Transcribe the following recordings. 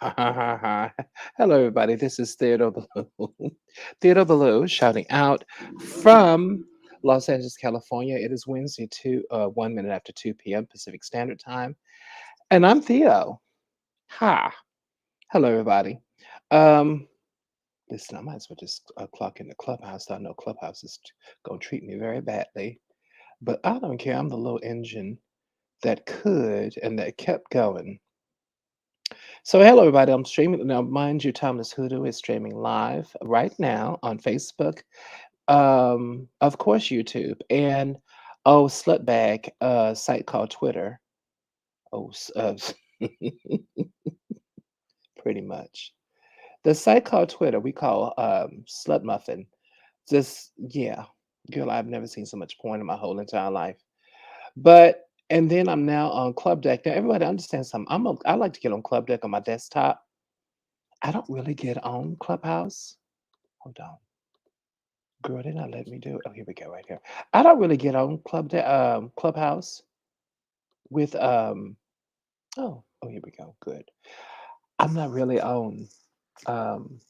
Hello, everybody. This is Theodore Bellew. Theodore Bellew shouting out from Los Angeles, California. It is Wednesday, 1 minute after 2 p.m. Pacific Standard Time. And I'm Theo. Hi. Hello, everybody. Um, Listen, I might as well just clock in the clubhouse. I know Clubhouse is going to treat me very badly, but I don't care. I'm the little engine that could and that kept going. So, hello, everybody. I'm streaming now. Mind you, Thomas Hoodoo is streaming live right now on Facebook, of course, YouTube, and Slutbag, site called Twitter. Oh, pretty much the site called Twitter. We call Slut Muffin. Just yeah, girl, I've never seen so much porn in my whole entire life. But and then I'm now on Club Deck. Now, everybody understands something. I like to get on Club Deck on my desktop. I don't really get on Clubhouse. Hold on. Girl, they not let me do it. Oh, here we go, right here. I don't really get on Clubhouse with here we go. Good. I'm not really on um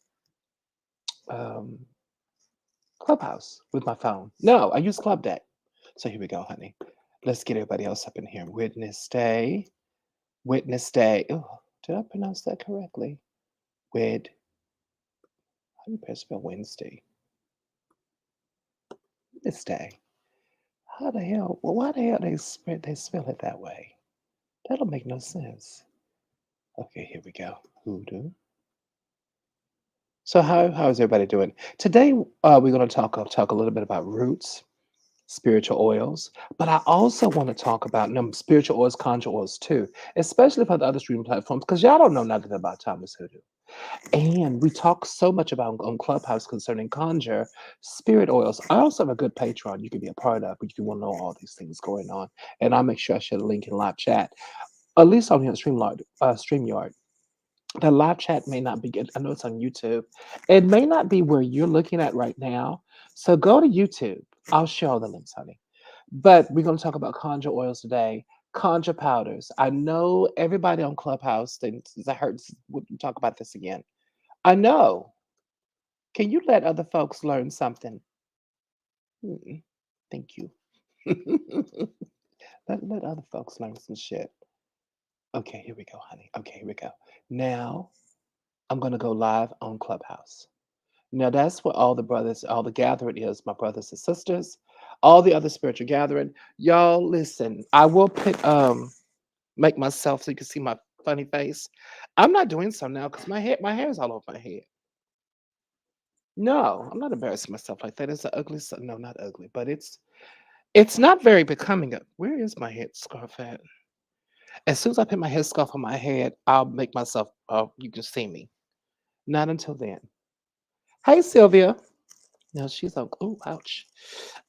um Clubhouse with my phone. No, I use Club Deck. So here we go, honey. Let's get everybody else up in here. Witness Day. Witness Day. Oh, did I pronounce that correctly? Wed. How do you spell Wednesday? Witness Day. How the hell? Well, why the hell they spell it that way? That don't make no sense. Okay, here we go. Hoodoo. So how is everybody doing? Today we're going to talk a little bit about roots, spiritual oils, but I also want to talk about spiritual oils, conjure oils too, especially for the other streaming platforms, because y'all don't know nothing about Thomas Hoodoo. And we talk so much about on Clubhouse concerning conjure, spirit oils. I also have a good Patreon you can be a part of, if you want to know all these things going on. And I'll make sure I share the link in live chat, at least on here on StreamYard. The live chat may not be good. I know it's on YouTube. It may not be where you're looking at right now. So go to YouTube. I'll share all the links, honey. But we're going to talk about conjure oils today. Conjure powders. I know everybody on Clubhouse thinks I heard would talk about this again. I know. Can you let other folks learn something? Mm-mm. Thank you. let other folks learn some shit. Okay, here we go, honey. Okay, here we go. Now I'm going to go live on Clubhouse. Now that's what all the brothers, all the gathering is, my brothers and sisters, all the other spiritual gathering. Y'all listen, I will put make myself so you can see my funny face. I'm not doing so now because my hair is all over my head. No, I'm not embarrassing myself like that. It's an ugly no, not ugly, but it's not very becoming. Where is my head scarf at? As soon as I put my head scarf on my head, I'll make myself you can see me. Not until then. Hey Sylvia. No, she's on. Oh, ouch.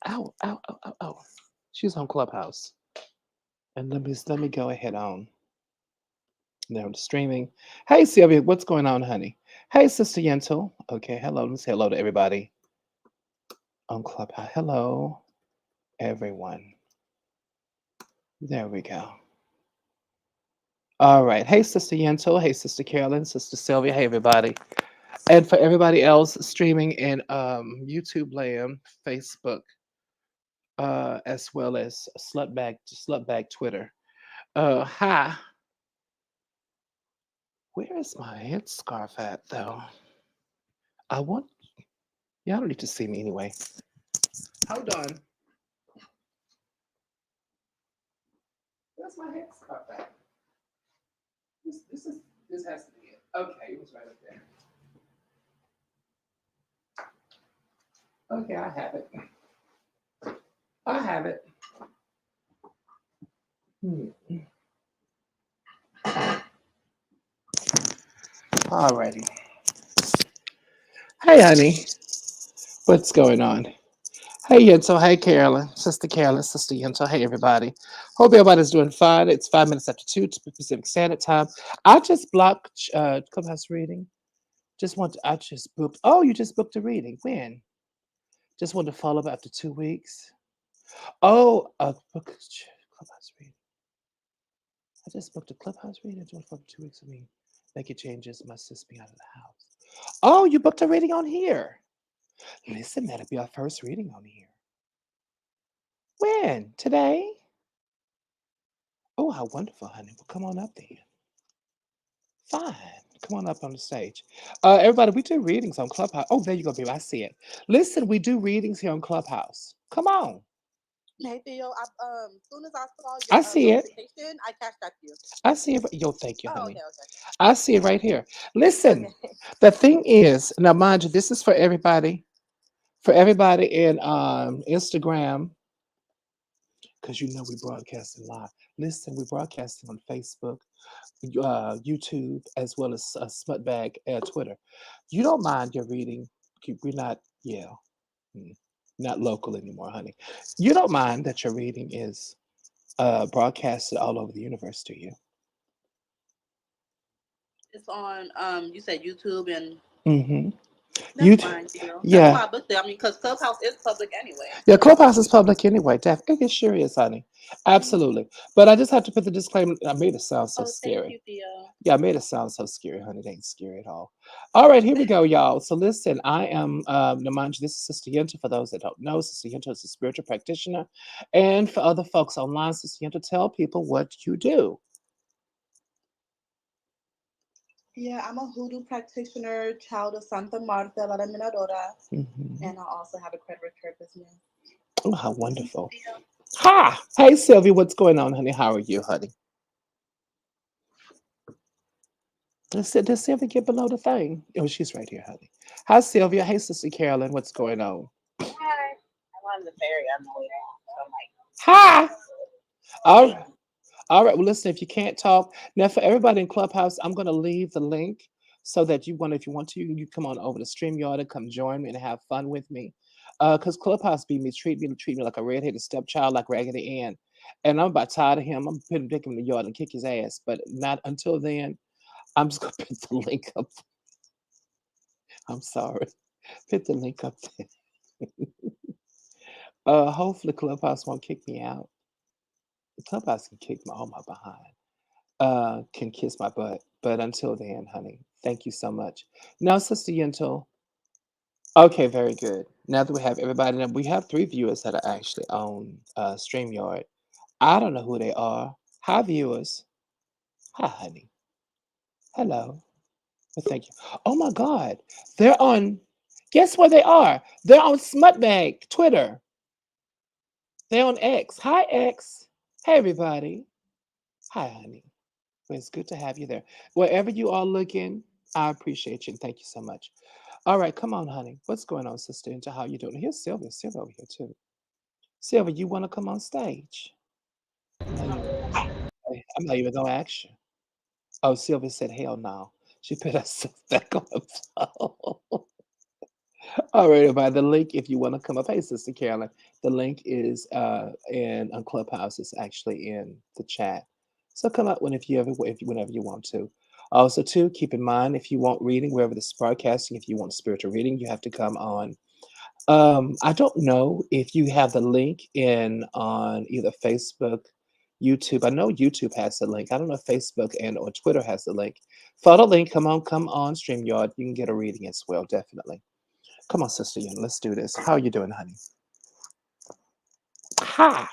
Ow, ow, ow, ow, ow. She's on Clubhouse. And let me go ahead on. Now I'm streaming. Hey Sylvia, what's going on, honey? Hey Sister Yentl. Okay, hello. Let's say hello to everybody on Clubhouse. Hello, everyone. There we go. All right. Hey Sister Yentl. Hey Sister Carolyn. Sister Sylvia. Hey everybody. And for everybody else streaming in YouTube land, Facebook, as well as Slutbag Twitter. Hi. Where is my headscarf at, though? I want y'all don't need to see me anyway. Hold on. Where's my headscarf at? This has to be it. Okay, it was right up there. Okay, I have it. I have it. Hmm. Alrighty. Hey, honey. What's going on? Hey, Yentl. Hey, Carolyn. Sister Carolyn. Sister Yentl. Hey, everybody. Hope everybody's doing fine. It's 5 minutes after 2 Pacific Standard Time. I just blocked Clubhouse reading. I just booked. Oh, you just booked a reading. When? Just wanted to follow up after 2 weeks. Oh, a Clubhouse reading. I just booked a Clubhouse reading. Doing for 2 weeks. I mean, Make it changes my sis being out of the house. Oh, you booked a reading on here. Listen, that'll be our first reading on here. When? Today? Oh, how wonderful, honey. Well, come on up then. Fine. Come on up on the stage. Everybody, we do readings on Clubhouse. Oh, there you go, baby. I see it. Listen, we do readings here on Clubhouse. Come on. Hey Theo, soon as I saw your I see it. notification, I cashed that to you. I see it. Yo, thank you, Oh, honey. okay, okay, I see it right here. Listen, okay. the thing is, now mind you, this is for everybody in Instagram, because you know we broadcasting live. Listen, we broadcasting on Facebook, YouTube, as well as Smutbag Twitter. You don't mind your reading. We're not, yeah, mm, not local anymore, honey. You don't mind that your reading is broadcasted all over the universe, do you? It's on. You said YouTube, and Mm-hmm. that's You, fine, Theo. That's yeah. why I booked it. I mean, because Clubhouse is public anyway. Yeah, Clubhouse is public anyway. It sure is, honey. Hmm. Absolutely. But I just have to put the disclaimer. I made it sound so Oh, thank scary. you, Theo. Yeah, I made it sound so scary, honey. It ain't scary at all. All right, here we go, y'all. So listen, I am now mind you, this is Sister Yenta. For those that don't know, Sister Yenta is a spiritual practitioner. And for other folks online, Sister Yenta, tell people what you do. Yeah, I'm a hoodoo practitioner, child of Santa Marta, La Minadora, Hmm. and I also have a credit repair business. Oh, how wonderful. Ha! Hey Sylvia, what's going on, honey? How are you, honey? Does Sylvia get below the thing? Oh, she's right here, honey. Hi, Sylvia. Hey, Sister Carolyn. What's going on? Hi. I'm on the ferry on the way down. So I'm like, Hi. All hey. right. All right. Well, listen, if you can't talk, now for everybody in Clubhouse, I'm going to leave the link so that if you want to, you can come on over to StreamYard and come join me and have fun with me. Because Clubhouse treat me like a redheaded stepchild, like Raggedy Ann. And I'm about tired of him. I'm putting pick him in the yard and kick his ass. But not until then, I'm just going to put the link up. I'm sorry. Put the link up there. Hopefully Clubhouse won't kick me out. Clubhouse can kick my all my behind. Can kiss my butt. But until then, honey, thank you so much. Now, Sister Yentl. Okay, very good. Now that we have everybody, now we have three viewers that are actually on StreamYard. I don't know who they are. Hi, viewers. Hi, honey. Hello. Well, thank you. Oh my God, they're on. Guess where they are? They're on Smutbag Twitter. They're on X. Hi, X. Hey, everybody. Hi, honey. Well, it's good to have you there. Wherever you are looking, I appreciate you and thank you so much. All right, come on, honey. What's going on, sister? Into how you doing? Here's Sylvia. Sylvia over here too. Sylvia, you want to come on stage? I'm not even. I'm not even gonna ask you. Oh, Sylvia said, "Hell no." She put herself back on the phone. All right, everybody. The link, if you want to come up, hey, Sister Carolyn, the link is in on Clubhouse. It's actually in the chat. So come up whenever you want to. Also, too, keep in mind if you want reading wherever this is broadcasting, if you want spiritual reading, you have to come on. I don't know if you have the link in on either Facebook, YouTube. I know YouTube has the link. I don't know if Facebook and or Twitter has the link. Follow the link. Come on, StreamYard. You can get a reading as well, definitely. Come on, Sister Yin, let's do this. How are you doing, honey? Hi.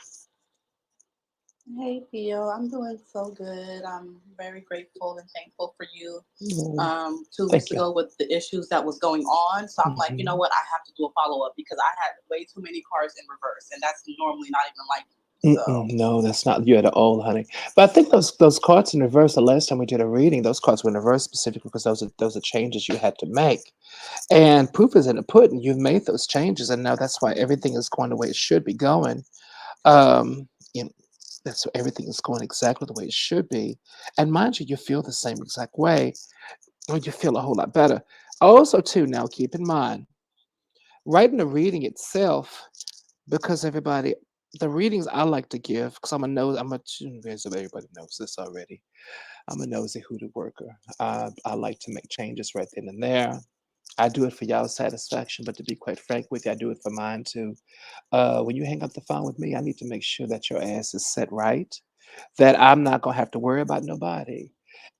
Hey Theo, I'm doing so good. I'm very grateful and thankful for you. Oh, 2 weeks thank you. ago with the issues that was going on, so I'm like, you know Hmm. what? I have to do a follow up because I had way too many cars in reverse, and that's normally not even like me. So No, that's not you at all, honey. But I think those cards in reverse. The last time we did a reading, those cards were in reverse specifically because those are changes you had to make. And proof is in the pudding. You've made those changes, and now that's why everything is going the way it should be going. Um, you that's why everything is going exactly the way it should be. And mind you, you feel the same exact way, or you feel a whole lot better. Also, too, now keep in mind, writing the reading itself, because everybody, the readings I like to give, because everybody knows this already. I'm a nosy hoodoo worker. I like to make changes right then and there. I do it for y'all's satisfaction, but to be quite frank with you, I do it for mine too. When you hang up the phone with me, I need to make sure that your ass is set right, that I'm not gonna have to worry about nobody.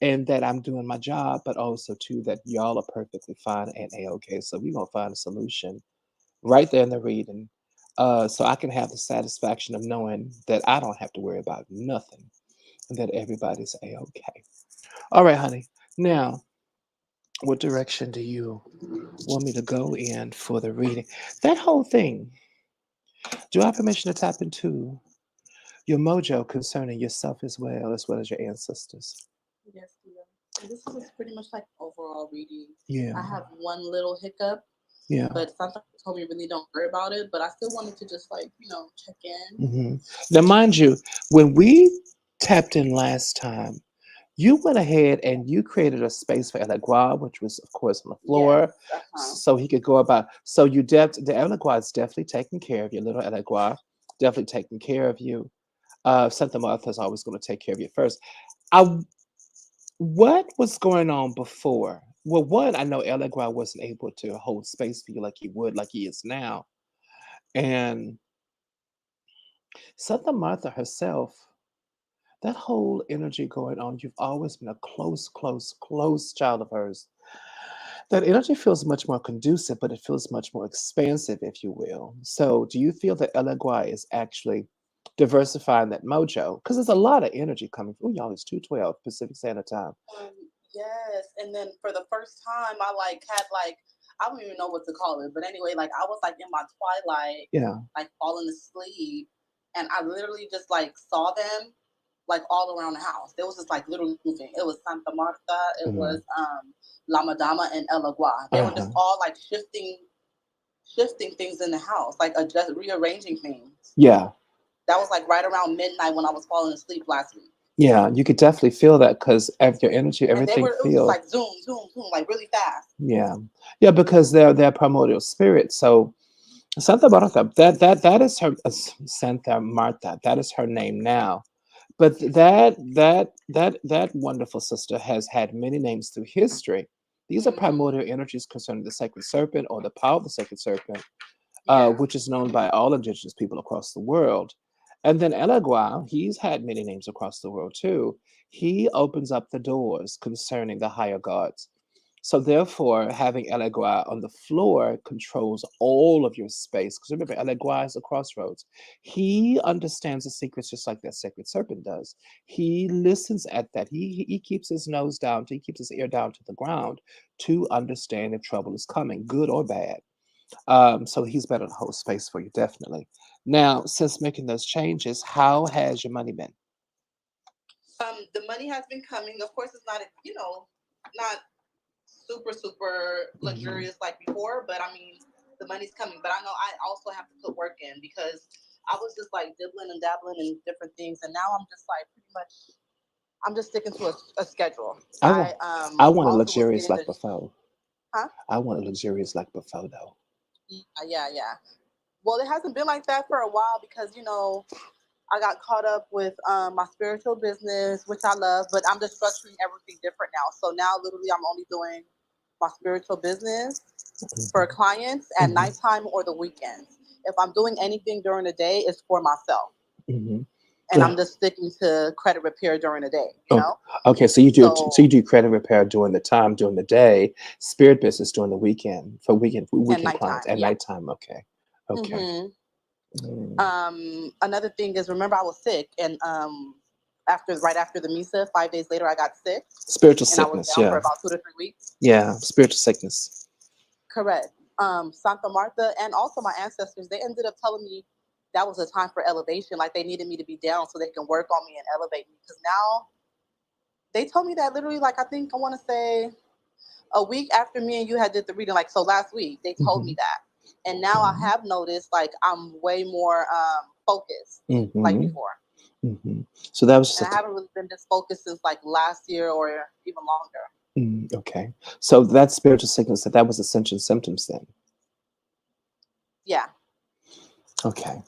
and that I'm doing my job, but also too that y'all are perfectly fine and a-okay. So we're gonna find a solution right there in the reading. So I can have the satisfaction of knowing that I don't have to worry about nothing and that everybody's a-okay. All right, honey. Now, what direction do you want me to go in for the reading? That whole thing, do I have permission to tap into your mojo concerning yourself as well as your ancestors? Yes, dear. And this is just pretty much like overall reading. Yeah, I have one little hiccup, yeah. but sometimes told me really don't worry about it. But I still wanted to just like check in. Hmm. Now, mind you, when we tapped in last time, you went ahead and you created a space for Elegua, which was, of course, on the Yes. floor, Uh-huh. so he could go about. So the Elegua is definitely taking care of you, little Elegua, definitely taking care of you. Santa Martha is always going to take care of you first. I, what was going on before? Well, one, I know Elegua wasn't able to hold space for you like he would, like he is now, and Santa Martha herself. That whole energy going on, you've always been a close, close, close child of hers. That energy feels much more conducive, but it feels much more expansive, if you will. So, do you feel that Elegua is actually diversifying that mojo? Because there's a lot of energy coming through. Y'all, it's 2:12 Pacific Standard Time. Um, yes, and then for the first time, I like had like I don't even know what to call it, but anyway, like I was like in my twilight, Yeah. like falling asleep, and I literally just like saw them like all around the house. They was just like literally moving. It was Santa Marta, it Hmm. was La Madama and El Agua. They were just Uh-huh. all like shifting things in the house, like adjust rearranging things. Yeah. That was like right around midnight when I was falling asleep last week. Yeah. You could definitely feel that because of your energy, And everything it was just feel. like zoom, zoom, zoom, like really fast. Yeah. Yeah, because they're primordial spirits. So Santa Marta, that is her Santa Marta. That is her name now. But that wonderful sister has had many names through history. These are Hmm. primordial energies concerning the sacred serpent or the power of the sacred serpent, Yeah. which is known by all indigenous people across the world. And then Elegua, he's had many names across the world too. He opens up the doors concerning the higher gods. So therefore, having Elegua on the floor controls all of your space. Because remember, Elegua is a crossroads. He understands the secrets just like that sacred serpent does. He listens at that. He keeps his nose down, he keeps his ear down to the ground to understand if trouble is coming, good or bad. So he's better to hold space for you, definitely. Now, since making those changes, how has your money been? The money has been coming. Of course, it's not not super Hmm. luxurious like before, but I mean the money's coming. But I know I also have to put work in because I was just like dibbling and dabbling in different things, and now I'm just like pretty much I'm just sticking to a schedule. I want, I I want a also was luxurious getting like the before. huh I want a luxurious like before, though. yeah. Well, it hasn't been like that for a while because I got caught up with my spiritual business, which I love, but I'm just structuring everything different now. So now, literally, I'm only doing my spiritual business for clients at Hmm. nighttime or the weekends. If I'm doing anything during the day, it's for myself, Hmm. and I'm just sticking to credit repair during the day. You Oh, know, okay. So you so do credit repair during the time during the day, spirit business during the weekend for and weekend clients nighttime, at yeah. nighttime. Okay, okay. hmm Mm. Another thing is, remember I was sick, and after right after the misa, 5 days later, I got sick, Spiritual and I was sickness. down for Yeah, about 2 to 3 weeks. yeah. Spiritual sickness. Correct. Santa Marta and also my ancestors, they ended up telling me that was a time for elevation. Like they needed me to be down so they can work on me and elevate me. Because now they told me that literally, like I think I want to say a week after me and you had did the reading, like so last week they told Hmm. me that, and now I have noticed like I'm way more focused like Hmm. before, Hmm. So that was and I just a haven't really been this focused since like last year or even longer. okay. So that spiritual sickness that was ascension symptoms then. Yeah, Okay.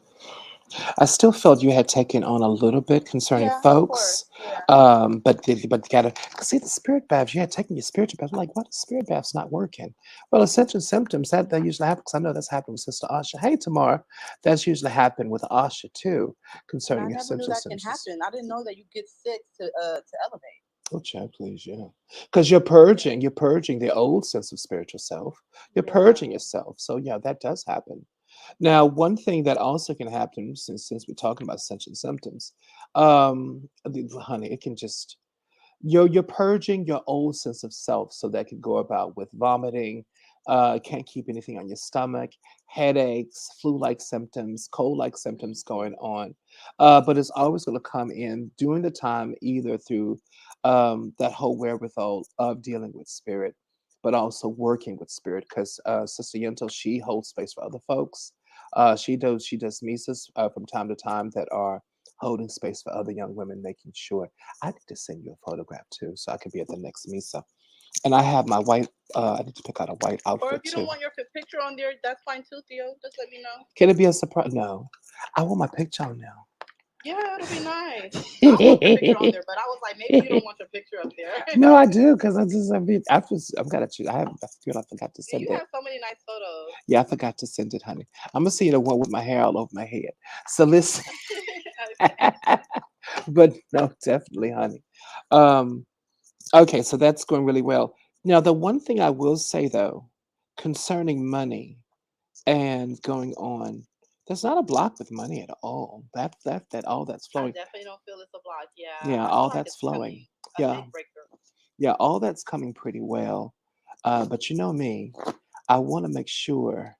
I still felt you had taken on a little bit concerning yeah, of course, folks, yeah. but you gotta see the spirit baths. You had taken your spiritual bath. I'm like, what? The spirit bath's not working. Well, ascension symptoms that usually happen because I know that's happened with Sister Asha. Hey, Tamara, that's usually happened with Asha too And I concerning never knew ascension that can symptoms. happen. I didn't know that you get sick to elevate. Oh, child, please, yeah. Because you're purging the old sense of spiritual self. You're Yeah. purging yourself. So yeah, that does happen. Now, one thing that also can happen, since we're talking about essential symptoms, honey, it can just you're purging your old sense of self, so that could go about with vomiting, can't keep anything on your stomach, headaches, flu-like symptoms, cold-like symptoms going on. But it's always going to come in during the time, either through that whole wherewithal of dealing with spirit, but also working with spirit, because Sister Yento, she holds space for other folks. She does misas from time to time that are holding space for other young women, making sure. I need to send you a photograph too, so I can be at the next Misa. And I have my white. I need to pick out a white Or outfit if you too. don't want your picture on there, that's fine too, Theo. Just let me know. Can it be a surprise? No, I want my picture on now. Yeah, it'll be nice. I want your picture on there, but I was like, maybe you don't want your picture up there. No, I do, because I've got to choose. I feel I forgot to Yeah, send you it. have so many nice photos. Yeah, I forgot to send it, honey. I'm gonna see the one with my hair all over my head. So listen, Okay. but no, definitely, honey. Um, okay, so that's going really well. Now, the one thing I will say though, concerning money and going on, there's not a block with money at all. That all that's I flowing. definitely don't feel it's a block. Yeah, Yeah, I feel all like that's it's gonna flowing. be a Yeah, big breakthrough. yeah, all that's coming pretty well. But you know me, I want to make sure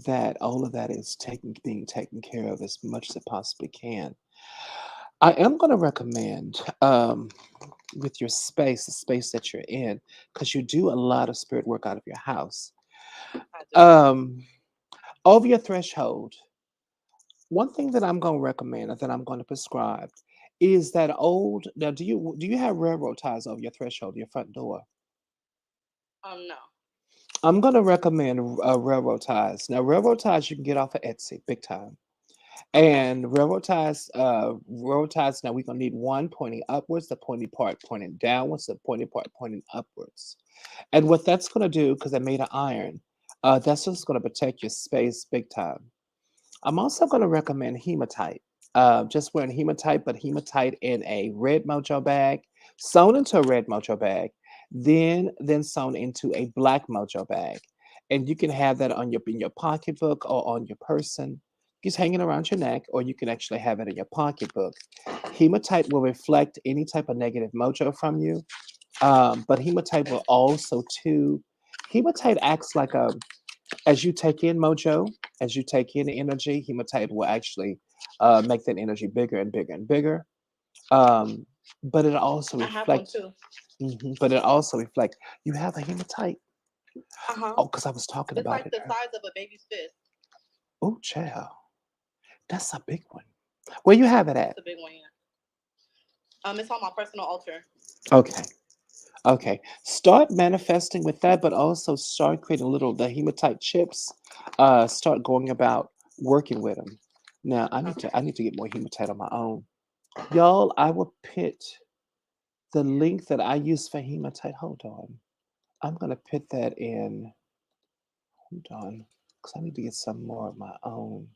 that all of that is being taken care of as much as it possibly can. I am going to recommend, with your space, the space that you're in, because you do a lot of spirit work out of your house. I do. Um, over your threshold, one thing that I'm going to recommend, or that I'm going to prescribe, is that old. Now, do you have railroad ties over your threshold, your front door? No. I'm going to recommend railroad ties. Now, railroad ties you can get off of Etsy, big time. Okay. And railroad ties. Now we're gonna need one pointing upwards, the pointy part pointing downwards, the pointy part pointing upwards. And what that's gonna do, because I made of iron, that's just gonna protect your space big time. I'm also gonna recommend hematite. Just wearing hematite, but hematite in a red mojo bag, sewn into a red mojo bag, then sewn into a black mojo bag. And you can have that on your in your pocketbook or on your person, just hanging around your neck, or you can actually have it in your pocketbook. Hematite will reflect any type of negative mojo from you, but hematite will also too. Hematite acts like a as you take in mojo, as you take in energy, hematite will actually make that energy bigger and bigger and bigger. Um, but it also I have one reflects. too. But it also reflects. You have a hematite. Uh huh. Oh, because I was talking It's about like it. the size of a baby's fist. Oh, child, that's a big one. Where you have it It's at? a big one. Yeah. It's on my personal altar. Okay. Okay. Start manifesting with that, but also start creating little the hematite chips. Start going about working with them. Now I Okay. need to get more hematite on my own. Y'all, I will put the link that I use for hematite. Hold on. I'm gonna put that in. Hold on. Because I need to get some more of my own.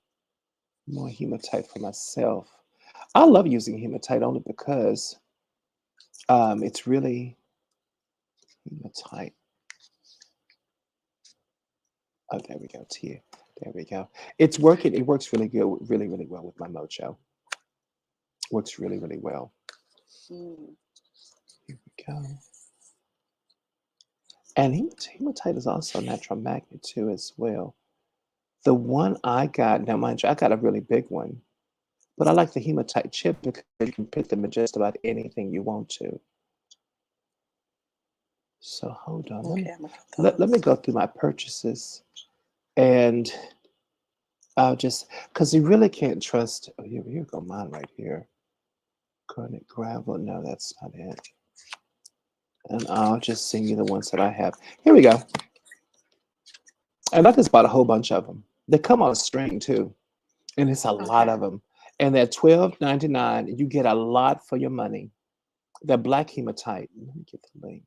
More hematite for myself. I love using hematite only because it's really hematite. Oh, there we go. It's here. There we go. It's working. It works really good, really, really well with my mojo. Works really, really well. Mm. Here we go. And hematite is also a natural magnet too, as well. The one I got, now mind you, I got a really big one, but I like the hematite chip because you can put them in just about anything you want to. So hold on, Okay, I'm gonna get let me those. go through my purchases, and I'll just because you really can't trust. Oh, here go mine right here. Garnet gravel. No, that's not it. And I'll just send you the ones that I have. Here we go. And I just bought a whole bunch of them. They come on a string too, and it's a lot Okay. of them. And they're $12.99. You get a lot for your money. They're black hematite. Let me get the link.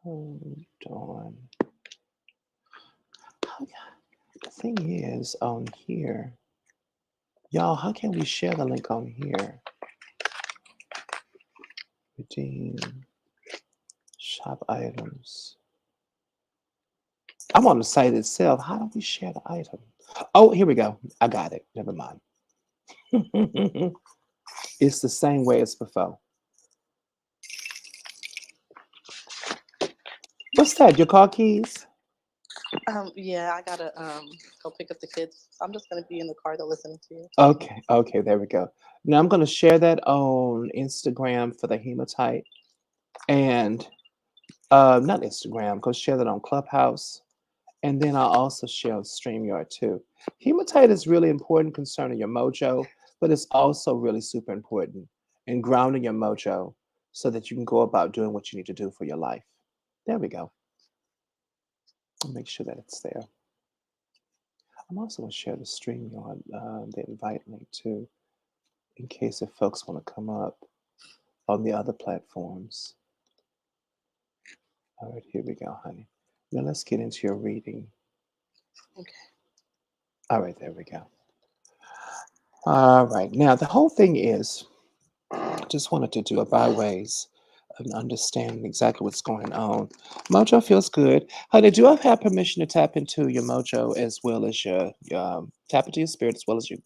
Hold on. How- The thing is, on here, y'all, how can we share the link on here? Redeem. Shop items. I'm on the site itself. How do we share the item? Oh, here we go. I got it. Never mind. It's the same way as before. What's that? Your car keys? Yeah, I gotta go pick up the kids. I'm just gonna be in the car though listening to you. Okay, okay, there we go. Now I'm gonna share that on Instagram for the hematite and not Instagram, go share that on Clubhouse. And then I'll also share on StreamYard too. Hematite is really important concerning your mojo, but it's also really super important in grounding your mojo so that you can go about doing what you need to do for your life. There we go. I'll make sure that it's there. I'm also going to share the StreamYard, the invite link too, in case if folks want to come up on the other platforms. All right, here we go, honey. Now let's get into your reading. Okay. All right, there we go. All right, now the whole thing is, I just wanted to do a byways of understanding exactly what's going on. Mojo feels good. Honey, do I have permission to tap into your mojo as well as your tap into your spirit as well as your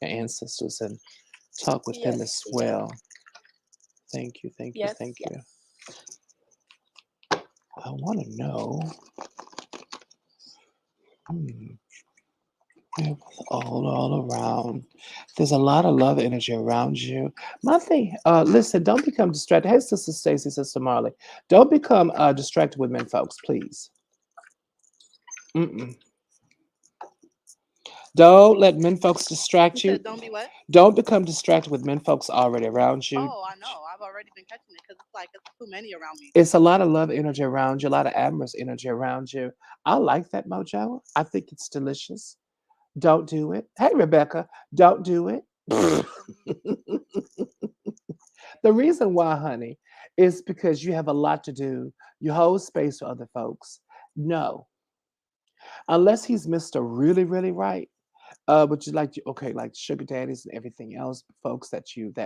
ancestors and talk with them Yes, as we can. well? Thank you, thank you, Yes, thank yes. you. I want to know. Hmm, yeah, all around. There's a lot of love energy around you. My thing, listen, don't become distracted. Hey, Sister Stacy, Sister Marley, don't become distracted with men, folks, please. Mm-mm. Don't let men folks You distract you. said don't be what? Don't become distracted with men folks already around you. Oh, I know. I've already been catching it because it's like it's too many around me. It's a lot of love energy around you, a lot of amorous energy around you. I like that, Mojo. I think it's delicious. Don't do it. Hey, Rebecca, don't do it. The reason why, honey, is because you have a lot to do. You hold space for other folks. No, unless he's Mr. Really, really right. But you like okay, like sugar daddies and everything else, folks that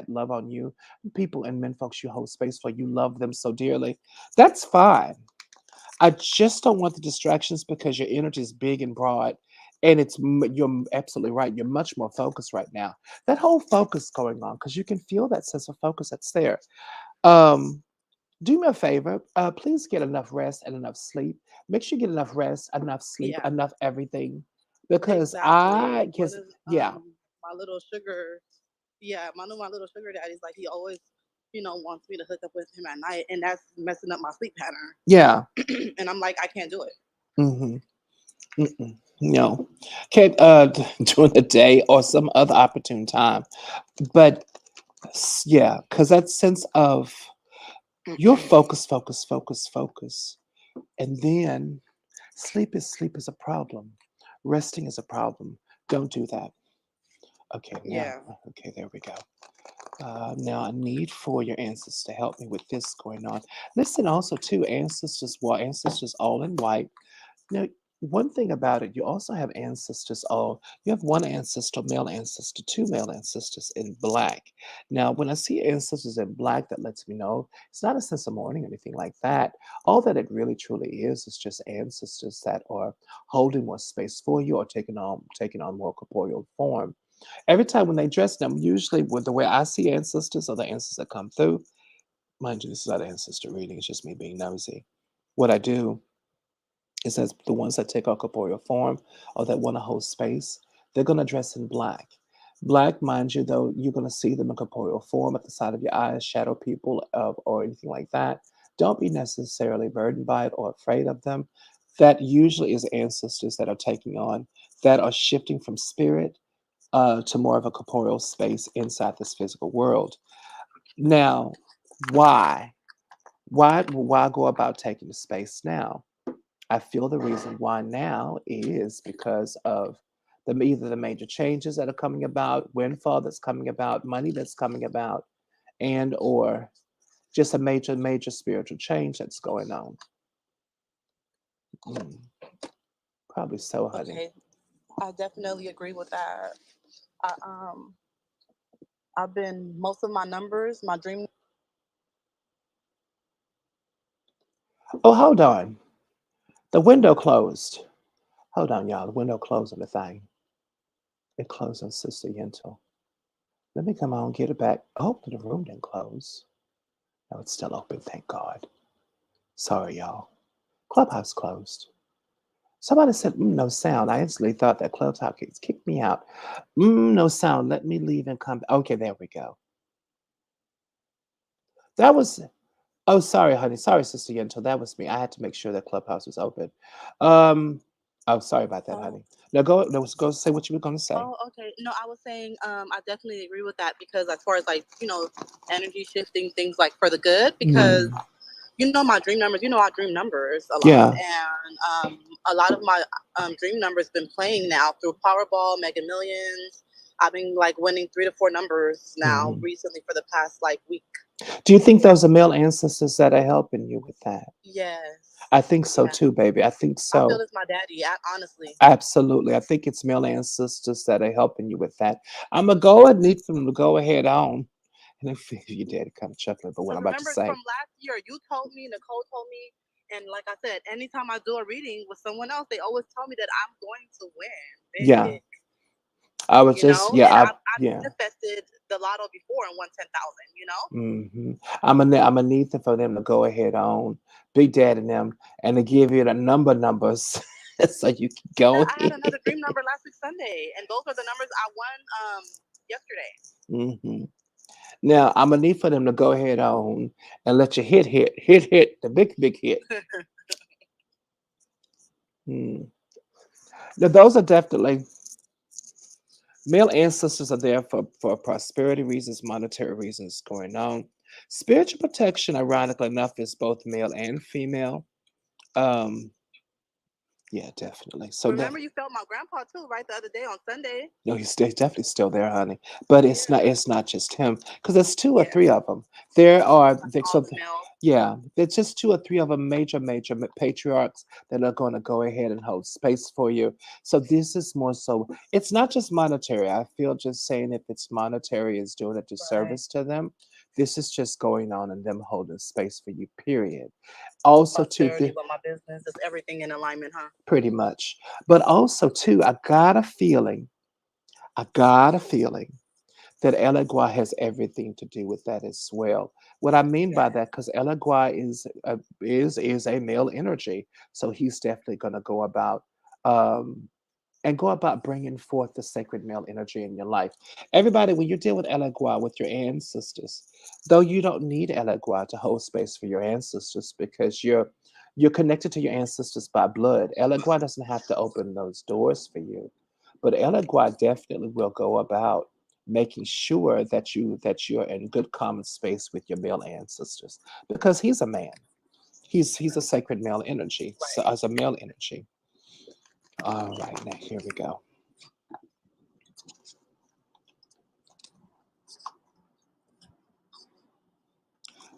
love on you, people and men folks you hold space for, you love them so dearly. That's fine. I just don't want the distractions because your energy is big and broad, and you're absolutely right. You're much more focused right now. That whole focus going on because you can feel that sense of focus that's there. Um, do me a favor. Please get enough rest and enough sleep. Make sure you get enough rest, enough sleep, Yeah, enough everything. Because exactly. What is yeah, my little sugar? Yeah, my little sugar daddy's like he always, wants me to hook up with him at night, and that's messing up my sleep yeah. pattern. And I'm like, I can't do it. Hmm. Mm-mm. No, can't during the day or some other opportune time. But yeah, because that sense of your focus, focus, focus, focus, and then sleep is a problem. Resting is a problem. Don't do that. Okay, now, Yeah, okay, there we go. Now I need for your ancestors to help me with this going on. Listen, also too, ancestors, well, ancestors all in white. Now, one thing about it, you also have ancestors all. You have one ancestor, male ancestor, two male ancestors in black. Now, when I see ancestors in black, that lets me know it's not a sense of mourning or anything like that. All that it really truly is just ancestors that are holding more space for you or taking on more corporeal form. Every time when they dress them, usually with the way I see ancestors or the ancestors that come through, mind you, this is not ancestor reading, it's just me being nosy. What I do is that the ones that take on corporeal form or that want to hold space, they're going to dress in black. Black, mind you, though, you're going to see them in corporeal form at the side of your eyes, shadow people, or anything like that. Don't be necessarily burdened by it or afraid of them. That usually is ancestors that are taking on, that are shifting from spirit to more of a corporeal space inside this physical world. Now, why? Why go about taking the space now? I feel the reason why now is because of either the major changes that are coming about, windfall that's coming about, money that's coming about, and or just a major spiritual change that's going on. Mm, probably so, honey. okay, I definitely agree with that. I I've been most of my numbers, my dream Oh, hold on. The window closed. Hold on, y'all. The window closed on the thing. It closed on Sister Yentl. Let me come on and get it back. Hopefully the room didn't close. No, it's still open, thank God. Sorry, y'all. Clubhouse closed. Somebody said, no sound. I instantly thought that Clubhouse kicked me out. No sound. Let me leave and come back. Okay, there we go. That was, oh, sorry, honey. Sorry, Sister Yentl. That was me. I had to make sure that Clubhouse was open. Um, oh, sorry about that, Oh, honey. Now go say what you were going to say. oh, okay. No, I was saying, I definitely agree with that because as far as like, energy shifting things like for the good, because Mm, my dream numbers, I dream numbers a lot. yeah. And a lot of my dream numbers been playing now through Powerball, Mega Millions. I've been like winning 3 to 4 numbers now Mhm. recently for the past like week. Do you think those are male ancestors that are helping you with that? Yes. I think so Yeah. too, baby. I think I feel so. it's my daddy, honestly. Absolutely. I think it's male ancestors that are helping you with that. I'm going to go and need them to go ahead on. And if your daddy kind of chuckling, but what Because I'm about to remember say. from last year, you told me, Nicole told me, and like I said, anytime I do a reading with someone else, they always tell me that I'm going to win Yeah. big. I was just, And yeah, I've yeah. manifested the lotto before and won 10,000. I'm gonna need them for them to go ahead on Big Dad and them and to give you the numbers so you can Yeah, go I had ahead. another dream number last week Sunday, and those are the numbers I won yesterday. hmm Now I'm gonna need for them to go ahead on and let you hit the big hit. Mm. Now those are definitely male ancestors are there for prosperity reasons, monetary reasons going on. Spiritual protection, ironically enough, is both male and female. Um, yeah, definitely. So that Remember, you felt my grandpa too, right? The other day on Sunday. no, he's definitely still there, honey. But it's not Yeah, it's not just him because there's two or yeah. three of them. There are Like there, all so the males. yeah, there's just two or three of them major patriarchs that are going to go ahead and hold space for you. So this is more so. It's not just monetary. I feel just saying if it's monetary is doing a Right. disservice to them. This is just going on and them holding space for you. Period. Also, too, Prosperity with my business. It's everything in alignment, huh? pretty much. But also, too, I got a feeling that Elegua has everything to do with that as well. What I mean by Yeah. that, because Elegua is a male energy, so he's definitely going to um, go about bringing forth the sacred male energy in your life. Everybody, when you deal with Elegua with your ancestors, though you don't need Elegua to hold space for your ancestors because you're connected to your ancestors by blood. Elegua doesn't have to open those doors for you, but Elegua definitely will go about making sure that you're in good common space with your male ancestors because he's a man. He's a sacred male energy. So Right. as a male energy. All right, now here we go.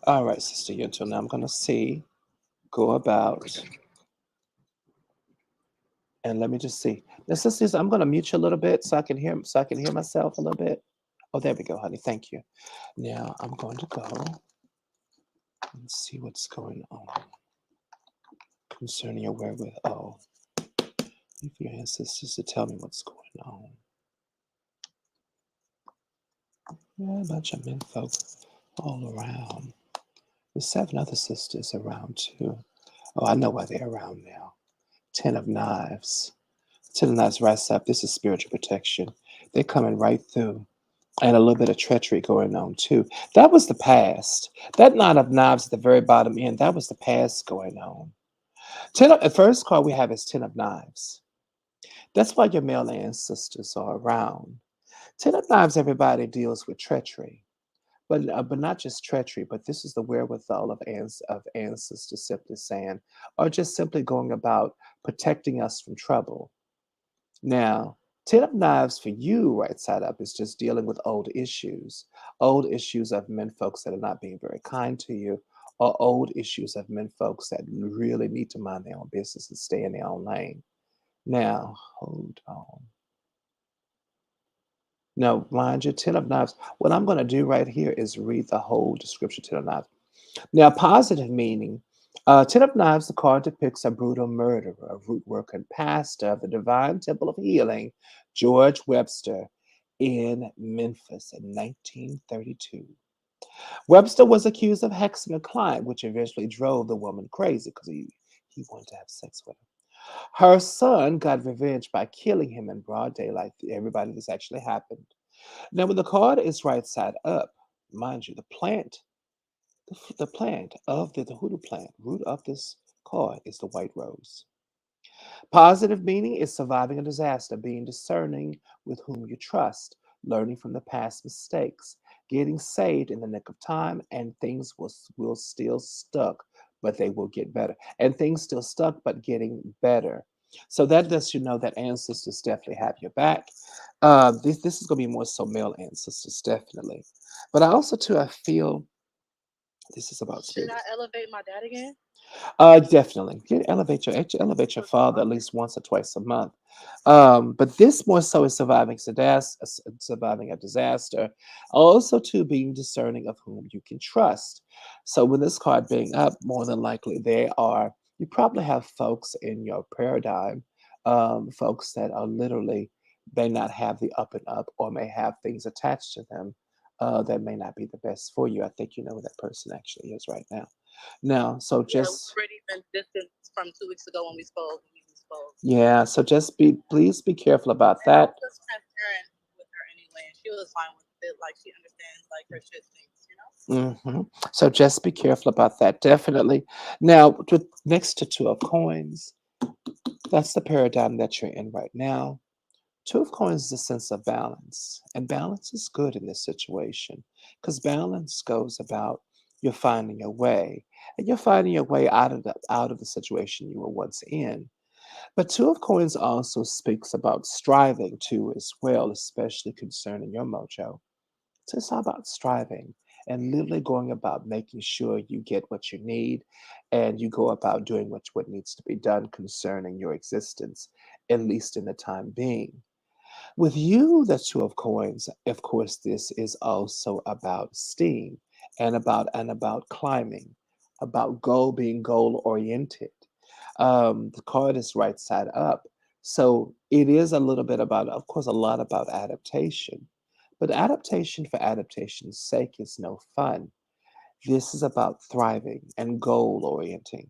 All right, Sister Yunto. Now I'm gonna go about, and let me just see. Now, sisters, I'm gonna mute you a little bit so I can hear myself a little bit. Oh, there we go, honey. Thank you. Now I'm going to go and see what's going on concerning your wherewith. Oh, if your ancestors to tell me what's going on. Yeah, a bunch of men folk all around. There's 7 other sisters around too. Oh, I know why they're around now. 10 of Knives. 10 of Knives rise up. This is spiritual protection. They're coming right through. And a little bit of treachery going on too. That was the past. That 9 of Knives at the very bottom end, that was the past going on. The first card we have is 10 of Knives. That's why your male ancestors are around. 10 of Knives, everybody deals with treachery. But not just treachery, but this is the wherewithal of ancestors simply saying, or just simply going about protecting us from trouble. Now, 10 of Knives for you, right side up, is just dealing with old issues of men folks that are not being very kind to you, or old issues of men folks that really need to mind their own business and stay in their own lane. Now, hold on. Now, mind you, 10 of Knives. What I'm going to do right here is read the whole description, 10 of Knives. Now, positive meaning Ten of Knives, the card depicts a brutal murderer, a root worker and pastor of the Divine Temple of Healing, George Webster, in Memphis in 1932. Webster was accused of hexing a client, which eventually drove the woman crazy because he wanted to have sex with her. Her son got revenge by killing him in broad daylight. Everybody, this actually happened. Now, when the card is right side up, mind you, the plant of the hoodoo plant, root of this card is the white rose. Positive meaning is surviving a disaster, being discerning with whom you trust, learning from the past mistakes, getting saved in the nick of time, and things will still stuck, but they will get better. And things still stuck, but getting better. So that lets you know that ancestors definitely have your back. This is going to be more so male ancestors, definitely. But I also, too, I feel this is about Should spirit. I elevate my dad again? Definitely. Elevate your father at least once or twice a month. But this more so is surviving a disaster. Also, to being discerning of whom you can trust. So, with this card being up, more than likely you probably have folks in your paradigm, folks that are literally may not have the up and up, or may have things attached to them that may not be the best for you. I think you know who that person actually is right now. Now, so Yeah, we've just already been distant from 2 weeks ago when we spoke. When we spoke. yeah, so just please be careful about And I that. was transparent with her anyway, and she was fine with it. Like she understands like her shit things, you know. So just be careful about that, definitely. Now, next to Two of Coins, that's the paradigm that you're in right now. Two of Coins is a sense of balance, and balance is good in this situation because balance goes about you're finding a way, and you're finding your way out of the situation you were once in. But Two of Coins also speaks about striving too, as well, especially concerning your mojo. So it's all about striving and literally going about making sure you get what you need, and you go about doing what needs to be done concerning your existence, at least in the time being. With you, the Two of Coins, of course, this is also about steam and about climbing, about being goal oriented. The card is right side up. So it is a little bit about, of course, a lot about adaptation. But adaptation for adaptation's sake is no fun. This is about thriving and goal orienting.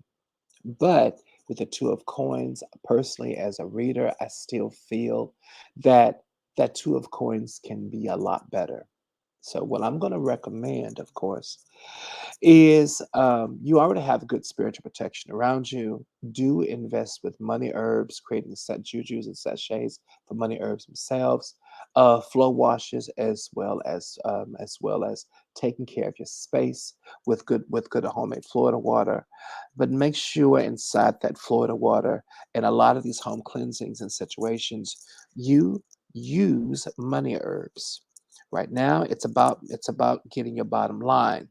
But with the Two of Coins, personally, as a reader, I still feel that that Two of Coins can be a lot better. So, what I'm going to recommend, of course, is you already have good spiritual protection around you. Do invest with money herbs, creating set jujus and sachets for money herbs themselves, flow washes, as well as taking care of your space with good homemade Florida water. But make sure inside that Florida water and a lot of these home cleansings and situations, you use money herbs. Right now, it's about getting your bottom line.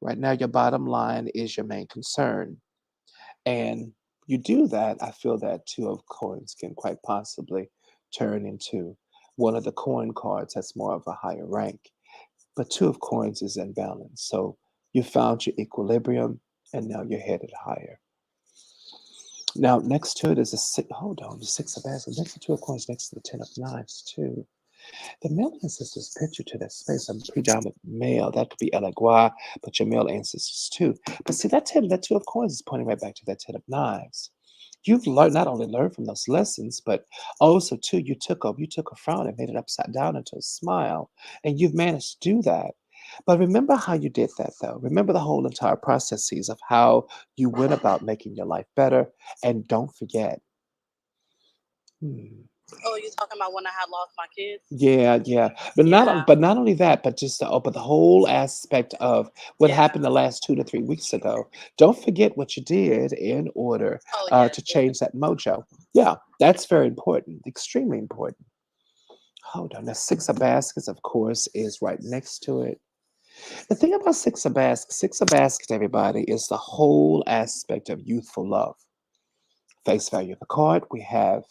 Right now, your bottom line is your main concern. And you do that, I feel that Two of Coins can quite possibly turn into one of the coin cards that's more of a higher rank. But Two of Coins is in balance. So you found your equilibrium, and now you're headed higher. Now, next to it is a six. Hold on, the Six of Baskets. Next to Two of Coins, next to the Ten of Knives, too. The male ancestors picture to that space are predominant male. That could be Elegua, but your male ancestors too. But see, that Two of Coins is pointing right back to that Ten of Knives. You've learned not only learned from those lessons, but also too you took a frown and made it upside down into a smile, and you've managed to do that. But remember how you did that, though. Remember the whole entire processes of how you went about making your life better, and don't forget. Hmm. Oh, you talking about when I had lost my kids? Yeah, yeah. But Yeah, not only that, but just but the whole aspect of what yeah. happened the last 2 to 3 weeks ago. Don't forget what you did in order Oh yes, to yes. change that mojo. Yeah, that's very important, extremely important. Hold on. The Six of Baskets, of course, is right next to it. The thing about Six of Baskets, everybody, is the whole aspect of youthful love. Face value of the card, we have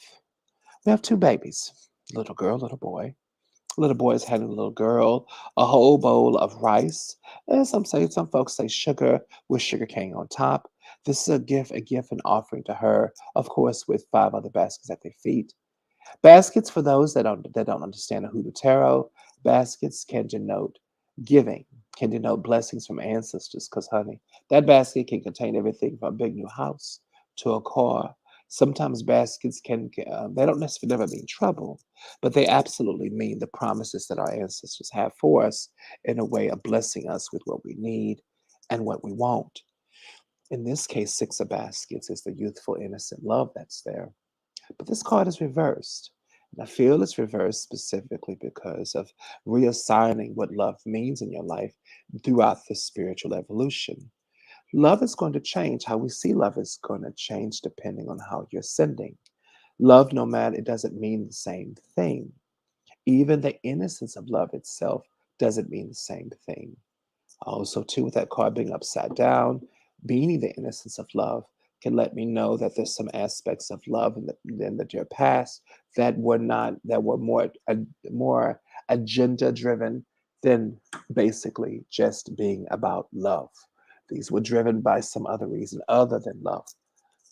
two babies, little girl, little boy. Little boy is handing the little girl a whole bowl of rice. And some folks say sugar with sugar cane on top. This is a gift and offering to her, of course, with five other baskets at their feet. Baskets, for those that don't understand the Hoodoo Tarot, baskets can denote giving, can denote blessings from ancestors. Because, honey, that basket can contain everything from a big new house to a car. Sometimes baskets they don't necessarily never mean trouble, but they absolutely mean the promises that our ancestors have for us in a way of blessing us with what we need and what we want. In this case, six of baskets is the youthful, innocent love that's there. But this card is reversed. And I feel it's reversed specifically because of reassigning what love means in your life throughout this spiritual evolution. Love is going to change. How we see love is going to change depending on how you're sending. Love, no matter, it doesn't mean the same thing. Even the innocence of love itself doesn't mean the same thing. Also, too, with that card being upside down, being the innocence of love can let me know that there's some aspects of love in the dear past that were more agenda driven than basically just being about love. These were driven by some other reason other than love.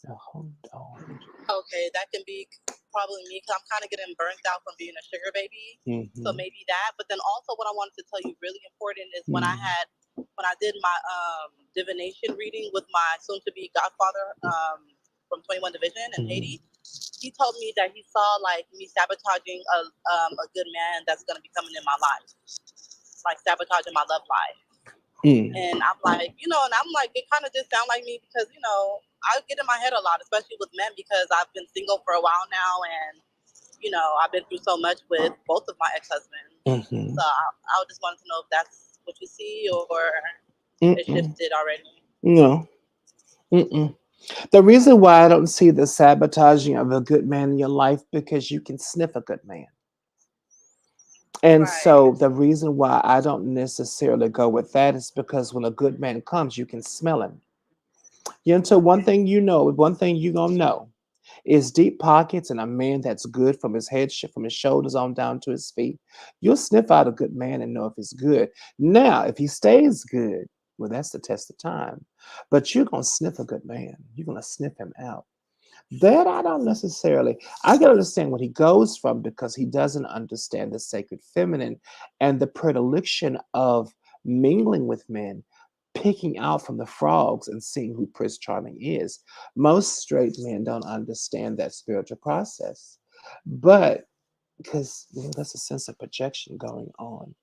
Now, hold on. Okay, that can be probably me because I'm kind of getting burnt out from being a sugar baby. So Mm-hmm. maybe that. But then also, what I wanted to tell you really important is Mm-hmm. when I did my divination reading with my soon to be godfather from 21 Division in Mm-hmm. Haiti. He told me that he saw like me sabotaging a good man that's gonna be coming in my life, like sabotaging my love life. Mm. And I'm like, and I'm like, it kind of just sound like me because I get in my head a lot, especially with men because I've been single for a while now, and I've been through so much with both of my ex-husbands. Mm-hmm. So I just wanted to know if that's what you see or it Mm-mm. shifted already. No. Mm-mm. The reason why I don't see the sabotaging of a good man in your life because you can sniff a good man. And Right. so the reason why I don't necessarily go with that is because when a good man comes, you can smell him. You know, one thing you gonna know is deep pockets and a man that's good from his from his shoulders on down to his feet. You'll sniff out a good man and know if he's good. Now, if he stays good, well, that's the test of time. But you're gonna sniff a good man. You're gonna sniff him out. That I don't necessarily. I can understand what he goes from because he doesn't understand the sacred feminine and the predilection of mingling with men, picking out from the frogs and seeing who Prince Charming is. Most straight men don't understand that spiritual process, but because there's a sense of projection going on.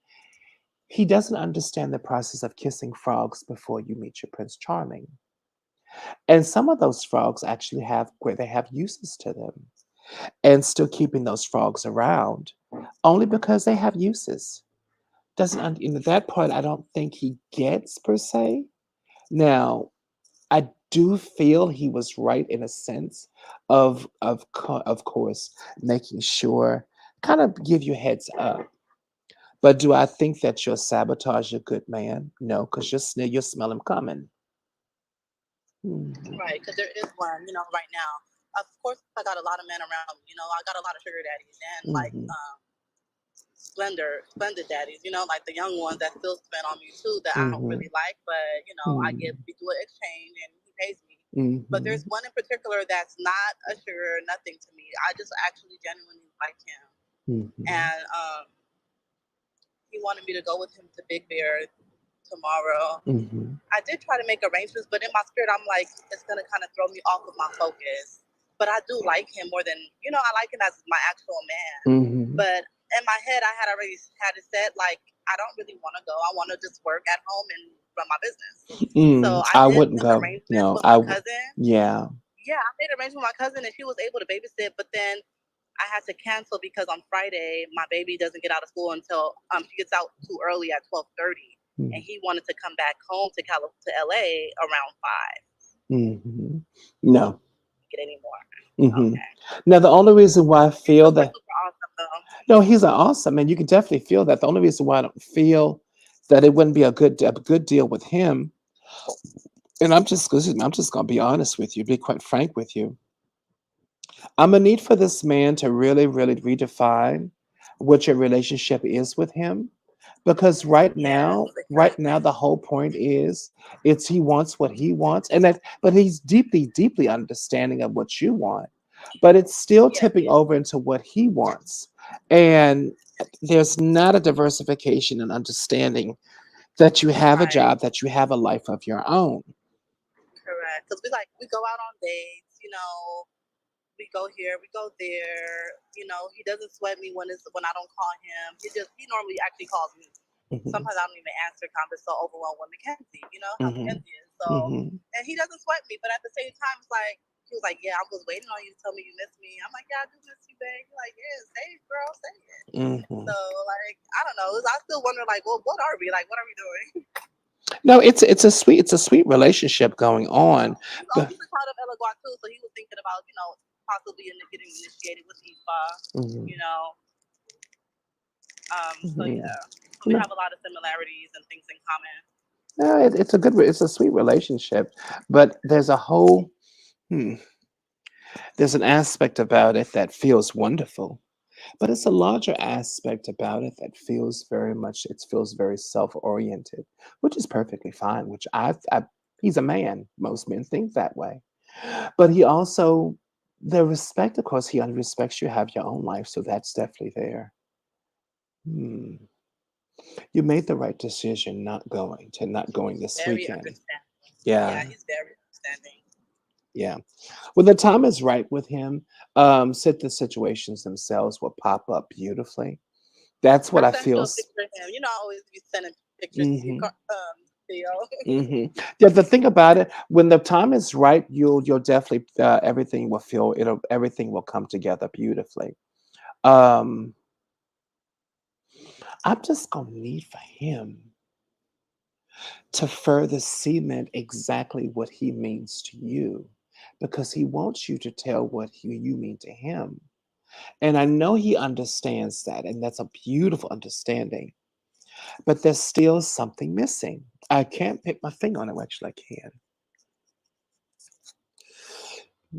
He doesn't understand the process of kissing frogs before you meet your Prince Charming. And some of those frogs actually have where they have uses to them and still keeping those frogs around only because they have uses. That part I don't think he gets per se. Now, I do feel he was right in a sense of course making sure kind of give you heads up. But do I think that you'll sabotage a good man? No, because you'll smell him coming. Hmm. Right, because there is one, right now. Of course, I got a lot of men around me. I got a lot of sugar daddies and like Hmm. splendid daddies. Like the young ones that still spend on me too that I don't Hmm. really like, but Hmm. we do an exchange and he pays me. But there's Hmm. one in particular that's not a sugar nothing to me. I just actually genuinely like him, Hmm. and he wanted me to go with him to Big Bear tomorrow. Hmm. I did try to make arrangements, but in my spirit, I'm like, it's gonna kind of throw me off of my focus. But I do like him more than I like him as my actual man. Hmm. But in my head, I had already had it set like I don't really want to go. I want to just work at home and run my business. So I I did wouldn't make go. arrangements No, with my cousin. yeah. Yeah, I made arrangements with my cousin, and she was able to babysit. But then I had to cancel because on Friday my baby doesn't get out of school until she gets out too early at 12:30, and he wanted to come back home to LA around 5. Mm-hmm. No. Get any more? Hmm. Okay. Now, the only reason why I He's feel super that, super awesome though. no, he's an awesome man. You can definitely feel that. The only reason why I don't feel that it wouldn't be a good deal with him, and I'm just gonna be honest with you, be quite frank with you. I'm gonna need for this man to really, really redefine what your relationship is with him because Yes, right exactly. now the whole point is it's he wants what he wants, and that but he's deeply understanding of what you want, but it's still Yes, tipping yes. over into what he wants. And there's not a diversification and understanding that you have a Right. job, that you have a life of your own. Correct. Because we go out on dates. We go here, we go there. He doesn't sweat me when I don't call him. He normally actually calls me. Hmm. Sometimes I don't even answer because I'm just so overwhelmed with Mackenzie. You know how Hmm. Mackenzie is. So, Hmm. and he doesn't sweat me, but at the same time, it's like he was like, "Yeah, I was waiting on you to tell me you miss me." I'm like, "Yeah, I do miss you, babe." He's like, "Yeah, say it, girl, say it." Hmm. So, like, I don't know. I still wonder, like, well, what are we? Like, what are we doing? No, it's a sweet relationship going on, but He's a child of Elegua too, so he was thinking about, possibly getting initiated with Ifa. mhm, You know, so mhm. yeah, so we No, have a lot of similarities and things in common. no, it's a it's a sweet relationship, but there's a whole hmm, there's an aspect about it that feels wonderful, but it's a larger aspect about it that feels very much it feels very self-oriented, which is perfectly fine. Which I he's a man. Most men think that way, but he also the respect, of course, he respects you have your own life, so that's definitely there. Hmm. You made the right decision not going this Very weekend. understanding. Yeah, Yeah, he's very understanding. yeah. When the time is right with him, the situations themselves will pop up beautifully. That's what I I sent feel. you a picture of him. I always be sending pictures to you, Mm-hmm, Theo. mm-hmm. Yeah, the thing about it, when the time is right, you'll definitely everything will come together beautifully. Um, I'm just gonna need for him to further cement exactly what he means to you because he wants you to tell you mean to him. And I know he understands that, and that's a beautiful understanding, but there's still something missing. I can't put my finger on it. Well, actually, I can.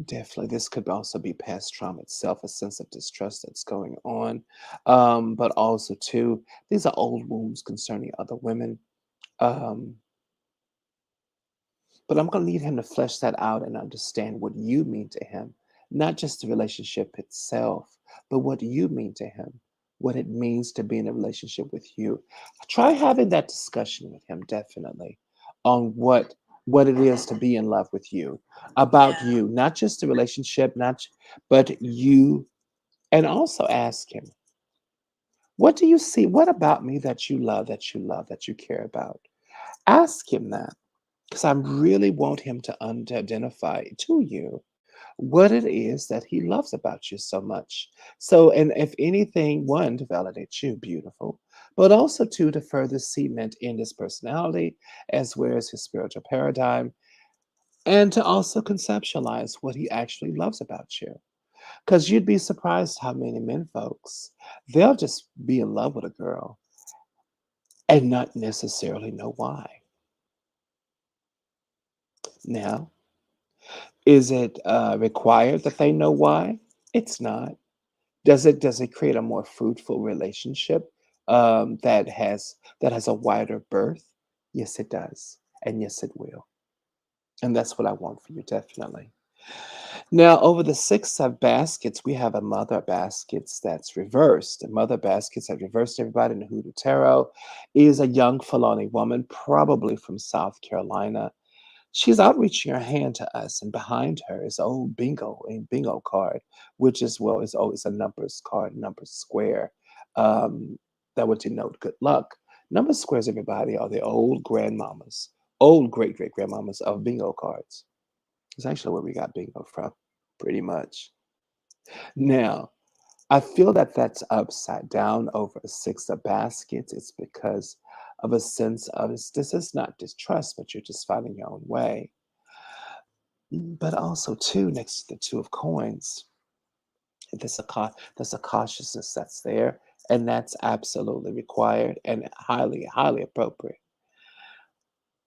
Definitely, this could also be past trauma itself, a sense of distrust that's going on. But also, too, these are old wounds concerning other women. Um, But I'm going to need him to flesh that out and understand what you mean to him, not just the relationship itself, but what you mean to him, what it means to be in a relationship with you. Try having that discussion with him, definitely, on what it is to be in love with you, about Yeah, you, not just the relationship, but you, and also ask him, what do you see? What about me that you love, that you care about? Ask him that because I really want him to identify to you what it is that he loves about you so much. So, and if anything, one, to validate you, beautiful, but also two, to further cement in his personality as well as his spiritual paradigm, and to also conceptualize what he actually loves about you. Because you'd be surprised how many men folks, they'll just be in love with a girl and not necessarily know why. Now, is it required that they know why? It's not. Does it create a more fruitful relationship that has a wider berth? Yes, it does, and yes, it will, and that's what I want for you, definitely. Now, over the six of baskets, we have a mother baskets that's reversed. The mother baskets have reversed everybody in the Hoodoo Tarot is a young Fulani woman, probably from South Carolina. She's outreaching her hand to us, and behind her is old bingo card, which is well is always a numbers card, number square. Um, that would denote good luck. Number squares, everybody, are the old grandmamas, old great grandmamas of bingo cards. It's actually where we got bingo from, pretty much. Now, I feel that that's upside down over a six of baskets. It's because of a sense of this is not distrust, but you're just finding your own way. But also too, next to the two of coins, there's a cautiousness that's there, and that's absolutely required and highly appropriate.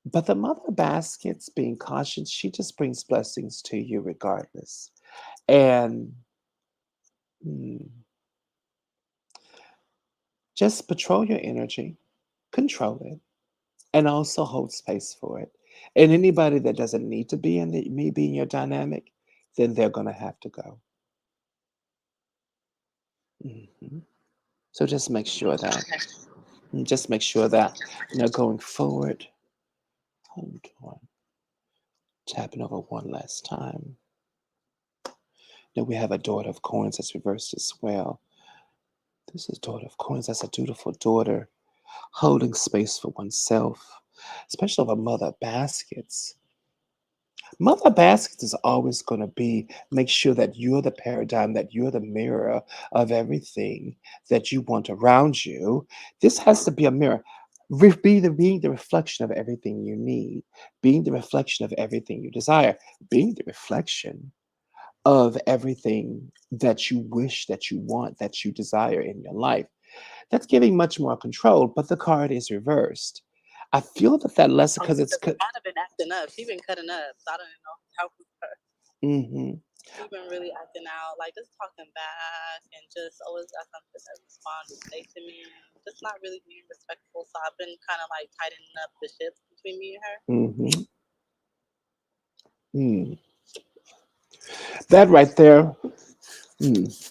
But the mother baskets being cautious, she just brings blessings to you regardless. And mm, just patrol your energy. control it, and also hold space for it. And anybody that doesn't need to be in the me being your dynamic, then they're gonna have to go. Mhm. So just make sure that, just make sure that, going forward. Hold on, tapping over one last time. Now we have a daughter of coins that's reversed as well. This is daughter of coins. That's a dutiful daughter holding space for oneself, especially of a mother baskets. Mother baskets is always going to be make sure that you're the paradigm, that you're the mirror of everything that you want around you. This has to be a mirror. Being the reflection of everything you need, being the reflection of everything you desire, being the reflection of everything that you wish, that you want, that you desire in your life. That's giving much more control, but the card is reversed. I feel that that lesson Oh, because yeah, it's. because she might have been acting up. She been cutting up. So I don't even know how her. Mm-hmm, She been really acting out, like just talking back and just always got something to respond to say to me. Just not really being respectful. So I've been kind of like tightening up the ship between me and her. mm-hmm, mm. That right there, mm,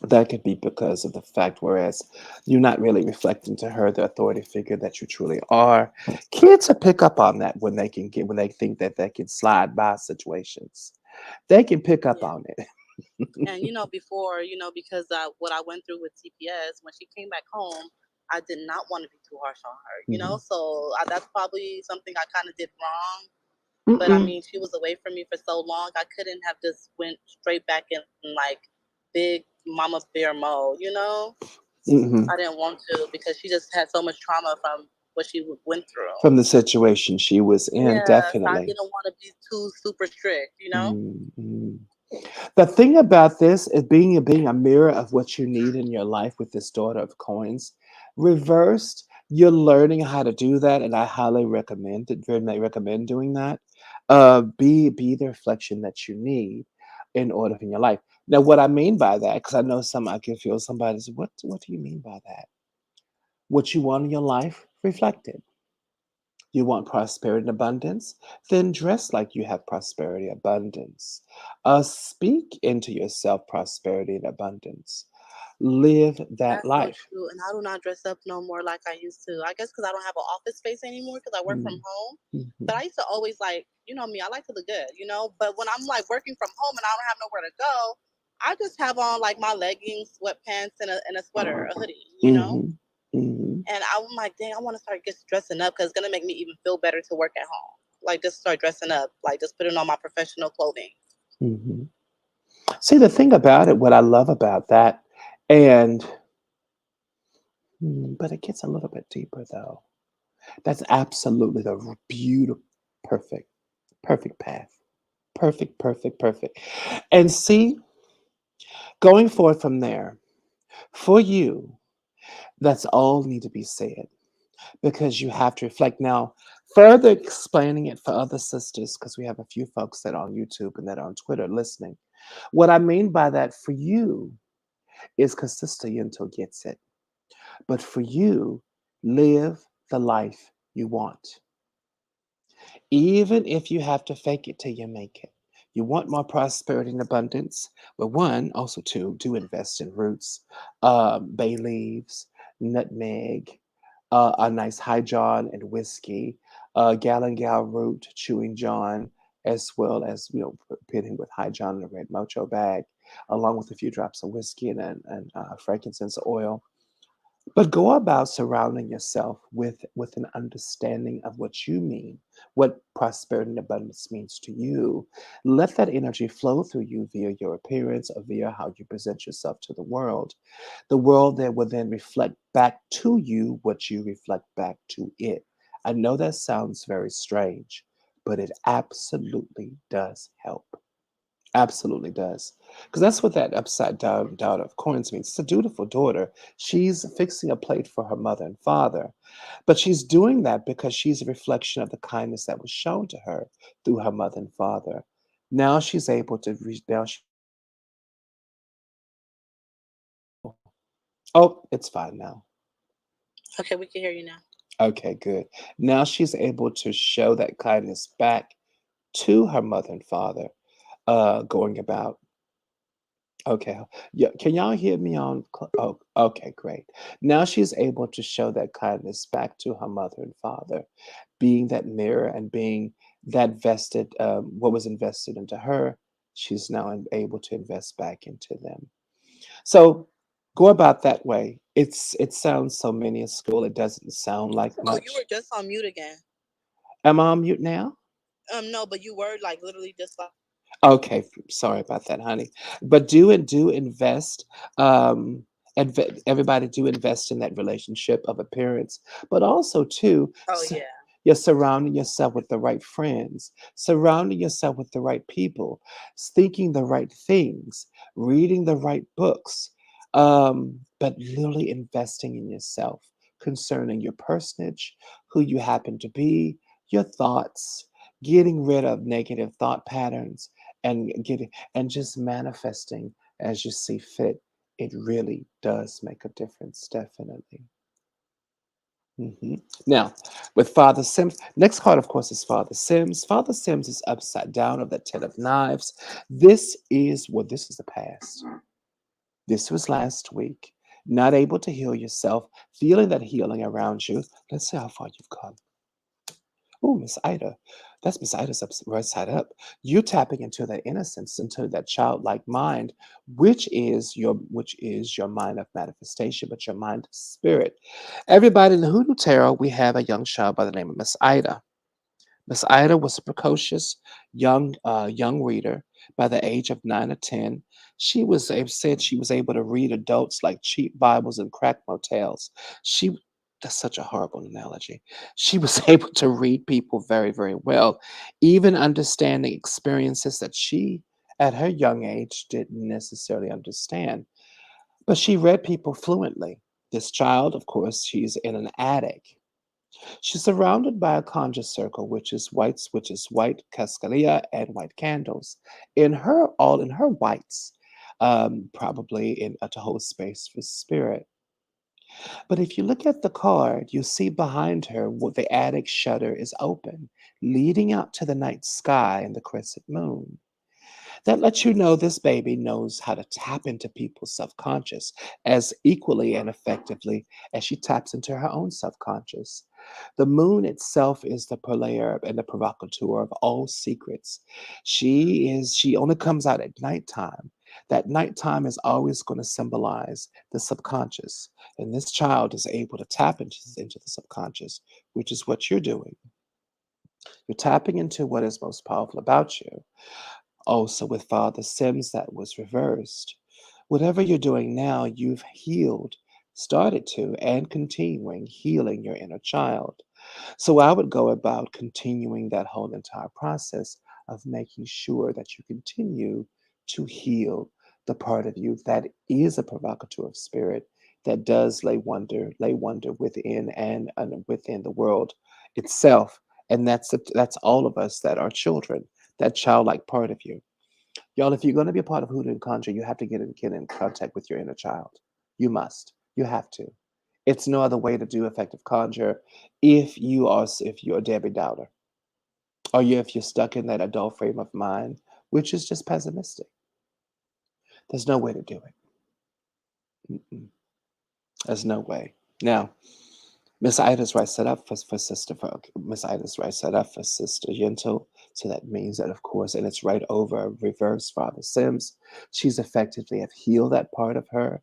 that could be because of the fact, whereas you're not really reflecting to her the authority figure that you truly are. Kids will pick up on that when they think that they can slide by situations. They can pick up Yeah. on it. And before, because what I went through with CPS, when she came back home, I did not want to be too harsh on her. Mhm. So that's probably something I kind of did wrong. But I Mm-mm. mean, she was away from me for so long, I couldn't have just went straight back in like big mama bear mode. Mhm. I didn't want to because she just had so much trauma from what she went through. From the situation she was in, Yeah, so I definitely. didn't want to be too super strict. Mhm. The thing about this is being a mirror of what you need in your life with this daughter of coins. Reversed, you're learning how to do that, and I highly recommend it. Very much recommend doing that. Be the reflection that you need in order in your life. Now, what I mean by that, because I know some I can feel somebody's what do you mean by that? What you want in your life, reflect it. You want prosperity and abundance? Then dress like you have prosperity, abundance. Speak into yourself prosperity and abundance. Live that That's so life. true. And I do not dress up no more like I used to. I guess because I don't have an office space anymore because I work from Mm, home. But mhm, I used to always like, me, I like to look good. But when I'm like working from home and I don't have nowhere to go, I just have on like my leggings, sweatpants, and a sweater, a hoodie. mhm, mhm, And I'm like, dang, I want to start just dressing up because it's gonna make me even feel better to work at home. Like just start dressing up, like just putting on my professional clothing. mhm. See, the thing about it, what I love about that, and but it gets a little bit deeper though. That's absolutely the beautiful, perfect, perfect path. Perfect, perfect, perfect. And see, going forward from there, for you, that's all need to be said because you have to reflect. Now, further explaining it for other sisters, because we have a few folks that are on YouTube and that are on Twitter listening. What I mean by that for you is because Sister Yento gets it. But for you, live the life you want. Even if you have to fake it till you make it. You want more prosperity and abundance. Well, one, also two, do invest in roots, bay leaves, nutmeg, a nice high john and whiskey, galangal root, chewing john, as well as pitting with high john in a red mocho bag, along with a few drops of whiskey and frankincense oil. But go about surrounding yourself with an understanding of what you mean, what prosperity and abundance means to you. Let that energy flow through you via your appearance or via how you present yourself to the world. The world that will then reflect back to you what you reflect back to it. I know that sounds very strange, but it absolutely does help. Absolutely does. Because that's what that upside down daughter of coins means. It's a dutiful daughter. She's fixing a plate for her mother and father. But she's doing that because she's a reflection of the kindness that was shown to her through her mother and father. Now she's able to reach now oh, it's fine now. Okay, we can hear you now. Okay, good. Now she's able to show that kindness back to her mother and father, going about. Okay. Yeah. Can y'all hear me on? Oh, okay, great. Now she's able to show that kindness back to her mother and father, being that mirror and being that vested, what was invested into her, she's now able to invest back into them. So go about that way. It sounds so minuscule. It doesn't sound like Oh, you were much. just on mute again. Am I on mute now? No, but you were like literally just like. Okay, sorry about that, honey. But do invest. Um, Everybody do invest in that relationship of appearance, but also too, Oh yeah. you're surrounding yourself with the right friends, surrounding yourself with the right people, thinking the right things, reading the right books, but literally investing in yourself concerning your personage, who you happen to be, your thoughts, getting rid of negative thought patterns and getting and just manifesting as you see fit. It really does make a difference, definitely. Now, with Father Sims, next card, of course, is Father Sims. Father Sims is upside down of the Ten of Knives. This is the past. This was last week. Not able to heal yourself, feeling that healing around you. Let's see how far you've come. Oh, Miss Ida. That's Miss Ida's right side up. You tapping into that innocence, into that childlike mind, which is your mind of manifestation, but your mind of spirit. Everybody in the Hoodoo Tarot, we have a young child by the name of Miss Ida. Miss Ida was a precocious young reader by the age of 9 or 10. Said she was able to read adults like cheap Bibles and crack motels. She That's such a horrible analogy. She was able to read people very, very well, even understanding experiences that she, at her young age, didn't necessarily understand. But she read people fluently. This child, of course, she's in an attic. She's surrounded by a conjure circle, which is white cascarilla and white candles. All in her whites, probably to hold space for spirit. But if you look at the card, you see behind her what the attic shutter is open, leading out to the night sky and the crescent moon. That lets you know this baby knows how to tap into people's subconscious as equally and effectively as she taps into her own subconscious. The moon itself is the purveyor and the provocateur of all secrets. She only comes out at nighttime. That nighttime is always going to symbolize the subconscious. And this child is able to tap into the subconscious, which is what you're doing. You're tapping into what is most powerful about you. Also, with Father Sims, that was reversed. Whatever you're doing now, you've healed, started to, and continuing healing your inner child. So I would go about continuing that whole entire process of making sure that you continue to heal the part of you that is a provocateur of spirit, that does lay wonder within and within the world itself. And that's all of us that are children, that childlike part of you. Y'all, if you're going to be a part of Hoodoo and Conjure, you have to get in contact with your inner child. You must. You have to. It's no other way to do effective conjure if you're a Debbie Downer, or if you're stuck in that adult frame of mind, which is just pessimistic. There's no way to do it. Mm-mm. There's no way. Now, Miss Ida's right set up for sister for okay, Miss Ida's right set up for sister Yentl. So that means that of course, and it's right over reverse Father Sims. She's effectively have healed that part of her.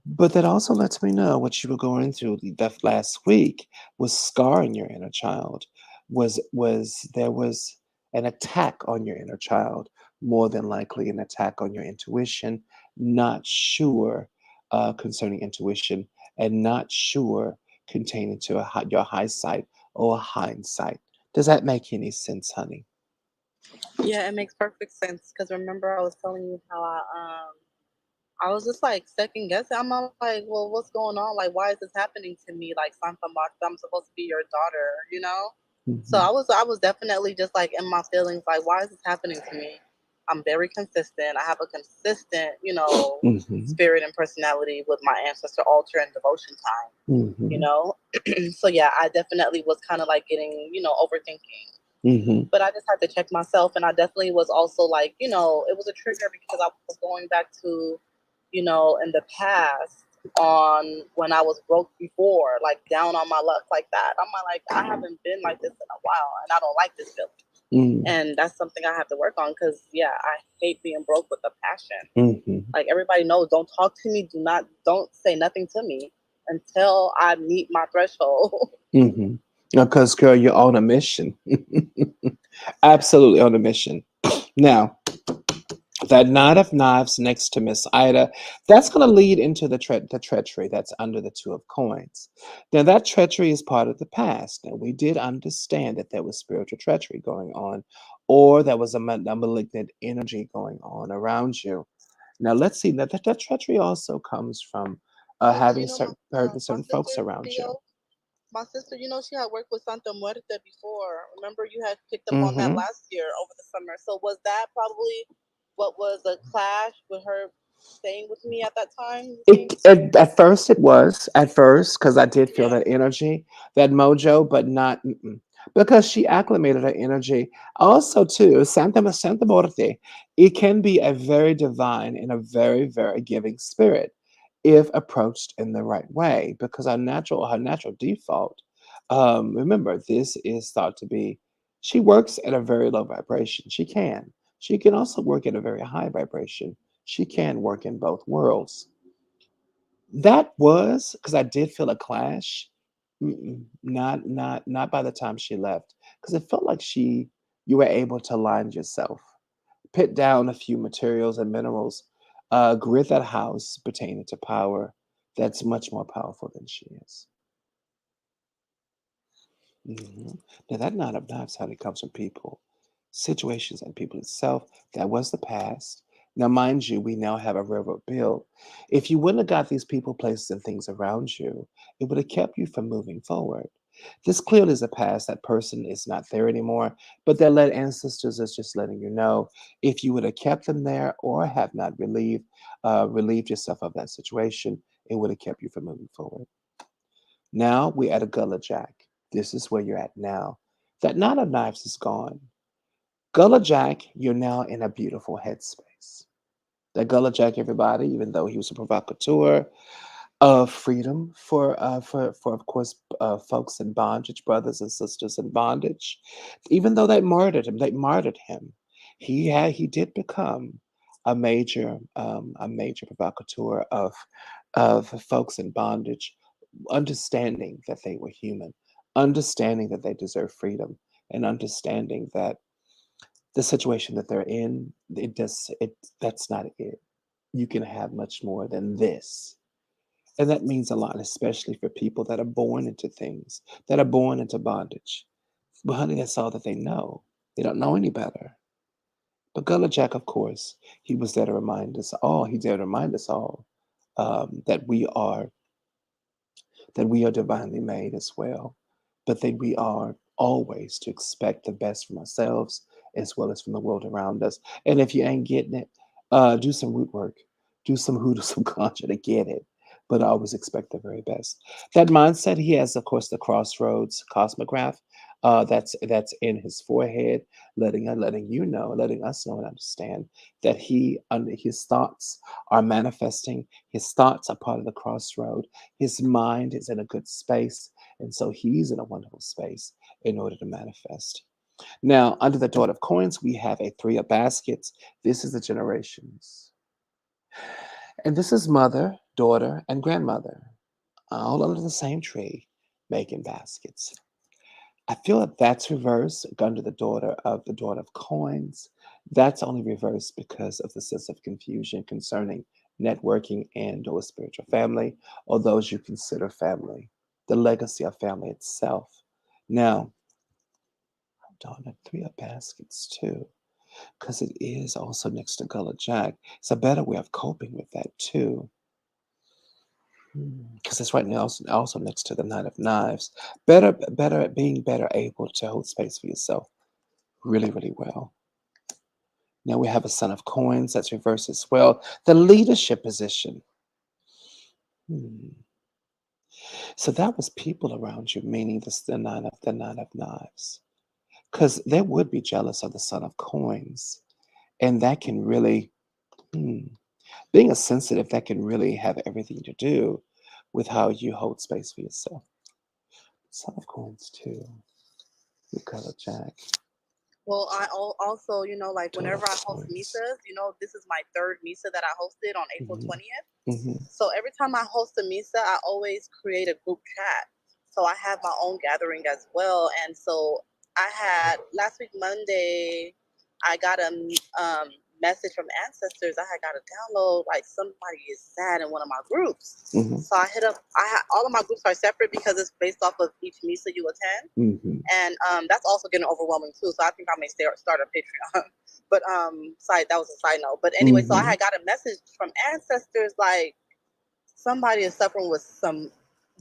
But that also lets me know what you were going through that last week was scarring your inner child. There was an attack on your inner child, more than likely an attack on your intuition, not sure concerning intuition, and not sure containing to your high sight or hindsight. Does that make any sense, honey? Yeah, it makes perfect sense. Because remember, I was telling you how I was just like second guessing. I'm all like, well, what's going on? Like, why is this happening to me? Like Santa Marta, I'm supposed to be your daughter. So Mhm. I was definitely just like in my feelings, like, why is this happening to me? I'm very consistent. I have a consistent, Mm-hmm. spirit and personality with my ancestor altar and devotion time. Mm-hmm. So yeah, I definitely was kind of like getting, overthinking. Mm-hmm. But I just had to check myself, and I definitely was also like, it was a trigger because I was going back to, in the past on when I was broke before, like down on my luck like that. I'm like, I haven't been like this in a while, and I don't like this feeling. Mm-hmm. And that's something I have to work on because, yeah, I hate being broke with a passion. Mm-hmm. Like everybody knows, don't talk to me. Don't say nothing to me until I meet my threshold. Mm-hmm. Because, girl, you're on a mission. Absolutely on a mission. Now, that Knight of Knives next to Miss Ida, that's going to lead into the treachery that's under the Two of Coins. Now, that treachery is part of the past. And we did understand that there was spiritual treachery going on, or there was a malignant energy going on around you. Now, let's see that treachery also comes from Because having my certain folks sister around you. Theo, my sister, she had worked with Santa Muerte before. Remember, you had picked up on that Mm-hmm. last year over the summer. So was that probably what was a clash with her staying with me at that time? You think? At first it was at first because I did feel Yeah. that energy, that mojo, but not because she acclimated her energy. Also, too, Santa Morte, it can be a very divine and a very very giving spirit if approached in the right way. Because her natural default. Remember, this is thought to be. She works at a very low vibration. She can. She can also work at a very high vibration. She can work in both worlds. That was because I did feel a clash. Not by the time she left, because it felt like you were able to line yourself, put down a few materials and minerals, grid that house pertaining to power that's much more powerful than she is. Now that Nine of Knives, honey, comes from people, situations, and people itself. That was the past. Now, mind you, we now have a railroad bill. If you wouldn't have got these people, places, and things around you, it would have kept you from moving forward. This clearly is a past. That person is not there anymore, but their lead ancestors is just letting you know if you would have kept them there or have not relieved yourself of that situation, it would have kept you from moving forward. Now we're at a Gullah Jack. This is where you're at now. That Nine of Knives is gone. Gullah Jack, you're now in a beautiful headspace. That Gullah Jack, everybody, even though he was a provocateur of freedom for of course, folks in bondage, brothers and sisters in bondage, even though they martyred him. He did become a major provocateur of folks in bondage, understanding that they were human, understanding that they deserve freedom, and understanding that the situation that they're in, that's not it. You can have much more than this. And that means a lot, especially for people that are born into things, that are born into bondage. But honey, that's all that they know. They don't know any better. But Gullah Jack, of course, he was there to remind us all. He's there to remind us all that we are divinely made as well, but that we are always to expect the best from ourselves as well as from the world around us. And if you ain't getting it, do some root work, do some hoodoo, some conjure to get it. But always expect the very best. That mindset he has, of course, the crossroads cosmograph. That's in his forehead, letting you know, letting us know and understand that his thoughts are manifesting. His thoughts are part of the crossroad. His mind is in a good space, and so he's in a wonderful space in order to manifest. Now, under the Daughter of Coins, we have a Three of Baskets. This is the generations. And this is mother, daughter, and grandmother, all under the same tree, making baskets. I feel that that's reversed under the daughter of coins. That's only reversed because of the sense of confusion concerning networking and or spiritual family, or those you consider family, the legacy of family itself. Now, hold on, three of baskets too, because it is also next to Gullah Jack. It's a better way of coping with that too. Because it's right now also next to the Knight of Knives. Being better able to hold space for yourself really, really well. Now we have a Son of Coins that's reversed as well. The leadership position. Hmm. So that was people around you, meaning the nine of knives. Because they would be jealous of the Son of Coins. And that can really, hmm, being a sensitive, that can really have everything to do with how you hold space for yourself. Son of Coins too. The color Jack. Well, also, like Daughter whenever of I host Coins. misas, this is my third misa that I hosted on April Hmm. 20th. Hmm. So every time I host a misa, I always create a group chat. So I have my own gathering as well. And so I had last week, Monday, I got a message from ancestors. I had got a download like somebody is sad in one of my groups. Hmm. So I hit up, all of my groups are separate because it's based off of each misa you attend. Hmm. And that's also getting overwhelming too. So I think I may start a Patreon. But that was a side note. But anyway, so I Hmm. had got a message from ancestors like somebody is suffering with some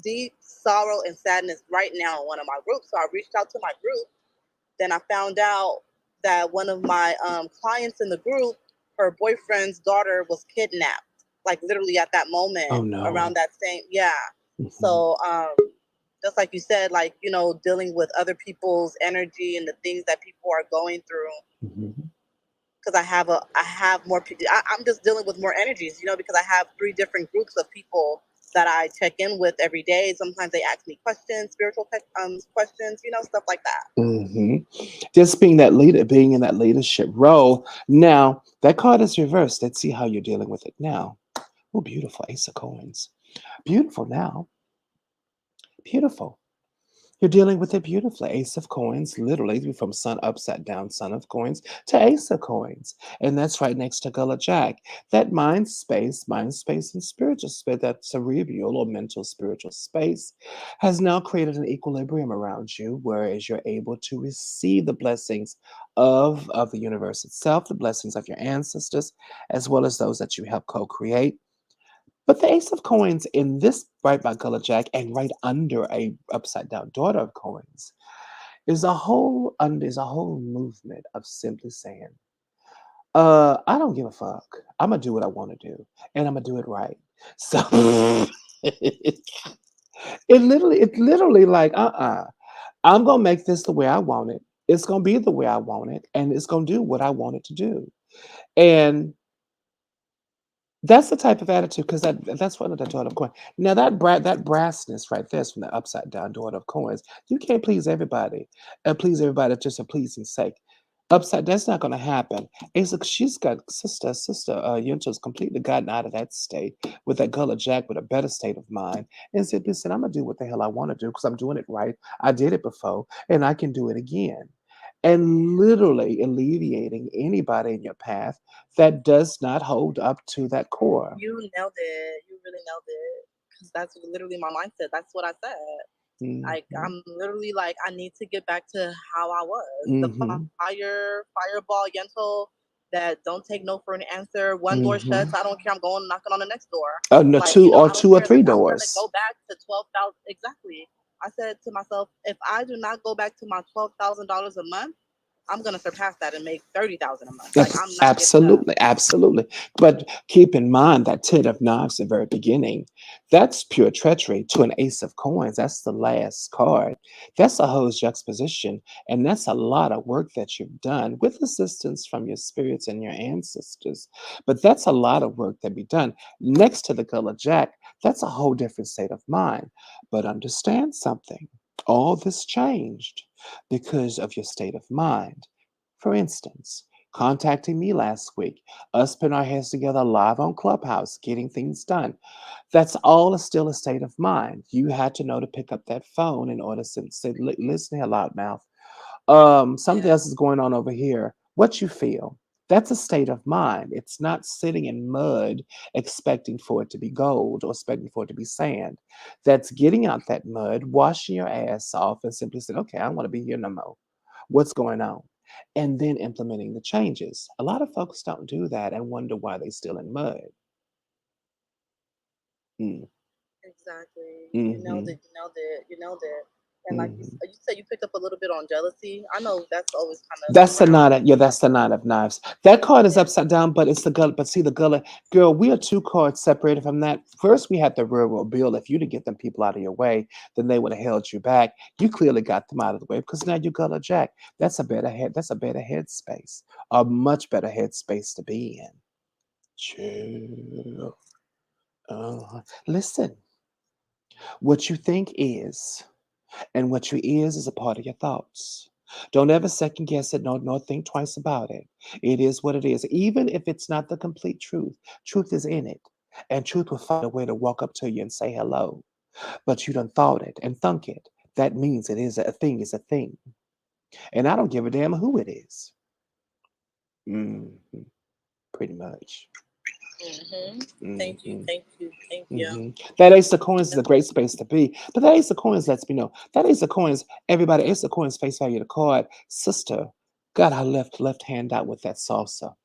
deep sorrow and sadness right now in one of my groups. So I reached out to my group. Then I found out that one of my clients in the group, her boyfriend's daughter was kidnapped, like literally at that moment Oh no. around that same, yeah. Hmm. So just like you said, like, dealing with other people's energy and the things that people are going through. Hmm. Because I have more people. I'm just dealing with more energies, because I have three different groups of people that I check in with every day. Sometimes they ask me questions, spiritual questions, stuff like that. Hmm. Just being that leader, being in that leadership role. Now that card is reversed. Let's see how you're dealing with it now. Oh, beautiful Ace of Coins. Beautiful now. Beautiful. You're dealing with it beautifully. Ace of Coins, literally from Sun upside down, Son of Coins to Ace of Coins. And that's right next to Gullah Jack. That mind space, and spiritual space, that cerebral or mental spiritual space has now created an equilibrium around you, whereas you're able to receive the blessings of the universe itself, the blessings of your ancestors, as well as those that you help co-create. But the Ace of Coins in this right by Color Jack and right under a upside down Daughter of Coins is a whole movement of simply saying, I don't give a fuck. I'm gonna do what I want to do, and I'm gonna do it right. So it literally like I'm gonna make this the way I want it. It's gonna be the way I want it, and it's gonna do what I want it to do. And that's the type of attitude, because that's one of the Daughter of Coins. Now that brassness right there is from the upside down Daughter of Coins. You can't please everybody and please everybody just for pleasing sake. Upside, that's not going to happen. It's like she's got sister Yunto's completely gotten out of that state with that Gullah Jack with a better state of mind and said, "Listen, I'm gonna do what the hell I want to do because I'm doing it right. I did it before and I can do it again." And literally alleviating anybody in your path that does not hold up to that core. You nailed it. You really nailed it. Because that's literally my mindset. That's what I said. Like Hmm. I'm literally like I need to get back to how I was. The Hmm. fireball Yento that don't take no for an answer. One door shuts. Hmm. I don't care. I'm going knocking on the next door. No, Like, I don't two or care. three Like I'm gonna doors. go back to 12,000 exactly. I said to myself, if I do not go back to my $12,000 a month, I'm gonna surpass that and make 30,000 a month. Like I'm not giving up. Absolutely, absolutely. But keep in mind that 10 of knives at the very beginning, that's pure treachery to an ace of coins. That's the last card. That's a whole juxtaposition. And that's a lot of work that you've done with assistance from your spirits and your ancestors. But that's a lot of work that be done. Next to the color jack, that's a whole different state of mind. But understand something. All this changed because of your state of mind. For instance, contacting me last week, us putting our heads together live on Clubhouse, getting things done. That's all still a state of mind. You had to know to pick up that phone in order to say, listen here, loudmouth. Something Yeah. else is going on over here. What you feel. That's a state of mind. It's not sitting in mud expecting for it to be gold or expecting for it to be sand. That's getting out that mud, washing your ass off, and simply saying, okay, I don't want to be here no more. What's going on? And then implementing the changes. A lot of folks don't do that and wonder why they're still in mud. Mm. Exactly. You nailed Hmm. it. You nailed it. You nailed it. And like Mhm. you said, you picked up a little bit on jealousy. I know that's always kind of That's the around. nine of, yeah, that's the nine of knives. That card is Yeah. upside down, but it's the gullet. But see, the gullet, girl, we are two cards separated from that. First, we had the real world bill. If you didn't get them people out of your way, then they would have held you back. You clearly got them out of the way because now you gullet jack. That's a better head. That's a better headspace. A much better headspace to be in. Chill. Listen, what you think is. And what you is a part of your thoughts. Don't ever second guess it, nor think twice about it. It is what it is. Even if it's not the complete truth, truth is in it. And truth will find a way to walk up to you and say hello. But you done thought it and thunk it. That means it is a thing is a thing. And I don't give a damn who it is. Mhm, pretty much. Thank you, Mhm. thank you, thank you. That Ace of Coins is a great space to be. But that Ace of Coins lets me know. That Ace of Coins, everybody, Ace of Coins face value of the card. Sister got her left hand out with that salsa.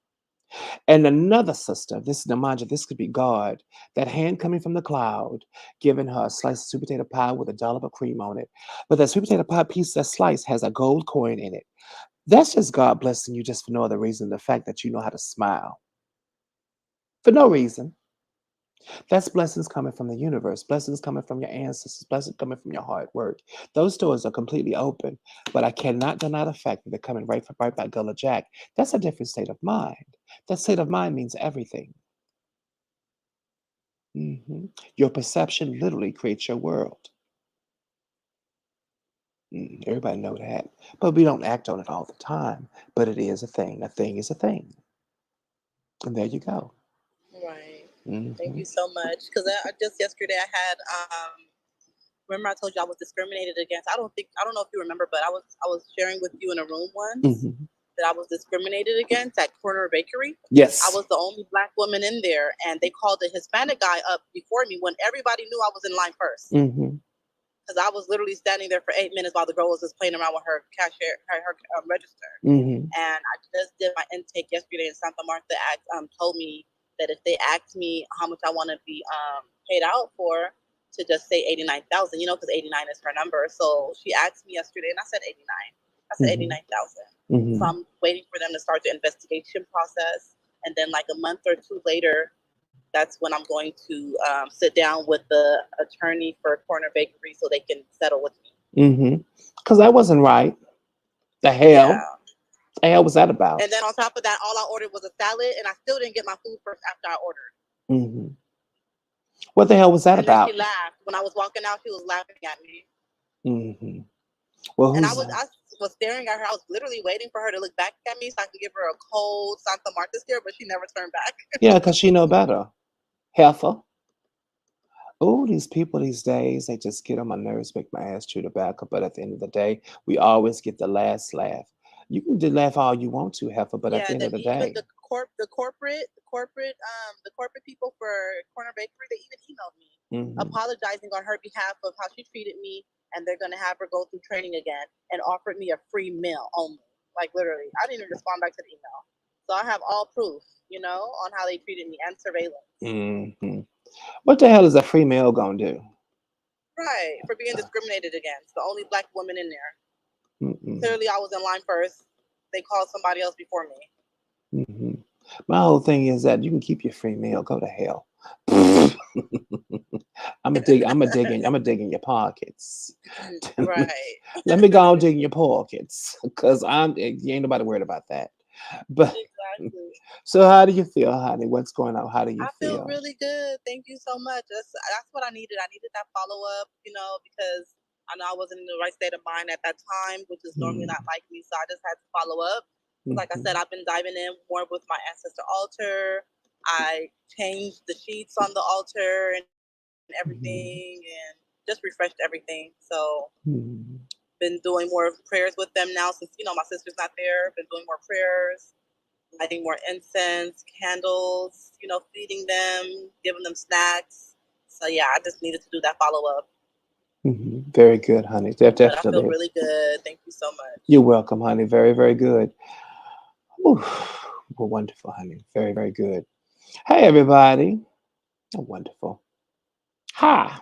And another sister, this now mind you, this could be God, that hand coming from the cloud, giving her a slice of sweet potato pie with a dollop of cream on it. But that sweet potato pie piece, that slice has a gold coin in it. That's just God blessing you just for no other reason. The fact that you know how to smile. For no reason. That's blessings coming from the universe, blessings coming from your ancestors, blessings coming from your hard work. Those doors are completely open, but I cannot deny the fact that they're coming right by Gullah Jack. That's a different state of mind. That state of mind means everything. Your perception literally creates your world. Everybody know that, but we don't act on it all the time. But it is a thing. A thing is a thing, and there you go. Right. Thank hmm you so much. Because I just yesterday I had remember I told you I was discriminated against. I don't know if you remember, but I was sharing with you in a room once hmm that I was discriminated against at Corner Bakery. I Yes. was the only black woman in there, and they called a Hispanic guy up before me when everybody knew I was in line first. hmm Because I was literally standing there for 8 minutes while the girl was just playing around with her cashier, her register. hmm And I just did my intake yesterday, and Santa Marta told me that if they asked me how much I want to be paid out for, to just say 89,000, because 89 is her number. So she asked me yesterday, and I said 89. I said hmm 89,000. So hmm I'm waiting for them to start the investigation process, and then like a month or two later, that's when I'm going to sit down with the attorney for Corner Bakery so they can settle with me. Because that wasn't right. The Yeah. hell? The hell was that about? And then on top of that, all I ordered was a salad, and I still didn't get my food first after I ordered. hmm What the hell was that And then she about? laughed when I was walking out. She was laughing at me, hmm Well, and who's I was staring at her. I was literally waiting for her to look back at me so I could give her a cold Santa Marta stare, but she never turned back. yeah, because she know better. Heifer. Oh, these people these days, they just get on my nerves, make my ass chew tobacco. But at the end of the day, we always get the last laugh. You can laugh all you want to, Heifer, but at Yeah, the and end then of the even day, the corporate people for Corner Bakery, they even emailed me hmm apologizing on her behalf of how she treated me, and they're gonna have her go through training again, and offered me a free meal only. Like literally, I didn't even respond back to the email, so I have all proof, on how they treated me and surveillance. hmm what the hell is a free male gonna do? Right, for being discriminated against, the only black woman in there. Mm-mm. Clearly, I was in line first. They called somebody else before me. hmm My whole thing is that you can keep your free meal. Go to hell. I'm a dig in your pockets. Right. Let me go and dig in your pockets, cause you ain't nobody worried about that. But Exactly. so, how do you feel, honey? What's going on? How do you I feel feel? really good. Thank you so much. That's what I needed. I needed that follow up, because I know I wasn't in the right state of mind at that time, which is normally Mm-hmm. not like me. So I just had to follow up. Like I said, I've been diving in more with my ancestor altar. I changed the sheets on the altar and everything, and just refreshed everything. So Mm-hmm. been doing more prayers with them now since my sister's not there. Been doing more prayers, lighting more incense, candles, feeding them, giving them snacks. So yeah, I just needed to do that follow up. Very good, honey. But I feel Definitely. really good. Thank you so much. You're welcome, honey. Very, very good. Whew. Well, wonderful, honey. Very, very good. Hey, everybody. Oh, wonderful. Hi.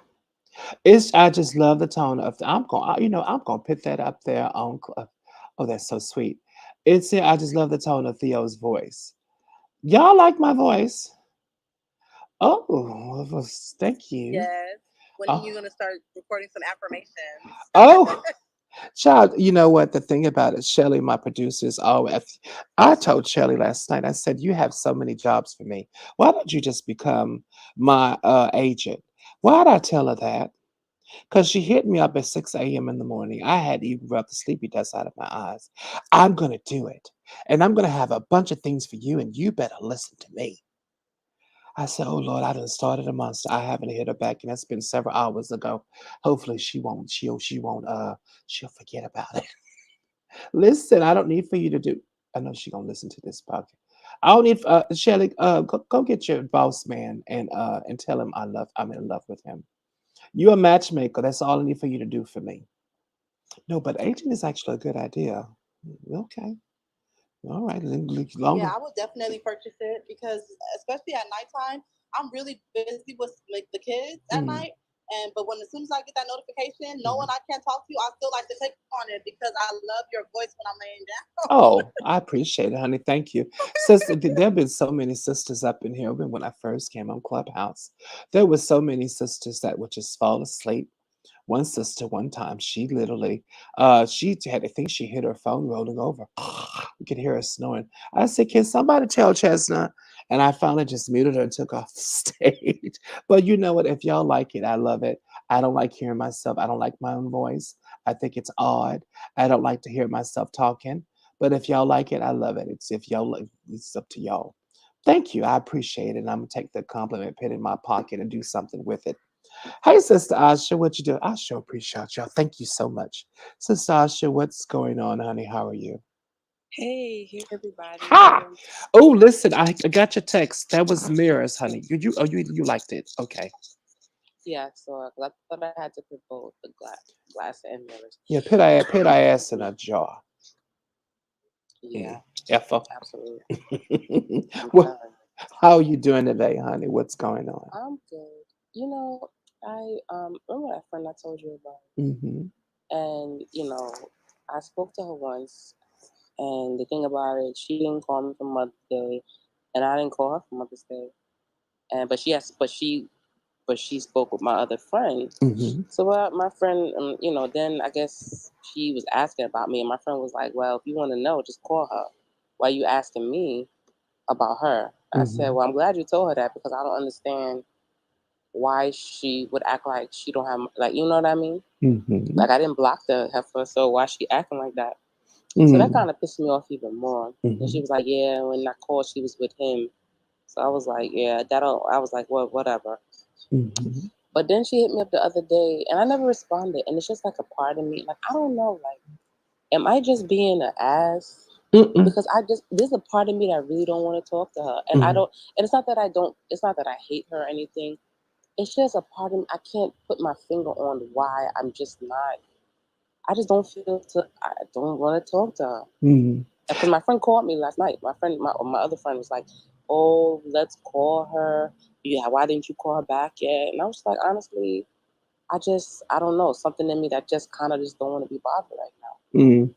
It's I just love the tone of I'm gonna put that up there on. Oh, that's so sweet. I just love the tone of Theo's voice. Y'all like my voice? Oh, thank you. Yes. When are Oh, you gonna start recording some affirmations? oh, child. You know what the thing about it, Shelly, my producer is always. I told Shelly last night. I said, "You have so many jobs for me. Why don't you just become my agent?" Why'd I tell her that? Because she hit me up at 6 a.m. in the morning. I had even rubbed the sleepy dust out of my eyes. I'm going to do it. And I'm going to have a bunch of things for you, and you better listen to me. I said, "Oh Lord, I done started a monster. I haven't hit her back, and that's been several hours ago. Hopefully she'll forget about it." Listen, I don't need for you to do. I know she gonna listen to this podcast. I don't need Shelly, go get your boss man and tell him I'm in love with him. You're a matchmaker. That's all I need for you to do for me. No, but agent is actually a good idea. Okay. All right. Yeah, Longer. I would definitely purchase it because especially at nighttime, I'm really busy with like the kids at night. Mm, And but when as soon as I get that notification, knowing mhm. I can't talk to you, I still like to click on it because I love your voice when I'm laying down. Oh, I appreciate it, honey. Thank you. Sister, there have been so many sisters up in here. Even when I first came on Clubhouse, there were so many sisters that would just fall asleep. One sister, one time, she literally, she had, I think she hit her phone rolling over. You could hear her snoring. I said, "Can somebody tell Chestnut?" And I finally just muted her and took off the stage. But you know what? If y'all like it, I love it. I don't like hearing myself. I don't like my own voice. I think it's odd. I don't like to hear myself talking. But if y'all like it, I love it. It's if y'all like, it's up to y'all. Thank you. I appreciate it. And I'm gonna take the compliment, put it in my pocket, and do something with it. Hey, Sister Asha, what you do? I sure appreciate y'all. Thank you so much. Sister Asha, what's going on, honey? How are you? Hey, hey everybody. Ha! Oh, listen, I got your text. That was mirrors, honey. You liked it. Okay. Yeah, so 'cause I thought I had to put both the glass and mirrors. Yeah, put I ass in a jar. Yeah, Mm. Effa. absolutely. I'm Well, telling you. how are you doing today, honey? What's going on? I'm good. You know, I remember that friend I told you about, Mm-hmm. and I spoke to her once, and the thing about it, she didn't call me for Mother's Day, and I didn't call her for Mother's Day, and but she spoke with my other friend. Mm-hmm. So my friend, then I guess she was asking about me, and my friend was like, "Well, if you want to know, just call her. Why you asking me about her?" I said, Mm-hmm. "Well, I'm glad you told her that because I don't understand why she would act like she don't have like you know what I mean. Mm-hmm. Like I didn't block the heifer, so why she acting like that?" So that Mm-hmm. kind of pissed me off even more. And she Mm-hmm. was like, "Yeah, when I called, she was with him." So I was like, "Yeah, that'll." I was like, "Well, whatever." Mm-hmm. But then she hit me up the other day, and I never responded. And it's just like a part of me, like I don't know, like am I just being an ass? Mm-mm. Because there's a part of me that really don't want to talk to her, and I Mm-hmm. don't. And it's not that I don't. It's not that I hate her or anything. It's just a part of me. I can't put my finger on why I'm just not. I just don't feel to. I don't want to talk to her. Mm-hmm. Because my friend called me last night. My other friend was like, "Oh, let's call her. Yeah, why didn't you call her back yet?" And I was like, honestly, I don't know, something in me that just kind of just don't want to be bothered right now. Mm-hmm.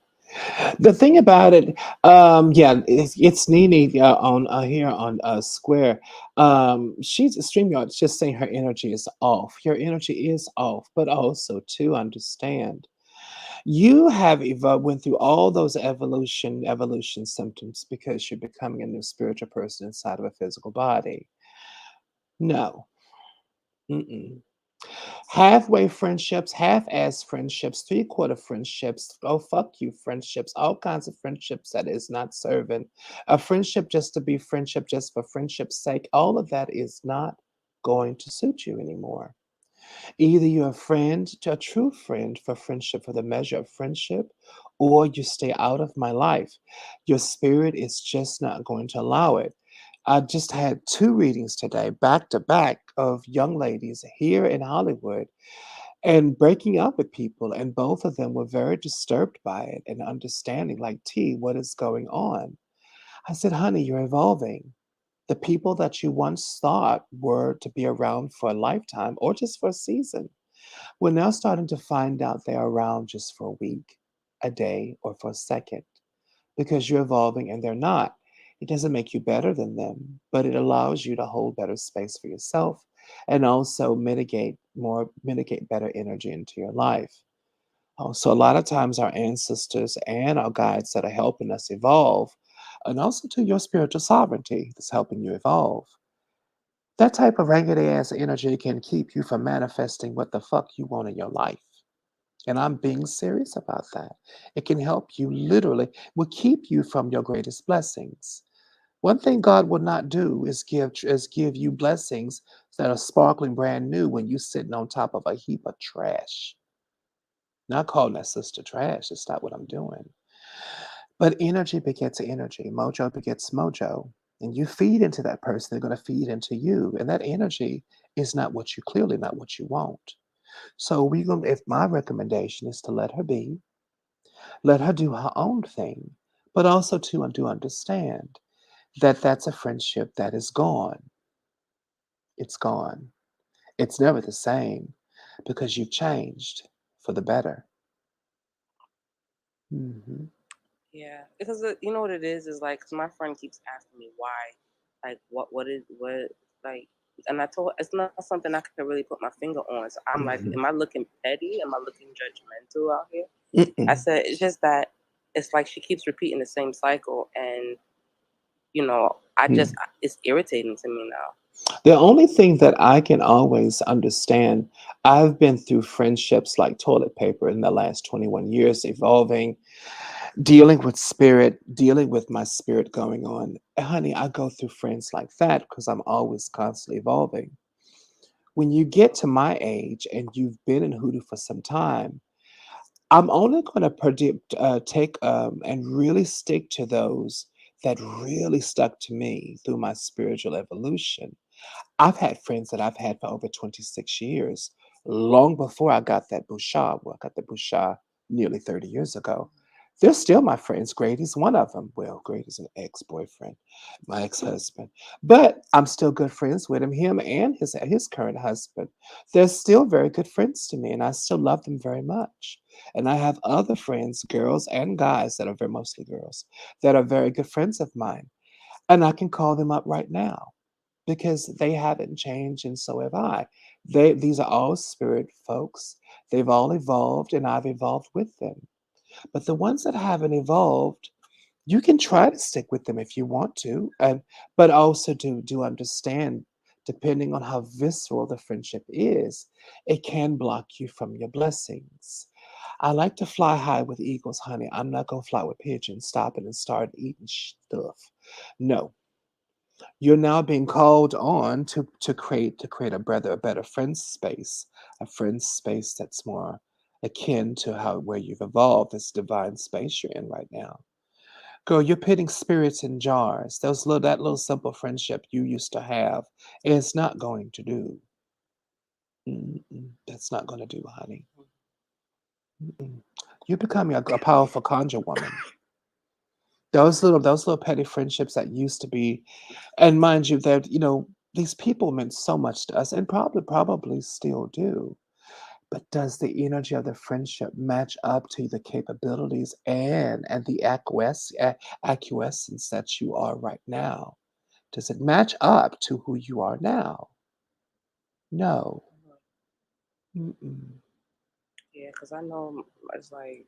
The thing about it, yeah, it's Nene on here on Square. She's a StreamYard. It's just saying her energy is off. Your energy is off, but also to understand, you have went through all those evolution symptoms because you're becoming a new spiritual person inside of a physical body. No. Mm-mm. Halfway friendships, half-ass friendships, three-quarter friendships, oh fuck you friendships, all kinds of friendships that is not serving. A friendship just to be friendship, just for friendship's sake, all of that is not going to suit you anymore. Either you're a friend to a true friend for friendship, for the measure of friendship, or you stay out of my life. Your spirit is just not going to allow it. I just had two readings today, back to back, of young ladies here in Hollywood and breaking up with people. And both of them were very disturbed by it and understanding, like, T, what is going on? I said, honey, you're evolving. The people that you once thought were to be around for a lifetime or just for a season, We're now starting to find out they're around just for a week, a day, or for a second because you're evolving and they're not. It doesn't make you better than them, but it allows you to hold better space for yourself and also mitigate better energy into your life. So a lot of times our ancestors and our guides that are helping us evolve, and also to your spiritual sovereignty that's helping you evolve. That type of raggedy ass energy can keep you from manifesting what the fuck you want in your life. And I'm being serious about that. It can help you literally, will keep you from your greatest blessings. One thing God will not do is give you blessings that are sparkling brand new when you're sitting on top of a heap of trash. Not calling that sister trash. It's not what I'm doing. But energy begets energy. Mojo begets mojo. And you feed into that person, they're going to feed into you. And that energy is not what you clearly not what you want. So we going if my recommendation is to let her be, let her do her own thing, but also to do understand that that's a friendship that is gone. It's gone. It's never the same because you've changed for the better. Hmm. Yeah, because you know what it is like, 'cause my friend keeps asking me why, like what, like, and I told her it's not something I can really put my finger on. So I'm like, Hmm. am I looking petty? Am I looking judgmental out here? I Mm-mm. said it's just that it's like she keeps repeating the same cycle, and Mm. it's irritating to me now. The only thing that I can always understand, I've been through friendships like toilet paper in the last 21 years, evolving, dealing with spirit, dealing with my spirit going on. Honey, I go through friends like that because I'm always constantly evolving. When you get to my age and you've been in hoodoo for some time, I'm only going to take and really stick to those that really stuck to me through my spiritual evolution. I've had friends that I've had for over 26 years, long before I got that Bouchard. Well, I got the Bouchard nearly 30 years ago. They're still my friends. Grady's one of them. Well, Grady's an ex-boyfriend, my ex-husband. But I'm still good friends with him, and his current husband. They're still very good friends to me, and I still love them very much. And I have other friends, girls and guys that are very mostly girls, that are very good friends of mine. And I can call them up right now because they haven't changed and so have I. These are all spirit folks. They've all evolved and I've evolved with them. But the ones that haven't evolved, you can try to stick with them if you want to, and but also do understand, depending on how visceral the friendship is, it can block you from your blessings. I like to fly high with eagles, honey. I'm not gonna fly with pigeons, stopping and start eating stuff. No, you're now being called on to create a better friend space that's more akin to how where you've evolved, this divine space you're in right now. Girl, you're putting spirits in jars. That little simple friendship you used to have, it's not going to do. Mm-mm. That's not going to do, honey. Mm-mm. You're becoming a powerful conjure woman. Those little petty friendships that used to be, and mind you, that these people meant so much to us, and probably still do. But does the energy of the friendship match up to the capabilities and the acquiescence that you are right now? Does it match up to who you are now? No. Mm-mm. Yeah, because I know it's like,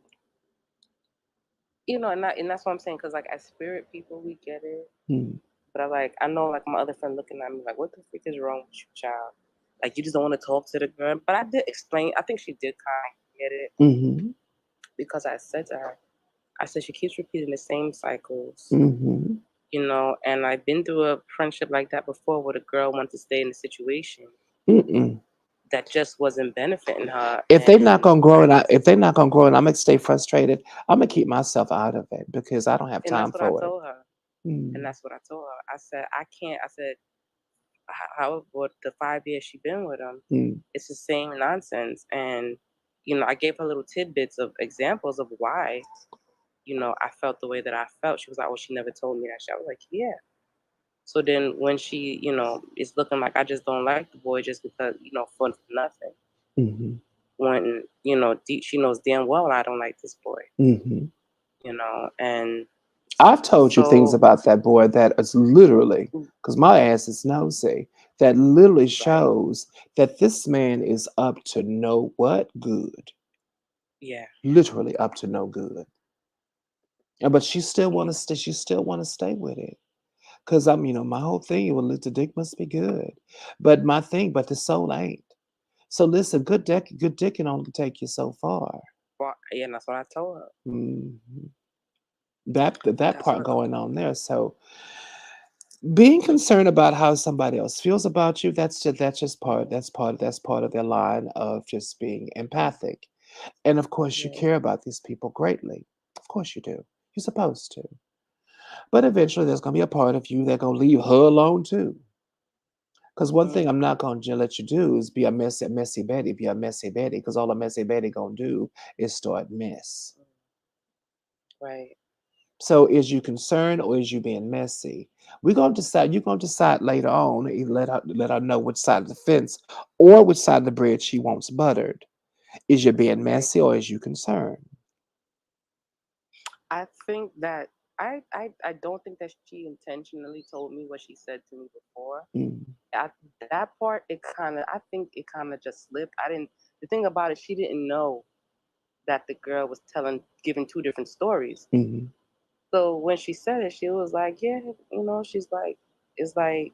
and that's what I'm saying. Because like as spirit people, we get it. Mm. But I know like my other friend looking at me like, what the freak is wrong with you, child? Like you just don't want to talk to the girl. But I did explain. I think she did kind of get it Mm-hmm. because I said to her, I said she keeps repeating the same cycles, Mm-hmm. And I've been through a friendship like that before where the girl wanted to stay in the situation Mm-mm. that just wasn't benefiting her, If they're not and gonna grow and if they're not gonna grow and I'm gonna stay frustrated, I'm gonna keep myself out of it because I don't have and time that's what I for it. told her. And Mm. that's what I told her. I said I can't. I said how what the 5 years she been with him, Mm. it's the same nonsense. And I gave her little tidbits of examples of why I felt the way that I felt. She was like, "Oh, she never told me that." I was like, "Yeah." So then when she, it's looking like I just don't like the boy just because for nothing. Mm-hmm. when she knows damn well I don't like this boy, Hmm. and I've told you things so about that boy that is literally, because my ass is nosy, that literally right, shows that this man is up to no what good. yeah, Literally up to no good. But she still want yeah, to stay. She still want to stay with it. Cause my whole thing. Well, the dick must be good, but the soul ain't. So listen, good dick can only take you so far. well, yeah, and that's what I told her. Mhm. That That's part what. going on there. So being concerned about how somebody else feels about you, that's part of their line of just being empathic. And of course, you Yeah, care about these people greatly. Of course, you do. You're supposed to. But eventually, there's gonna be a part of you that gonna leave her alone too. Because one thing mm, I'm not gonna let you do is be a messy Betty. Be a messy Betty. Because all a messy Betty gonna do is start mess. right. So is you concerned or is you being messy? We're gonna decide. You're gonna decide later on. Either let her know which side of the fence or which side of the bread she wants buttered. Is you being Right. messy or is you concerned? I think that I don't think that she intentionally told me what she said to me before. Mm, That part, I think it kind of just slipped. I didn't. The thing about it, she didn't know that the girl was giving two different stories. mhm, So when she said it, she was like, yeah, she's like, it's like,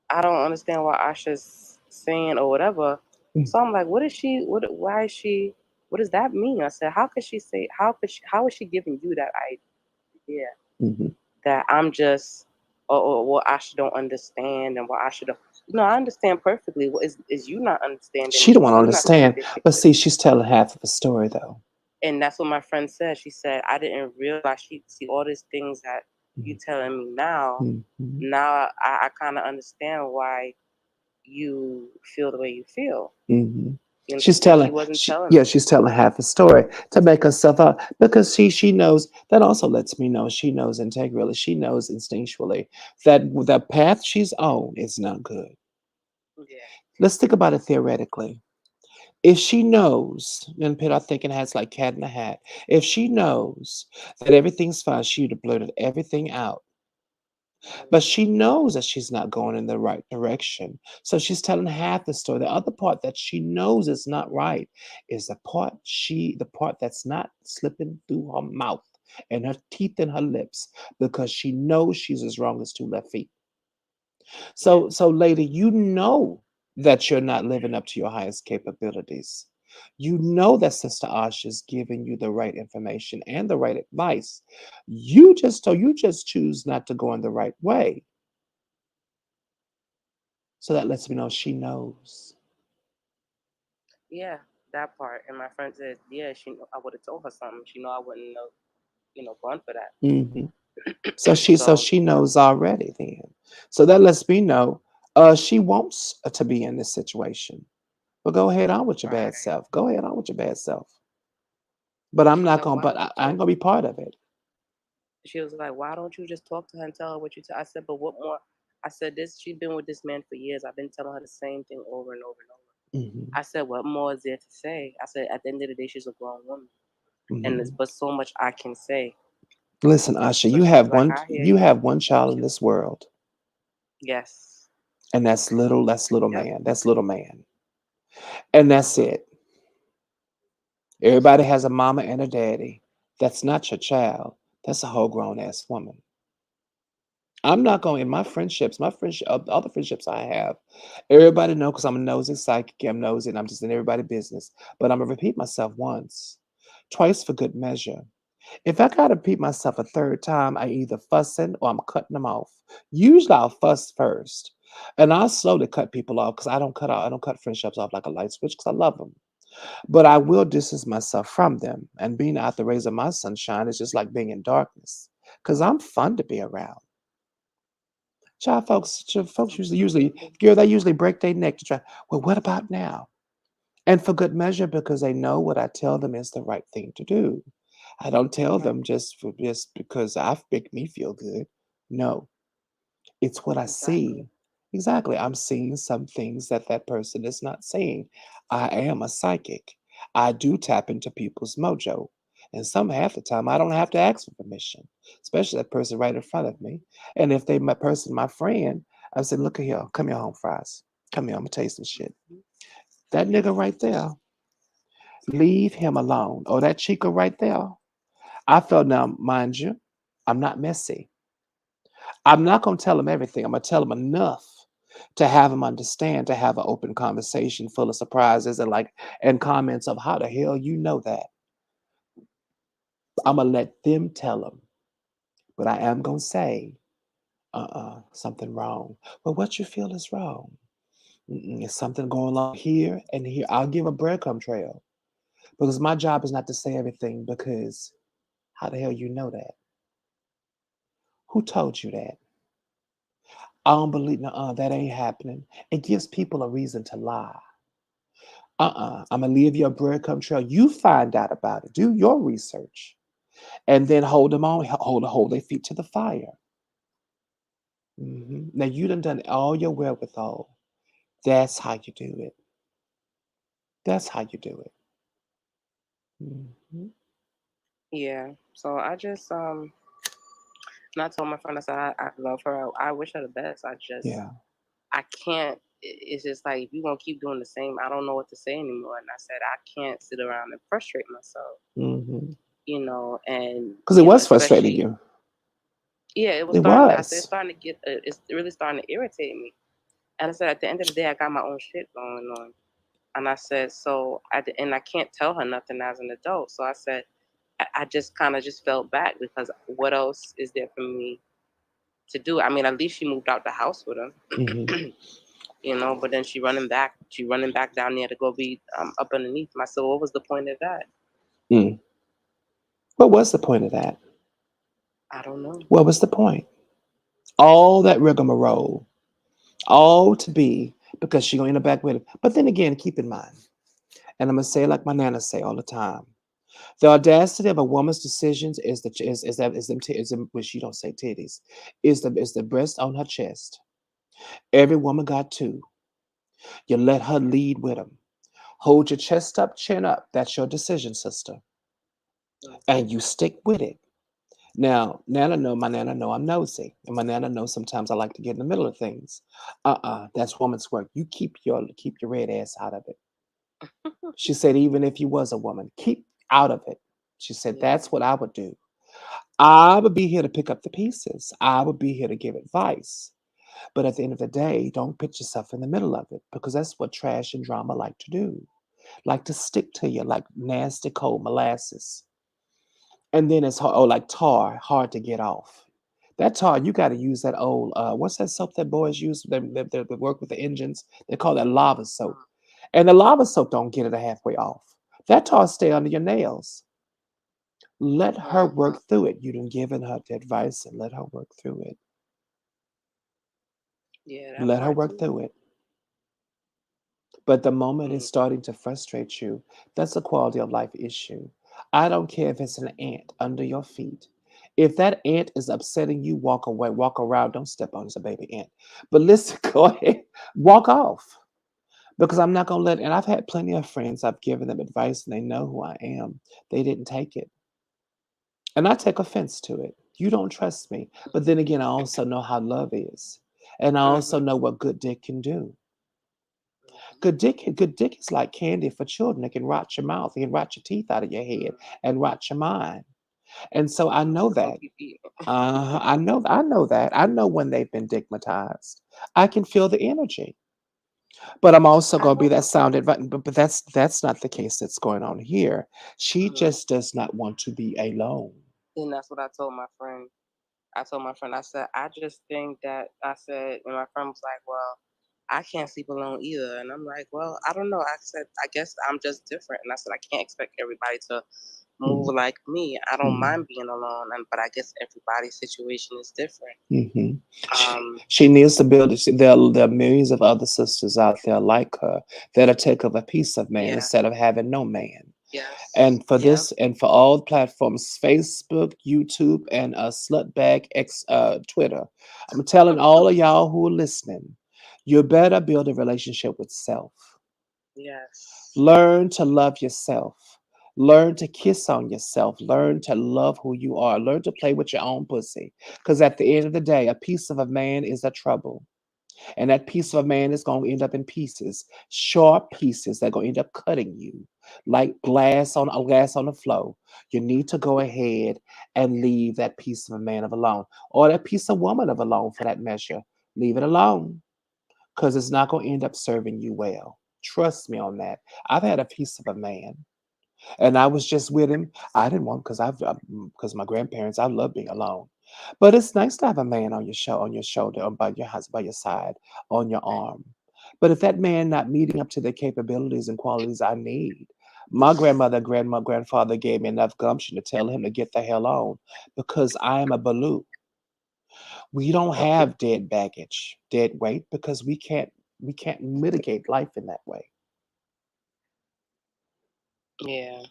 I don't understand why Asha's saying or whatever. mm, So I'm like, why is she, what does that mean? I said, how is she giving you that idea mhm. that I'm just, or what Asha don't understand and what Asha don't, I understand perfectly. What is you not understanding She is don't want to you're not seeing the understand, big but picture. see, she's telling half of the story though. And that's what my friend said. She said, I didn't realize she see all these things that you Mhm, telling me now. mhm, Now I kind of understand why you feel the way you feel. mhm. She She's said she telling, wasn't she, telling yeah, me. she's telling half the story to make herself up because she knows that also lets me know she knows integrally, she knows instinctually that the path she's on is not good. Yeah. Let's think about it theoretically. If she knows, and Pitt, I think it has like cat in the hat. If she knows that everything's fine, she'd have blurted everything out. But Mhm. she knows that she's not going in the right direction. So she's telling half the story. The other part that she knows is not right is the part that's not slipping through her mouth and her teeth and her lips because she knows she's as wrong as two left feet. Yeah. So lady, you know that you're not living up to your highest capabilities. You know that Sister Ash is giving you the right information and the right advice. You just choose not to go in the right way. So that lets me know she knows. Yeah. That part. And my friend said, yeah, I would have told her something. She know I wouldn't know, gone for that. Hmm. So she so So she knows already then. So that lets me know she wants to be in this situation. But go ahead on with your bad right. self. Go ahead on with your bad self. But I'm She was not like, gonna. why But don't I you ain't gonna be part of it. she was like, why don't you just talk to her and tell her what you tell? I said, but what more? I said, she's been with this man for years. I've been telling her the same thing over and over and over. Hmm. I said, what more is there to say? I said, at the end of the day, she's a grown woman. And there's Hmm. but so much I can say. Listen, Asha, So you she was have like, one. I hear You you. have one child in this world, Yes. and that's little. That's little Yep. man. That's little man, and that's it. Everybody has a mama and a daddy. That's not your child. That's a whole grown ass woman. I'm not going in my friendship, all the friendships I have. Everybody know because I'm a nosy psychic. I'm nosy, and I'm just in everybody's business. But I'm gonna repeat myself once, twice for good measure. If I gotta repeat myself a third time, I either fussing or I'm cutting them off. Usually I'll fuss first, and I'll slowly cut people off because I don't cut friendships off like a light switch because I love them. But I will distance myself from them. And being out the rays of my sunshine is just like being in darkness because I'm fun to be around. Child folks usually, Absolutely. girl, they usually break their neck to try. Well, what about now? And for good measure, because they know what I tell them is the right thing to do. I don't tell Right. them just because I make me feel good. No, it's what I Exactly. see. Exactly. I'm seeing some things that that person is not seeing. I am a psychic. I do tap into people's mojo. And some half the time I don't have to ask for permission, especially that person right in front of me. And if they my person, my friend, I said, look at here, come here, home fries. Come here, I'm gonna tell you some shit. Mhm. That nigga right there, leave him alone. Or that chica right there. I felt now, mind you, I'm not messy. I'm not gonna tell him everything. I'm gonna tell him enough to have him understand, to have an open conversation full of surprises and like and comments of how the hell you know that. I'm gonna let them tell him, but I am gonna say, something wrong. Well, what you feel is wrong. It's something going on here and here. I'll give a breadcrumb trail because my job is not to say everything. Because how the hell you know that? Who told you that? I don't believe. No, that ain't happening. It gives people a reason to lie. I'm gonna leave your breadcrumb trail. You find out about it. Do your research, and then hold them on. Hold their feet to the fire. Now you done all your wherewithal. That's how you do it. That's how you do it. Hmm. Yeah. So I just and I told my friend, I said I love her. I wish her the best. Yeah. I can't. It's just like if you gonna keep doing the same, I don't know what to say anymore. And I said I can't sit around and frustrate myself, Because and it was frustrating especially you. yeah, it was It starting. I said it's was. starting to get. It's really starting to irritate me. And I said at the end of the day, I got my own shit going on. And I said so at the end, I can't tell her nothing as an adult. So I said I just kind of just felt back because what else is there for me to do? I mean, at least she moved out the house with Hmm. him. But then she running back down there to go be up underneath him. I said, what was the point of that? Mm. What was the point of that? I don't know. What was the point? All that rigmarole, all to be because she gonna end up back with him. But then again, keep in mind, and I'm gonna say it like my nana say all the time: the audacity of a woman's decisions is them which you don't say titties, is the breast on her chest. Every woman got two. You let her lead with them. Hold your chest up, chin up. That's your decision, sister, Mhm. and you stick with it. Now, my Nana know I'm nosy, and my Nana knows sometimes I like to get in the middle of things. That's woman's work. You keep your red ass out of it. She said, even if you was a woman, keep out of it. She said, Yeah. that's what I would do. I would be here to pick up the pieces. I would be here to give advice. But at the end of the day, don't put yourself in the middle of it because that's what trash and drama like to do. Like to stick to you like nasty cold molasses. And then it's hard, or like tar, hard to get off. That tar, you got to use that old, what's that soap that boys use that work with the engines? They call that lava soap. Mm. And the lava soap don't get it halfway off. That tar stay under your nails. Let her Mhm. work through it. You done given her the advice and let her work through it. Yeah, that Let her part work too. through it. But the moment it's Mm. starting to frustrate you, that's a quality of life issue. I don't care if it's an ant under your feet. If that ant is upsetting you, walk away, walk around, don't step on it, it's a baby ant. But listen, go ahead, walk off. Because I'm not going to let, and I've had plenty of friends, I've given them advice and they know who I am. They didn't take it. And I take offense to it. You don't trust me. But then again, I also know how love is. And I also Mhm. know what good dick can do. Mhm. Good dick is like candy for children. It can rot your mouth, it can rot your teeth out of your head Mhm. and rot your mind. And so I know So don't that. keep eating. I know that. I know when they've been digmatized. I can feel the energy. But I'm also I gonna be know that that. sound advice. But that's not the case that's going on here. She Mhm. just does not want to be alone. And that's what I told my friend. I told my friend, I said, I just think that I said, and my friend was like, well, I can't sleep alone either. And I'm like, well, I don't know. I said, I guess I'm just different. And I said, I can't expect everybody to move Mm, like me. I don't mm, mind being alone, but I guess everybody's situation is different. mhm. She, Um, she needs to build. There are millions of other sisters out there like her that'll take of a piece of man yeah, instead of having no man. yes, And for yeah. this, and for all platforms, Facebook, YouTube, and Slutbag X Twitter, I'm telling all of y'all who are listening, You better build a relationship with self. Yes. Learn to love yourself. Learn to kiss on yourself. Learn to love who you are. Learn to play with your own pussy. Because at the end of the day, a piece of a man is a trouble. And that piece of a man is going to end up in pieces, sharp pieces that are going to end up cutting you like glass on the floor. You need to go ahead and leave that piece of a man of alone, or that piece of woman of alone for that measure. Leave it alone because it's not going to end up serving you well. Trust me on that. I've had a piece of a man, and I was just with him. I didn't want because my grandparents. I love being alone, but it's nice to have a man on your shoulder, or by your house, by your side, on your arm. But if that man not meeting up to the capabilities and qualities I need, my grandfather gave me enough gumption to tell him to get the hell on, because I am a baloo. We don't have dead baggage, dead weight, because we can't mitigate life in that way. Yeah.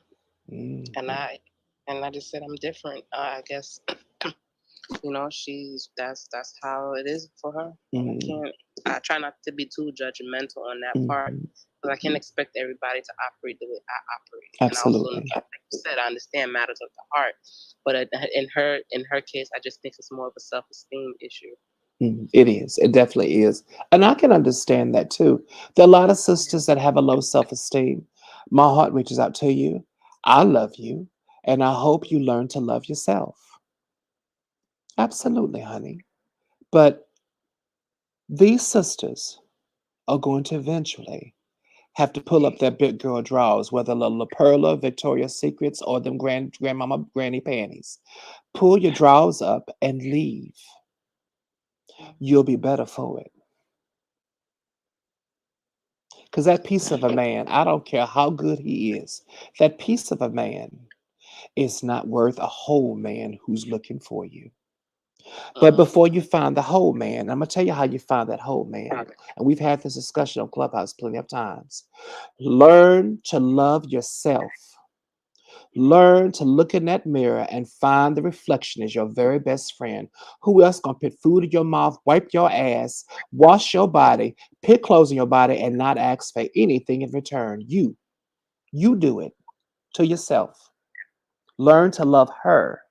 And Mhm. I just said I'm different. I guess that's how it is for her. I Mhm. can't. I try not to be too judgmental on that part, Mhm. because I can't expect everybody to operate the way I operate. And I also, Absolutely. like you said, I understand matters of the heart, but in her case, I just think it's more of a self-esteem issue. It is. It definitely is. And I can understand that too. There are a lot of sisters that have a low self esteem. My heart reaches out to you. I love you. And I hope you learn to love yourself. Absolutely, honey. But these sisters are going to eventually have to pull up their big girl drawers, whether La Perla, Victoria's Secrets, or them grandmama granny panties. Pull your drawers up and leave. You'll be better for it. Because that piece of a man, I don't care how good he is, that piece of a man is not worth a whole man who's looking for you. But Mm. before you find the whole man, I'm going to tell you how you find that whole man. And we've had this discussion on Clubhouse plenty of times. Learn to love yourself. Learn to look in that mirror and find the reflection as your very best friend. Who else gonna put food in your mouth, wipe your ass, wash your body, put clothes on your body, and not ask for anything in return? You. You do it to yourself. Learn to love her.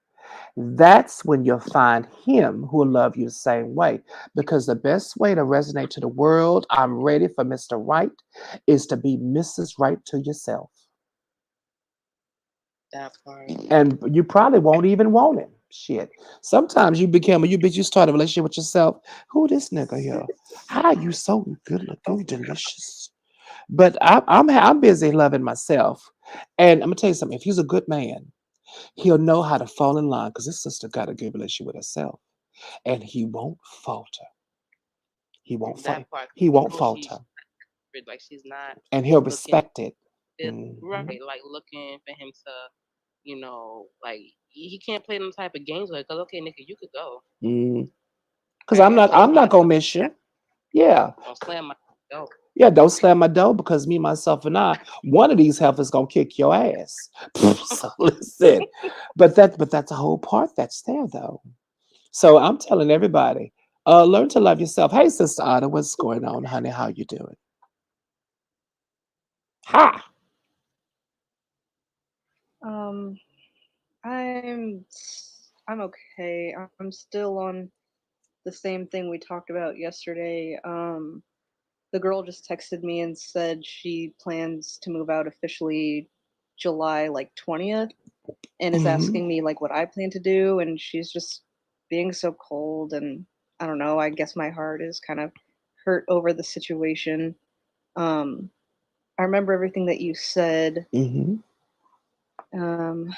That's when you'll find him who will love you the same way. Because the best way to resonate to the world, I'm ready for Mr. Right, is to be Mrs. Right to yourself. That part. And you probably won't even want him. Shit. Sometimes you start a relationship with yourself. Who this nigga here? How you so good looking, delicious? But I'm busy loving myself. And I'm gonna tell you something. If he's a good man, he'll know how to fall in line because his sister got a good relationship with herself, and he won't falter. He won't fa- That part. he You won't know falter, like she's not and he'll looking respect it. Hmm. right, like looking for him to, like he can't play them type of games with. Cause okay, nigga, you could go. Because Like don't I'm slam not my gonna miss you. Yeah. don't slam my door. Yeah, don't slam my door because me, myself, and I, one of these heifers gonna kick your ass. So listen, but that's a whole part that's there though. So I'm telling everybody, learn to love yourself. Hey, Sister Otta, what's going on, honey? How you doing? Ha! Um, I'm I'm okay. I'm still on the same thing we talked about yesterday. The girl just texted me and said she plans to move out officially July like 20th and is Hmm. asking me like what I plan to do, and she's just being so cold, and I don't know, I guess my heart is kind of hurt over the situation. Um I remember everything that you said. Hmm. Um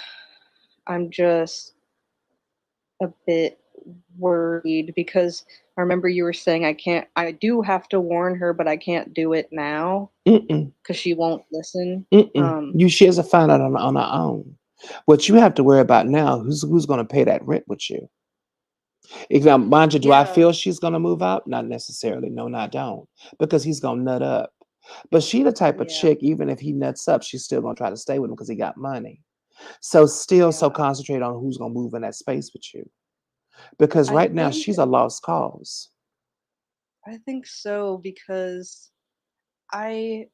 I'm just a bit worried because I remember you were saying I do have to warn her, but I can't do it now Mm-mm. because she won't listen. Mm-mm. She has to find out on her own. What you have to worry about now, who's gonna pay that rent with you? Now, mind you, do I Yeah, feel she's gonna move out? Not necessarily. No, no, I don't. Because he's gonna nut up. But she the type of yeah, chick, even if he nuts up, she's still gonna try to stay with him because he got money. So still so yeah. concentrate on who's gonna move in that space with you. Because I right now think she's a lost cause. I think so because I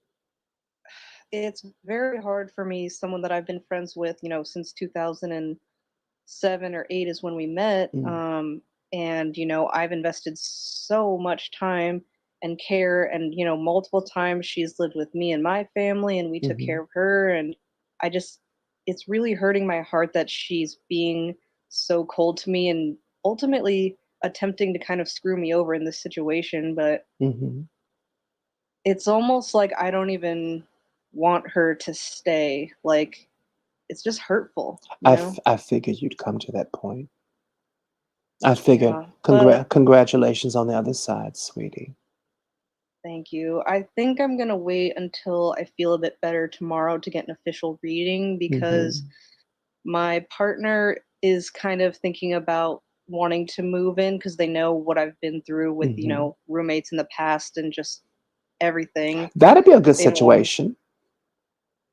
it's very hard for me, someone that I've been friends with, since 2007 or 8 is when we met. Mm, And I've invested so much time and care, and multiple times she's lived with me and my family, and we took mhm, care of her. And I just, it's really hurting my heart that she's being so cold to me and ultimately attempting to kind of screw me over in this situation. But mhm. it's almost like I don't even want her to stay. Like, it's just hurtful, you know? I figured you'd come to that point. I figured. Yeah. But Congratulations on the other side, sweetie. thank you. I think I'm gonna wait until I feel a bit better tomorrow to get an official reading, because Mhm, my partner is kind of thinking about wanting to move in because they know what I've been through with, mhm. roommates in the past and just everything. That'd be a good They'd want. situation.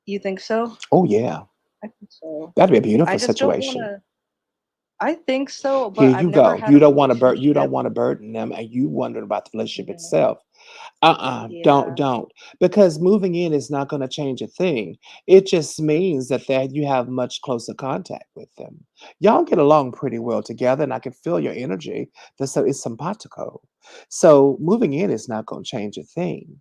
You think so? Oh yeah, I think so. that'd be a I beautiful just don't situation. wanna. I think so, Here but I've you never go. had a You don't relationship. want to burden them, and you wondering about the relationship Yeah. itself. Yeah. Don't, because moving in is not going to change a thing. It just means that you have much closer contact with them. Y'all get along pretty well together, and I can feel your energy. So it's simpatico. So moving in is not going to change a thing.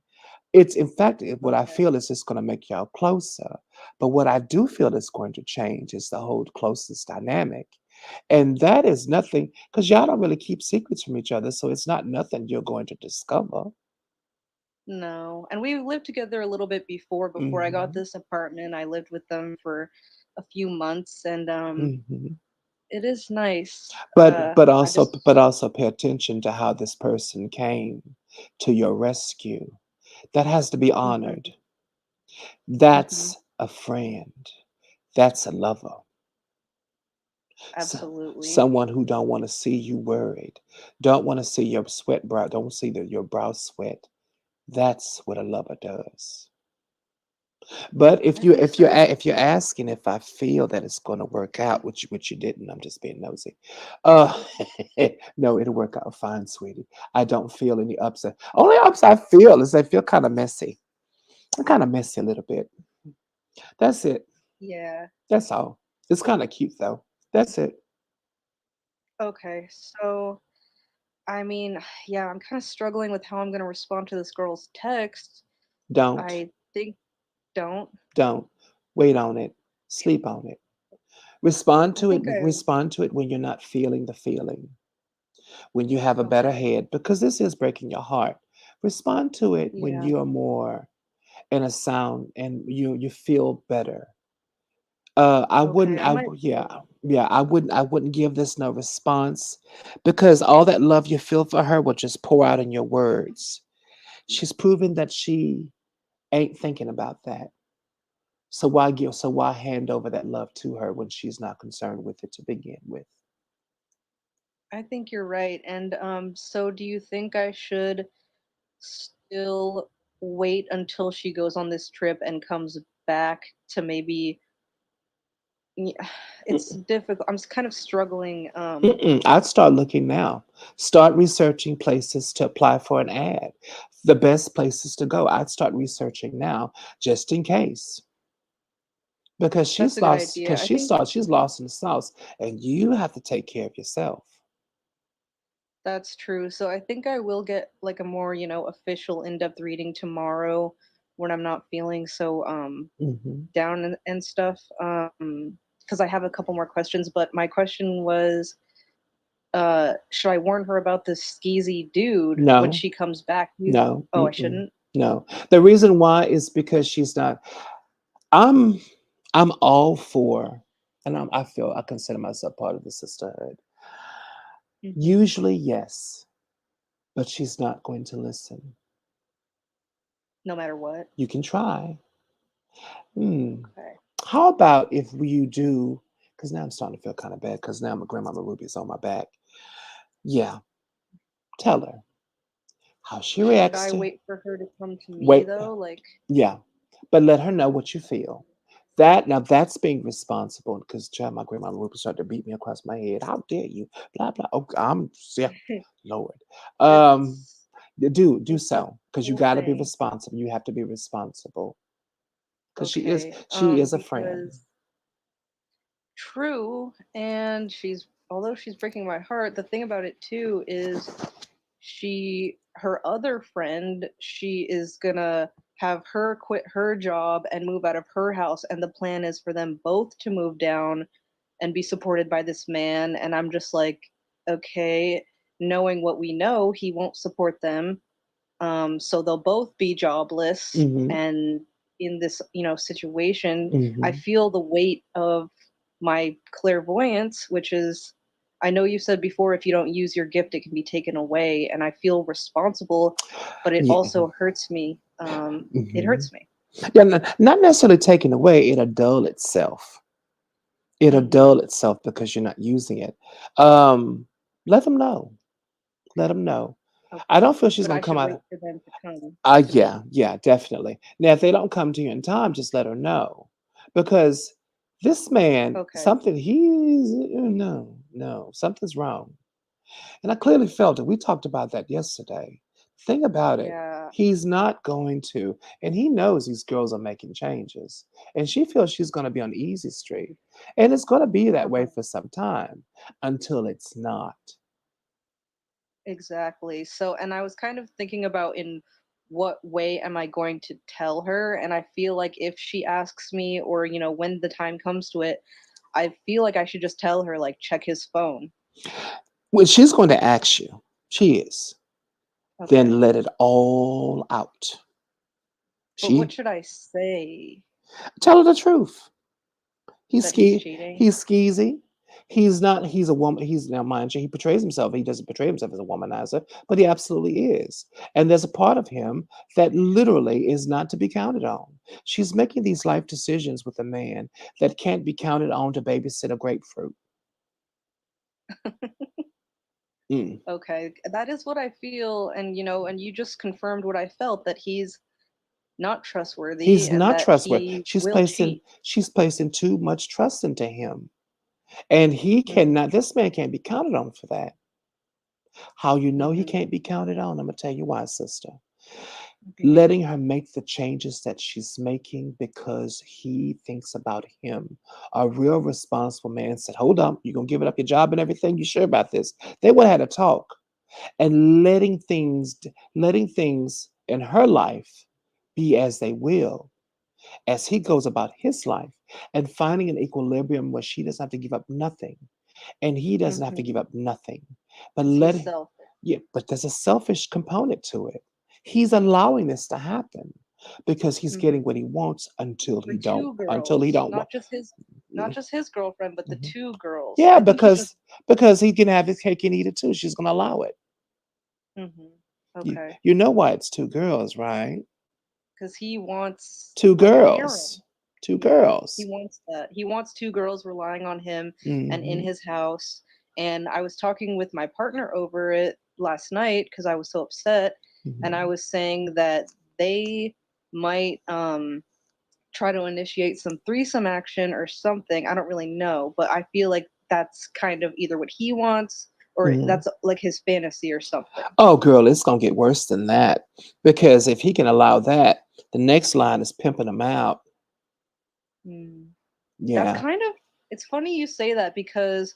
It's in fact what I Okay. feel is just going to make y'all closer. But what I do feel is going to change is the whole closest dynamic. And that is nothing because y'all don't really keep secrets from each other. So it's not nothing you're going to discover. No. And we lived together a little bit before I got Hmm. this apartment. I lived with them for a few months, and Hmm. it is nice. I But just. also pay attention to how this person came to your rescue. That has to be honored. Mhm. Mhm. That's a friend. That's a lover. So, Absolutely. someone who don't want to see you worried, don't want to see your sweat brow, don't see your brow sweat. That's what a lover does. But I think so. if you're asking if I feel that it's going to work out, which you didn't, I'm just being nosy. Uh, no, it'll work out fine, sweetie. I don't feel any upset. Only ups I feel is I feel kind of messy. I'm kind of messy a little bit. That's it. Yeah. That's all. It's kind of cute though. That's it. Okay. So, I mean, yeah, I'm kind of struggling with how I'm going to respond to this girl's text. Don't. I think don't. Don't. Wait on it. Sleep on it. Respond I to it. think I. Respond to it when you're not feeling the feeling. When you have a better Okay. head, because this is breaking your heart. Respond to it when Yeah. you're more in a sound and you feel better. I wouldn't. Okay. I might. Yeah. I wouldn't give this no response because all that love you feel for her will just pour out in your words. She's proven that she ain't thinking about that. So why give? So why hand over that love to her when she's not concerned with it to begin with? I think you're right. And so do you think I should still wait until she goes on this trip and comes back to maybe. Yeah, it's difficult. Kind of struggling. Mm-mm. I'd start looking now. Start researching places to apply for an ad. The best places to go. I'd start researching now, just in case, because That's a good idea. I think she's lost in the sauce, and you have to take care of yourself. that's true. So I think I will get like a more, official in-depth reading tomorrow when I'm not feeling so Hmm. down and stuff. Because I have a couple more questions, but my question was, should I warn her about this skeezy dude when No, she comes back? no, Oh, I mm-mm, shouldn't. no. The reason why is because she's not. I'm I'm all for, and I feel I consider myself part of the sisterhood. Hmm. Usually, yes, but she's not going to listen. No matter what. You can try. Hmm. Okay. How about if you do? Because now I'm starting to feel kind of bad. Because now my grandmama Ruby is on my back. Yeah, tell her how she Should reacts I to. wait for her to come to me Wait, though? Like, yeah, but let her know what you feel. That now that's being responsible. Because child, my grandmama Ruby started to beat me across my head. How dare you? Blah blah. Oh, I'm yeah, Lord. Um, it's Do That's so, because you the got to be thing. responsible. You have to be responsible, because Okay. she is a friend. Because true, and although she's breaking my heart, the thing about it too is her other friend, she is gonna have her quit her job and move out of her house, and the plan is for them both to move down and be supported by this man. And I'm just like, okay, knowing what we know, he won't support them. So they'll both be jobless. Hmm. And in this, situation, I Hmm. feel the weight of my clairvoyance, which is, I know you said before, if you don't use your gift, it can be taken away. And I feel responsible, but it Yeah. also hurts me. It Hmm. hurts me. Yeah, not necessarily taken away. It'll dull itself. It'll Hmm. dull itself because you're not using it. Um, Let them know. Let them know. I Okay. don't feel she's But gonna I come should out. wait for them to come to Yeah, me. yeah, definitely. Now, if they don't come to you in time, just let her know, because this man, Okay. something he's no, no, something's wrong, and I clearly felt it. We talked about that yesterday. Thing about it, Yeah. he's not going to, and he knows these girls are making changes, and she feels she's going to be on easy street, and it's going to be that way Uh-huh. for some time until it's not. Exactly. So, and I was kind of thinking about in what way am I going to tell her? And I feel like if she asks me, or, when the time comes to it, I feel like I should just tell her, like, check his phone. Well, she's going to ask you. She is. Okay. Then let it all out. But what She should I say? tell her the truth. He's That he's ski. cheating? He's skeezy. He's not. He's a woman. He's now, mind you, he portrays himself. He doesn't portray himself as a womanizer, but he absolutely is. And there's a part of him that literally is not to be counted on. She's making these life decisions with a man that can't be counted on to babysit a grapefruit. Mm. Okay. That is what I feel. And, and you just confirmed what I felt, that he's not trustworthy He's and not that trustworthy. he will cheat. She's placing too much trust into him, and he Hmm. cannot. This man can't be counted on for that. How you know he Hmm. can't be counted on? I'm gonna tell you why, sister. Hmm. Letting her make the changes that she's making because he thinks about him. A real responsible man said, "Hold on, you're gonna give it up your job and everything. You sure about this?" They would have had a talk, and letting things in her life be as they will, as he goes about his life, and finding an equilibrium where she doesn't have to give up nothing and he doesn't have to give Hmm. up nothing. But He's let selfish. Yeah, but there's a selfish component to it. He's allowing this to happen because he's Hmm. getting what he wants The two until he girls, don't want. not just his girlfriend, but the Mhm. two girls. Yeah, I think he's just. because he can have his cake and eat it too. She's gonna allow it. Hmm. You Okay, you know why it's two girls, right? because he wants Two a harem. girls. Two Yeah, he girls. wants that. He wants two girls relying on him and in Hmm. his house. And I was talking with my partner over it last night because I was so upset, and I Hmm. was saying that they might try to initiate some threesome action or something. I don't really know, but I feel like that's kind of either what he wants or Hmm. that's like his fantasy or something. Oh, girl, it's gonna get worse than that because if he can allow that, the next line is pimping him out. Hmm. That's Yeah. kind of, it's funny you say that because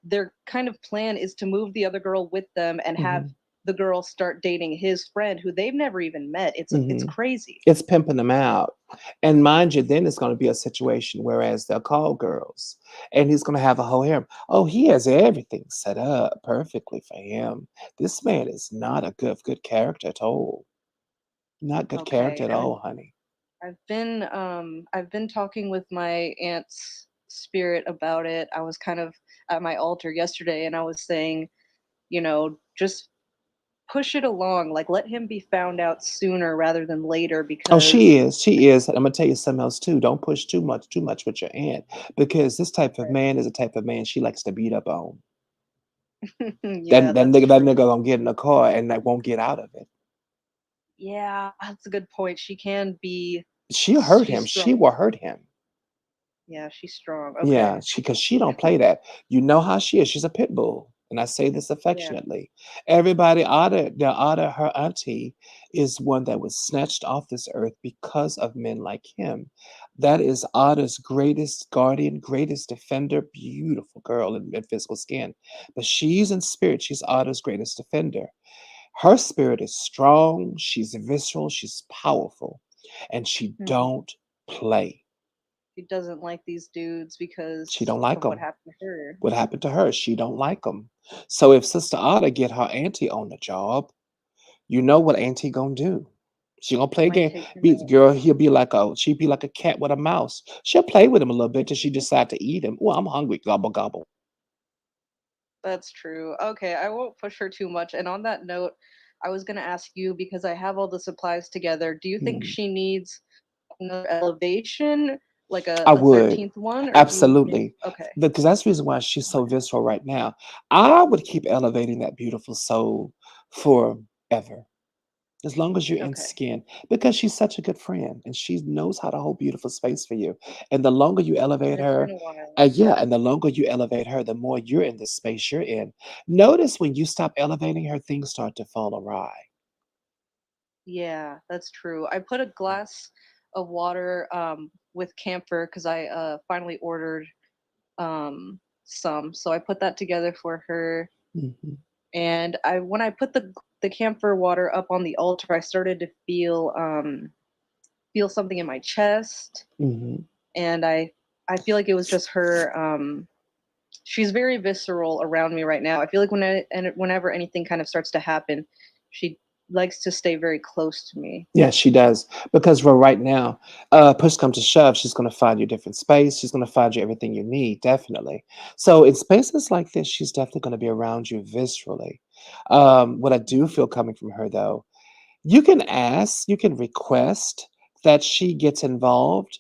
their kind of plan is to move the other girl with them and have Hmm. the girl start dating his friend who they've never even met. It's Hmm. crazy. It's pimping them out. And mind you, then it's going to be a situation whereas they'll call girls and he's going to have a whole harem. Oh, he has everything set up perfectly for him. This man is not a good character at all. Not good character Okay. at And all, honey. I've been talking with my aunt's spirit about it. I was kind of at my altar yesterday and I was saying, just push it along, like let him be found out sooner rather than later Oh, because she is. And I'm gonna tell you something else too. Don't push too much with your aunt because this type of man is a type of man she likes to beat up on. yeah, that's That true. nigga gonna get in the car and that won't get out of it. Yeah, that's a good point. She'll hurt She's him. strong. She will hurt him. Yeah, she's strong. Yeah, Okay. because she don't play that. You know how she is. She's a pit bull. and I say this Yeah. affectionately. Everybody Otter, the Otter, her auntie, is one that was snatched off this earth because of men like him. That is Otter's greatest guardian, greatest defender, beautiful girl in physical skin. But she's in spirit, she's Otter's greatest defender. Her spirit is strong, she's visceral, she's powerful, and she Hmm. don't play. She doesn't like these dudes She because don't like of what them. happened to her. What happened to her? She don't like them. So if Sister Otter get her auntie on the job, you know what auntie gonna do? She gonna play a Might game. take him Be, out. girl, she'd be like a cat with a mouse. She'll play with him a little bit till she decide to eat him. Oh, I'm hungry. Gobble gobble. That's true. Okay, I won't push her too much. And on that note, I was gonna ask you because I have all the supplies together. Do you think Hmm. she needs another elevation, like I a would 13th one, or do you think? absolutely, Okay, because that's the reason why she's so okay, visceral right now. I would keep elevating that beautiful soul forever. As long as you're in okay. skin, because she's such a good friend and she knows how to hold beautiful space for you. And the longer you And elevate it's been her, a while. yeah, and the longer you elevate her, the more you're in the space you're in. Notice when you stop elevating her, things start to fall awry. Yeah, that's true. I put a glass of water with camphor because I finally ordered some. So I put that together for her. Hmm. And I when I put the camphor water up on the altar, I started to feel something in my chest, Hmm. and I feel like it was just her. She's very visceral around me right now. I feel like whenever anything kind of starts to happen, she likes to stay very close to me. Yes, she does. Because right now, push comes to shove, she's going to find you a different space. She's going to find you everything you need, definitely. So in spaces like this, she's definitely going to be around you viscerally. What I do feel coming from her, though, you can ask, you can request that she gets involved,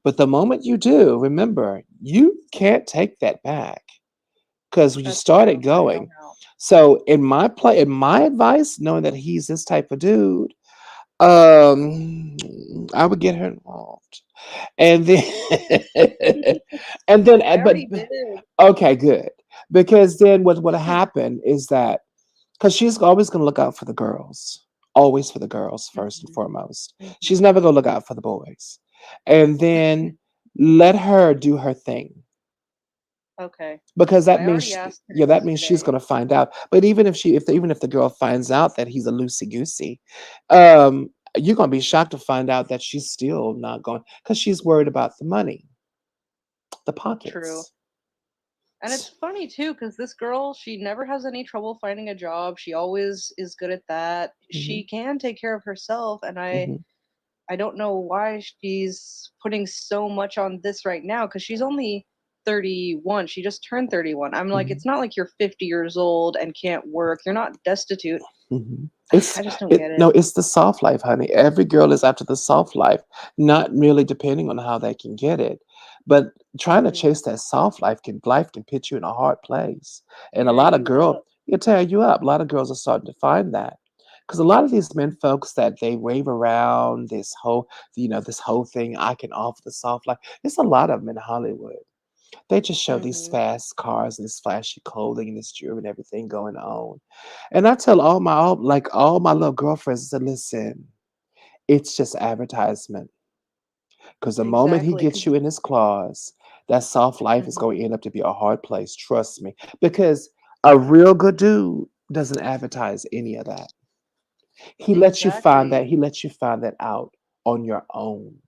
but the moment you do, remember, you can't take that back because you That's started true. I know going. how. So in my advice, knowing that he's this type of dude, I would get her involved, and then and then I but already did. okay, good, because then what would happen is that because she's always going to look out for the girls, always for the girls first and Hmm. foremost. She's Hmm. never going to look out for the boys. And then let her do her thing Okay. because that I means already asked her yeah, that means she's yesterday. going to find out. But even if the girl finds out that he's a loosey goosey, you're going to be shocked to find out that she's still not going because she's worried about the money, the True. pockets. And it's funny too, because this girl, she never has any trouble finding a job. She always is good at that. Hmm. She can take care of herself, and Hmm. I don't know why she's putting so much on this right now because she's only 31. She just turned 31. I'm like, Hmm. it's not like you're 50 years old and can't work. You're not destitute. Hmm. It's I just don't get it. no, it's the soft life, honey. Every girl is after the soft life, not merely depending on how they can get it, but trying to Hmm. chase that soft life can put you in a hard place. And a Tear lot of you girl, up. it tear you up. A lot of girls are starting to find that. Because a lot of these men folks that they wave around this whole thing, I can offer the soft life. There's a lot of them in Hollywood. They just show these Hmm. fast cars and this flashy clothing and this jewelry and everything going on. And I tell all my little girlfriends, I said, listen, it's just advertisement. Because the moment he Exactly. gets you in his claws, that soft life is Hmm. going to end up to be a hard place. Trust me. Because a real good dude doesn't advertise any of that. Exactly. He lets you find that out on your own.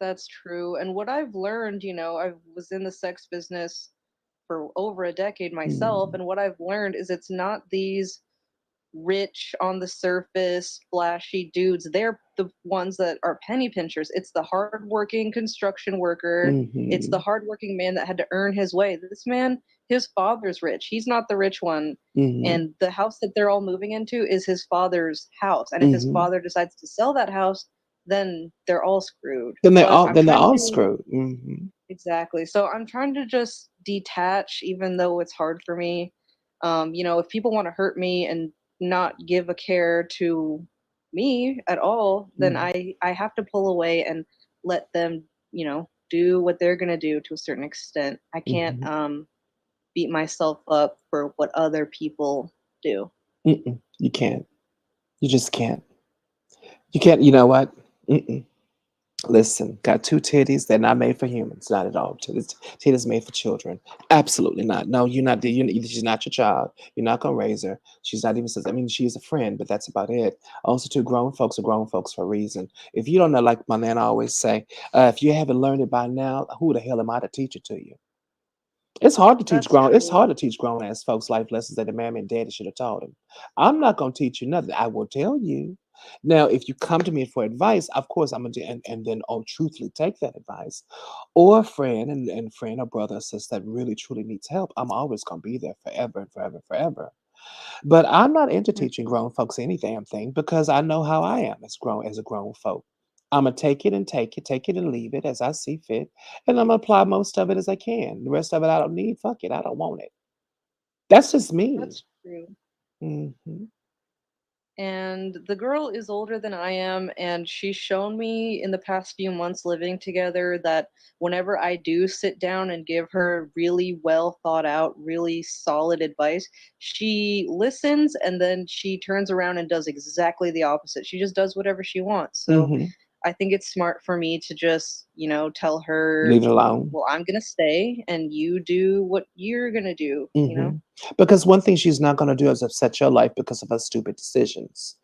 That's true. And what I've learned, I was in the sex business for over a decade myself, Mm, and what I've learned is it's not these rich on the surface, flashy dudes. They're the ones that are penny pinchers. It's the hardworking construction worker. It's the mhm, hardworking man that had to earn his way. This man, his father's rich. He's not the rich one. mhm, And the house that they're all moving into is his father's house. And if his mhm. father decides to sell that house, then they're all screwed. But I'm Then they're trying all to screwed. Mhm, exactly. So I'm trying to just detach, even though it's hard for me. If people want to hurt me and not give a care to me at all, then mhm, I have to pull away and let them, do what they're gonna do to a certain extent. I can't mhm. beat myself up for what other people do. You can't. You just can't. You can't. You know what? Mm-mm. Listen, got two titties. They're not made for humans. Not at all. Titties made for children. Absolutely not. No, you're not. She's not your child. You're not gonna raise her. She's not even. I mean, she's a friend, but that's about it. Also, two grown folks are grown folks for a reason. If you don't know, like my nana always say, if you haven't learned it by now, who the hell am I to teach it to you? It's hard to teach That's grown. It's true. hard to teach grown ass folks life lessons that the mammy and daddy should have taught them. I'm not gonna teach you nothing. I will tell you. Now, if you come to me for advice, of course I'm gonna do, and then truthfully take that advice, or a friend and friend or brother or sister that really truly needs help. I'm always gonna be there forever and forever and forever. But I'm not into teaching Mhm. grown folks any damn thing because I know how I am as a grown folk. I'm gonna take it and leave it as I see fit, and I'm gonna apply most of it as I can. The rest of it I don't need. Fuck it, I don't want it. That's just me. That's true. Hmm. And the girl is older than I am, and she's shown me in the past few months living together that whenever I do sit down and give her really well thought out, really solid advice, she listens and then she turns around and does exactly the opposite. She just does whatever she wants. So Hmm. I think it's smart for me to just, tell her, Leave it alone. well, I'm going to stay and you do what you're going to do. Hmm. Because one thing she's not going to do is upset your life because of her stupid decisions.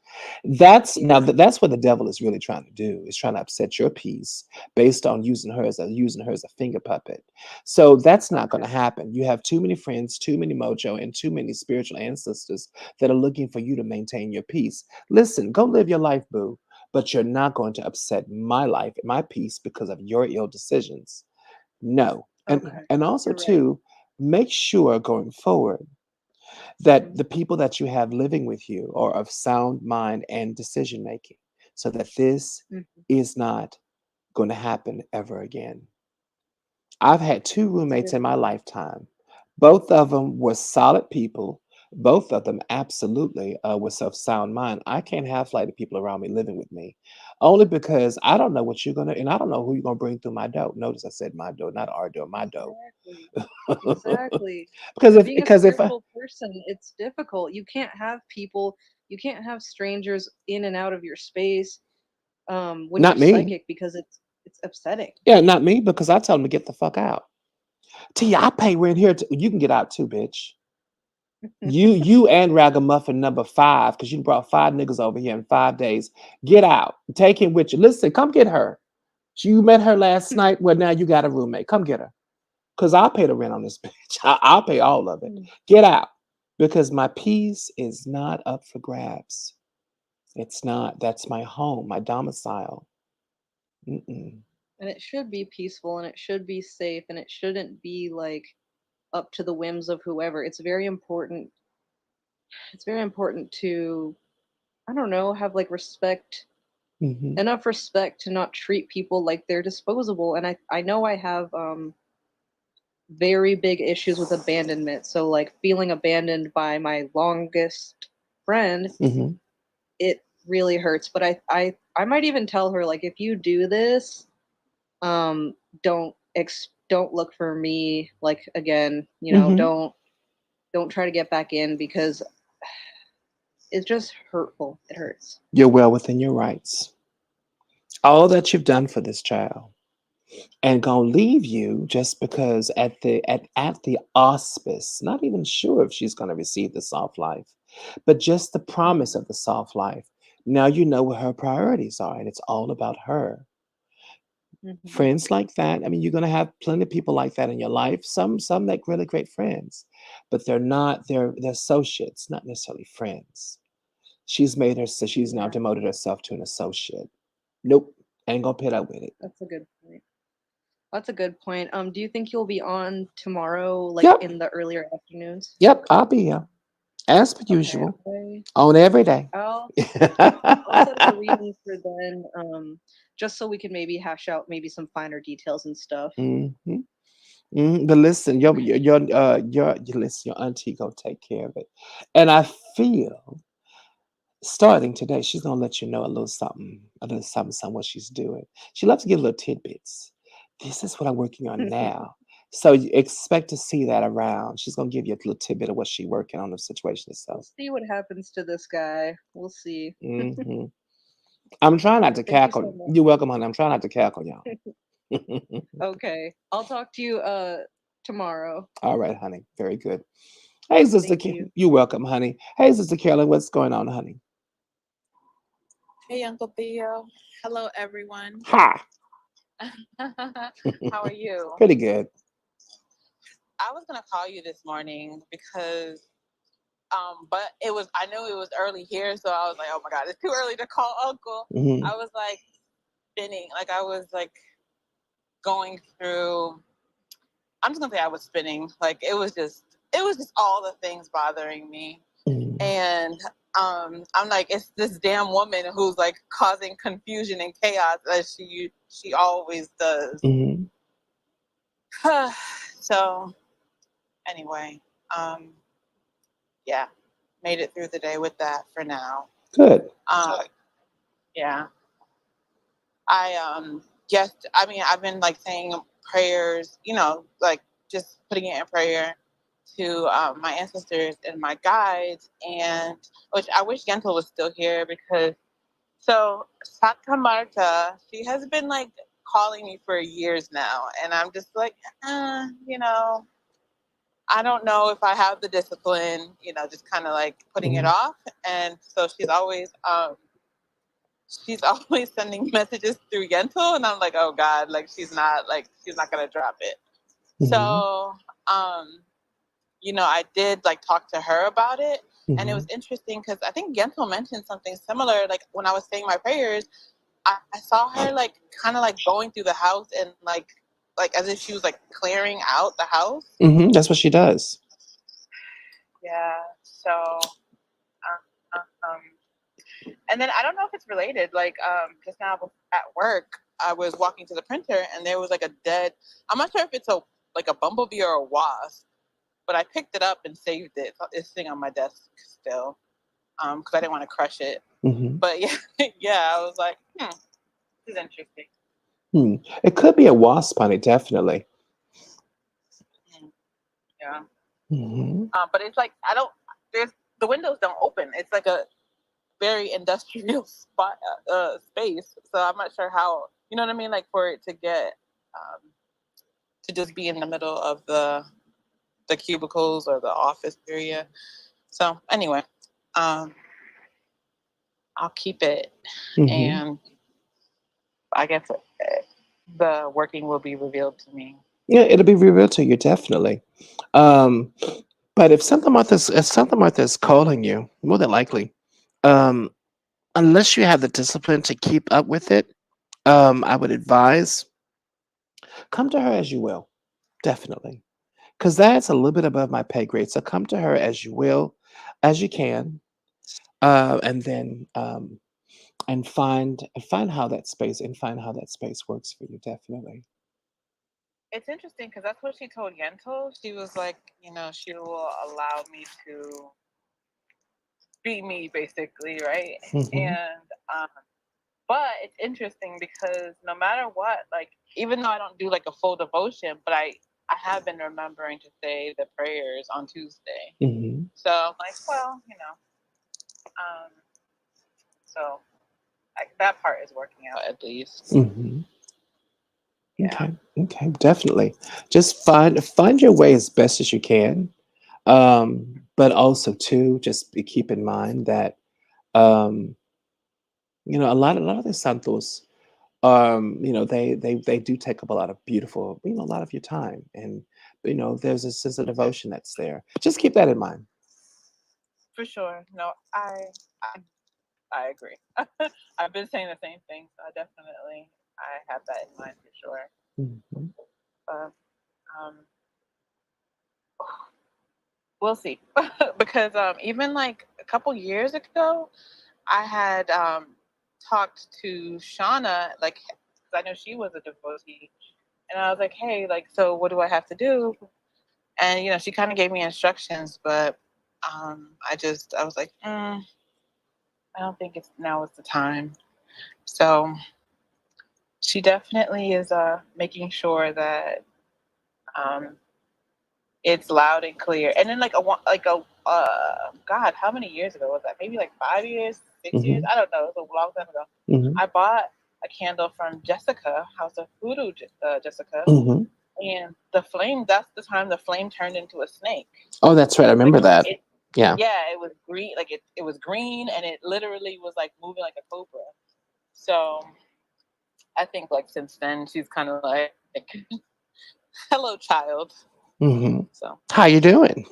That's what the devil is really trying to do. Is trying to upset your peace based on using her as a finger puppet. So that's not going Okay. to happen. You have too many friends, too many mojo, and too many spiritual ancestors that are looking for you to maintain your peace. Listen, go live your life, boo. But you're not going to upset my life and my peace because of your ill decisions. No. And Okay. and also You're right. too, make sure going forward that Hmm. the people that you have living with you are of sound mind and decision making so that this Hmm. is not going to happen ever again. I've had two That's a roommates good in my point. lifetime. Both of them were solid people. Both of them absolutely was of sound mind. I can't have flighty people around me living with me, only because I don't know what you're gonna, and I don't know who you're gonna bring through my door. Notice I said my door, not our door, my door. Exactly. Exactly. because if Being a because if I, spiritual person, it's difficult. You can't have strangers in and out of your space when you're not me, psychic because it's upsetting. yeah, not me, because I tell them to get the fuck out. T, I pay rent here. You can get out too, bitch. You and Ragamuffin number five, because you brought five niggas over here in 5 days. Get out. Take him with you. Listen, come get her. You met her last night. Well, now you got a roommate. Come get her. Because I'll pay the rent on this bitch. I'll pay all of it. Mm. Get out. Because my peace is not up for grabs. It's not. That's my home, my domicile. Mm-mm. And it should be peaceful and it should be safe and it shouldn't be like up to the whims of whoever. It's very important. It's very important to, I don't know, have like respect, Hmm. enough respect to not treat people like they're disposable. And I know I have very big issues with abandonment. So like feeling abandoned by my longest friend, Hmm. it really hurts. But I might even tell her like if you do this, um don't look for me like again, Hmm. don't try to get back in because it's just hurtful. It hurts. You're well within your rights. All that you've done for this child and gonna leave you just because at the auspice, not even sure if she's gonna receive the soft life, but just the promise Mhm. of the soft life. Now you know what her priorities are, and it's all about her. Mhm. Friends like that, I mean, you're gonna have plenty of people like that in your life. Some make really great friends, but they're associates, not necessarily friends. She's now Yeah, demoted herself to an associate. Nope, ain't gonna put up with it. that's a good point. That's a good point. Do you think you'll be on tomorrow, like Yep, in the earlier afternoons? yep, I'll be here as per Okay, usual on every day. I'll I'll set up a reading for then, just so we can maybe hash out maybe some finer details and stuff. Mhm, mhm. But listen, your auntie gonna take care of it, and I feel starting today she's gonna let you know a little something, what she's doing. She loves to give little tidbits. This is what I'm working on now. So you expect to see that around. She's gonna give you a little tidbit of what she's working on the situation We'll itself. see what happens to this guy. We'll see. Hmm I'm trying not to Thank you so cackle. much. You're welcome, honey. I'm trying not to cackle, y'all. Okay. I'll talk to you tomorrow. All right, honey. Very good. Hey, Sister Thank you. You're welcome, honey. Hey, Sister Carolyn, what's going on, honey? Hey, Uncle Theo. Hello, everyone. Ha! How are you? Pretty good. I was gonna call you this morning because, but I knew it was early here, so I was like, oh my God, it's too early to call Uncle. Hmm I was like spinning, like I was like going through. I'm just gonna say I was spinning, like it was just all the things bothering me, hmm and I'm like, it's this damn woman who's like causing confusion and chaos as she always does. hmm So anyway, yeah, made it through the day with that for now. Good. Yeah, I mean, I've been like saying prayers, like just putting it in prayer to my ancestors and my guides, and which I wish Yentl was still here because so Santa Marta, she has been like calling me for years now, and I'm just like, you know, I don't know if I have the discipline, just kind of like putting it hmm off. And so she's always sending messages through Yentl, and I'm like, oh God, she's not gonna drop it. hmm So, I did like talk to her about it, and it hmm was interesting because I think Yentl mentioned something similar. Like when I was saying my prayers, I saw her like kind of like going through the house and like as if she was like clearing out the house. That's what she does. Yeah. So, um, and then I don't know if it's related. Like, just now at work, I was walking to the printer and there was like a dead. I'm not sure if it's a bumblebee or a wasp, but I picked it up and saved it. It's sitting on my desk still, because I didn't want to crush it. Hmm But yeah, yeah, I was like, this is interesting. It could be a wasp, honey. Definitely. Yeah. Hmm But it's like the windows don't open. It's like a very industrial space. So I'm not sure how, you know what I mean? Like for it to get to just be in the middle of the cubicles or the office area. So anyway, um, I'll keep it, hmm and I guess the working will be revealed to me. Yeah, it'll be revealed to you definitely. Um, but if Santa Martha is calling you, more than likely, um, unless you have the discipline to keep up with it, I would advise come to her as you will, definitely, because that's a little bit above my pay grade. So come to her as you will, as you can, and then find how that space works for you. Definitely. It's interesting because that's what she told Yentl. She was like, she will allow me to be me, basically, right? Hmm And but it's interesting because no matter what, like even though I don't do like a full devotion, but I have been remembering to say the prayers on Tuesday. hmm So I'm like, well, so like that part is working out at least. hmm Yeah. Okay. Okay. Definitely. Just find your way as best as you can. But also too, keep in mind that um, a lot of the santos, they do take up a lot of beautiful, a lot of your time, and there's a sense of devotion that's there. Just keep that in mind. For sure. No, I agree. I've been saying the same thing, so I have that in mind for sure. Mhm. But um, we'll see. Because even like a couple years ago, I had talked to Shauna, like 'cause I know she was a devotee, and I was like, hey, like, so what do I have to do? And she kind of gave me instructions, but I was like, I don't think now is the time. So she definitely is making sure that Um, it's loud and clear. And then God, how many years ago was that? Maybe like 5 years, 6 years. Hmm. I don't know. It was a long time ago. Hmm. I bought a candle from Jessica, House of Hoodoo, Jessica, Hmm. and the flame. That's the time the flame turned into a snake. Oh, that's right. I Like remember that. it, Yeah. yeah, it was green. Like it was green, and it literally was like moving like a cobra. So I think like since then she's kind of like, hello, child. Hmm. So How you doing?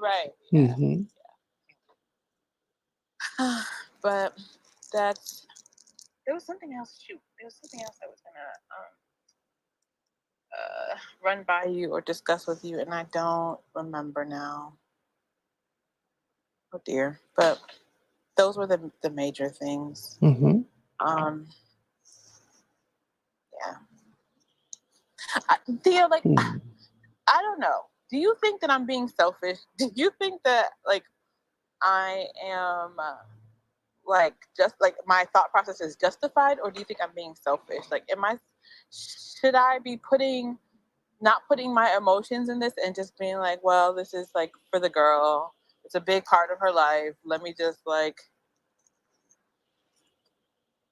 right, yeah. Hmm. But that's there was something else. Shoot, there was something else I was gonna run by you or discuss with you, and I don't remember now. Oh dear. But those were the major things. Hmm. Um, yeah. Thea, like I don't know. Do you think that I'm being selfish? Do you think that like I am like just like my thought process is justified, or do you think I'm being selfish? Like, should I be not putting my emotions in this and just being like, well, this is like for the girl. It's a big part of her life. Let me just like,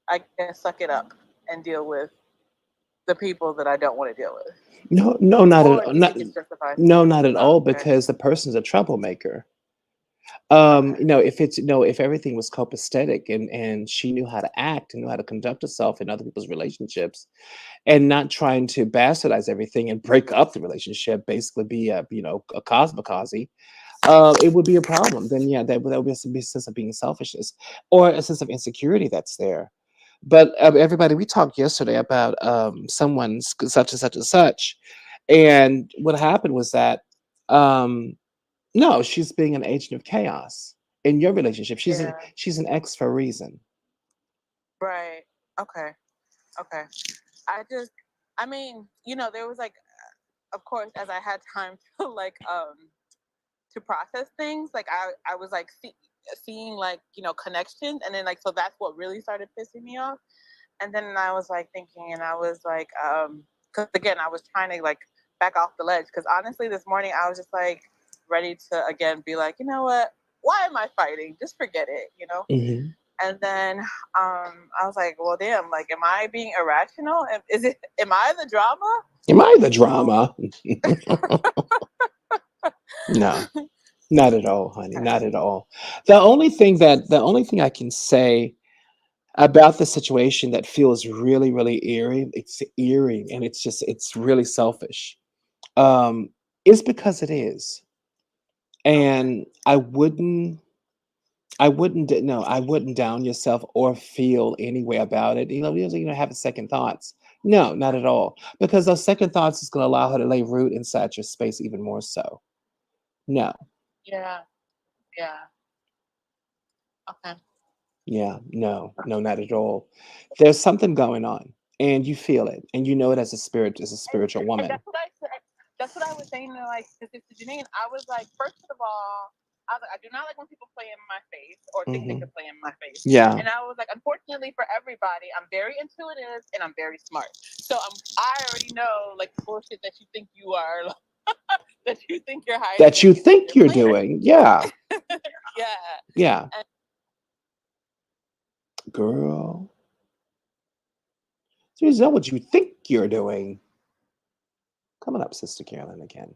I guess, suck it up and deal with the people that I don't want to deal with. No, no, not at Or all. do you think it's justified? No, not at Oh, all, okay. because the person's a troublemaker. Okay. If everything was copacetic and she knew how to act and knew how to conduct herself in other people's relationships and not trying to bastardize everything and break up the relationship, basically be a cosmocazi, it would be a problem. Then yeah, that would be a sense of being selfishness or a sense of insecurity that's there. But everybody, we talked yesterday about someone's such and such and such, and what happened was that um, no, she's being an agent of chaos in your relationship. Yeah. She's an ex for a reason. Right. Okay. Okay. I mean, there was like, of course, as I had time to like, to process things, like I was like seeing like, connections. And then like, so that's what really started pissing me off. And then I was like thinking, and I was like, because again, I was trying to like back off the ledge. Because honestly, this morning I was just like ready to again be like, you know what? Why am I fighting? Just forget it. Hmm. And then I was like, well, damn, like, am I being irrational? Am I the drama? Am I the So, drama? No, not at all, honey. okay. Not at all. The only thing I can say about the situation that feels really, really eerie, it's eerie, and it's really selfish. Um, is because it is. Okay. And I wouldn't down yourself or feel any way about it. Have second thoughts. No, not at all. Because those second thoughts is going to allow her to lay root inside your space even more so. No. Yeah. Yeah. Okay. Yeah, no, no, not at all. There's something going on, and you feel it, and you know it as a spiritual And woman. that's what I said. That's what I was saying to like to Sister Janine. I was like, first of all, I was like, I do not like when people play in my face or think they Hmm. can play in my face. Yeah. And I was like, unfortunately for everybody, I'm very intuitive and I'm very smart. So I already know like the bullshit that you think you are, that you think you're hiding That and you you think think you're you're playing. doing. Yeah. Yeah. Yeah. And Girl. So you know what you think you're doing. Coming up, Sister Carolyn again.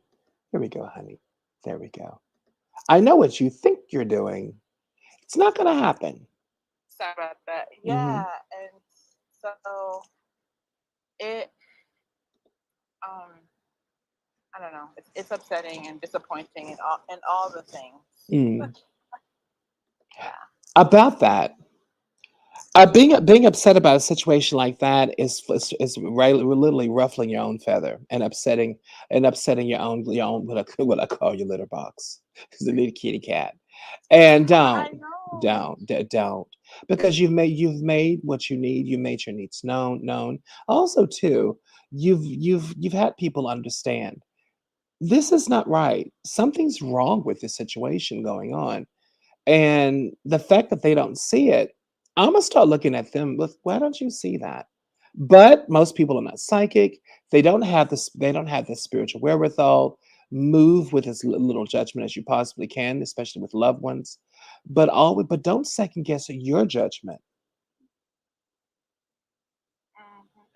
Here we go, honey. There we go. I know what you think you're doing. It's not going to happen. sorry about that. Hmm. Yeah. And so it um I don't know. It's upsetting and disappointing and all the things. Mm. Yeah. About that, being upset about a situation like that is literally ruffling your own feather and upsetting your own what I call your litter box, because the little kitty cat. And I know. don't, because you've made what you need. You made your needs known. Also, too, you've had people understand this is not right. Something's wrong with this situation going on, and the fact that they don't see it, I'm gonna start looking at them with, why don't you see that? But most people are not psychic. They don't have this. They don't have the spiritual wherewithal. Move with as little judgment as you possibly can, especially with loved ones. But always, but don't second guess your judgment.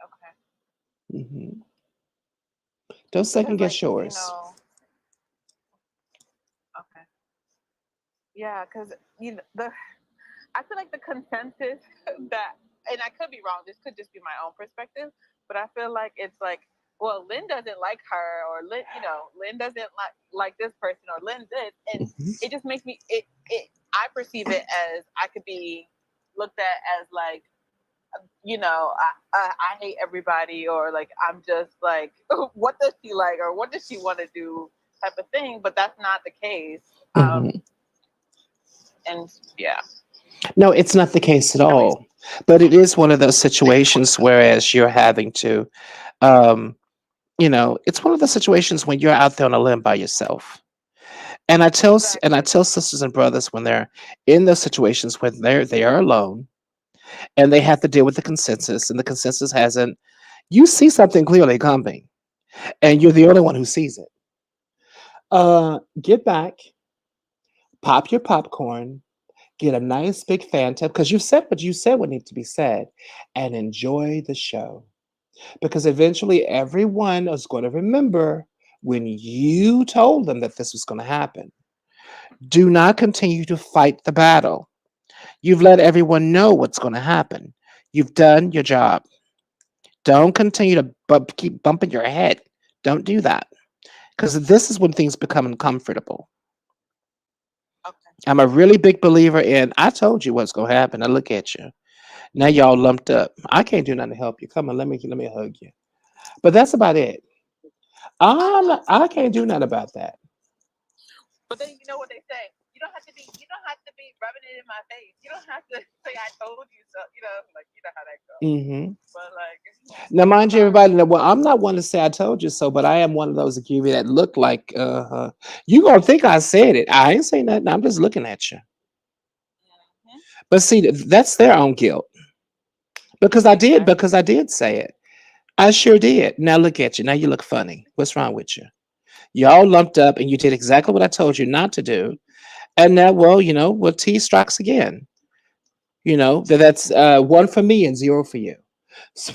Okay. Hmm. Don't second Because guess like, yours. okay. Yeah, because the I feel like the consensus that, and I could be wrong. This could just be my own perspective, but I feel like it's like, well, Lynn doesn't like her, or Lynn, Lynn doesn't like this person, or Lynn this, and Hmm. it just makes me I perceive it as I could be looked at as like, I hate everybody, or like I'm just like, what does she like, or what does she want to do, type of thing. But that's not the case. Hmm. And yeah. No, it's not the case at all. But it is one of those situations whereas you're having to, um, it's one of the situations when you're out there on a limb by yourself. And I tell sisters and brothers when they're in those situations when they are alone and they have to deal with the consensus, and the consensus hasn't. You see something clearly coming, and you're the only one who sees it. Get back, pop your popcorn, get a nice big Fanta because you said what needs to be said, and enjoy the show. Because eventually everyone is going to remember when you told them that this was going to happen. Do not continue to fight the battle. You've let everyone know what's going to happen. You've done your job. Don't continue to keep bumping your head. Don't do that because this is when things become uncomfortable. Okay. I'm a really big believer in I told you what's going to happen. Now look at you. Now y'all lumped up. I can't do nothing to help you. Come on, let me hug you. But that's about it. I can't do nothing about that. But then you know what they say. You don't have to be rubbing it in my face. You don't have to say I told you so. Like you know how that goes. Hmm. But like Now, mind you, sometimes, everybody, know, well, I'm not one to say I told you so, but I am one of those that give you that look like, you gonna think I said it. I ain't saying nothing. I'm just looking at you. mhm, But see, that's their own guilt exactly. because I did say it. I sure did. Now look at you. Now you look funny. What's wrong with you? You all lumped up and you did exactly what I told you not to do. And now, well, T strikes again. That's one for me and zero for you. So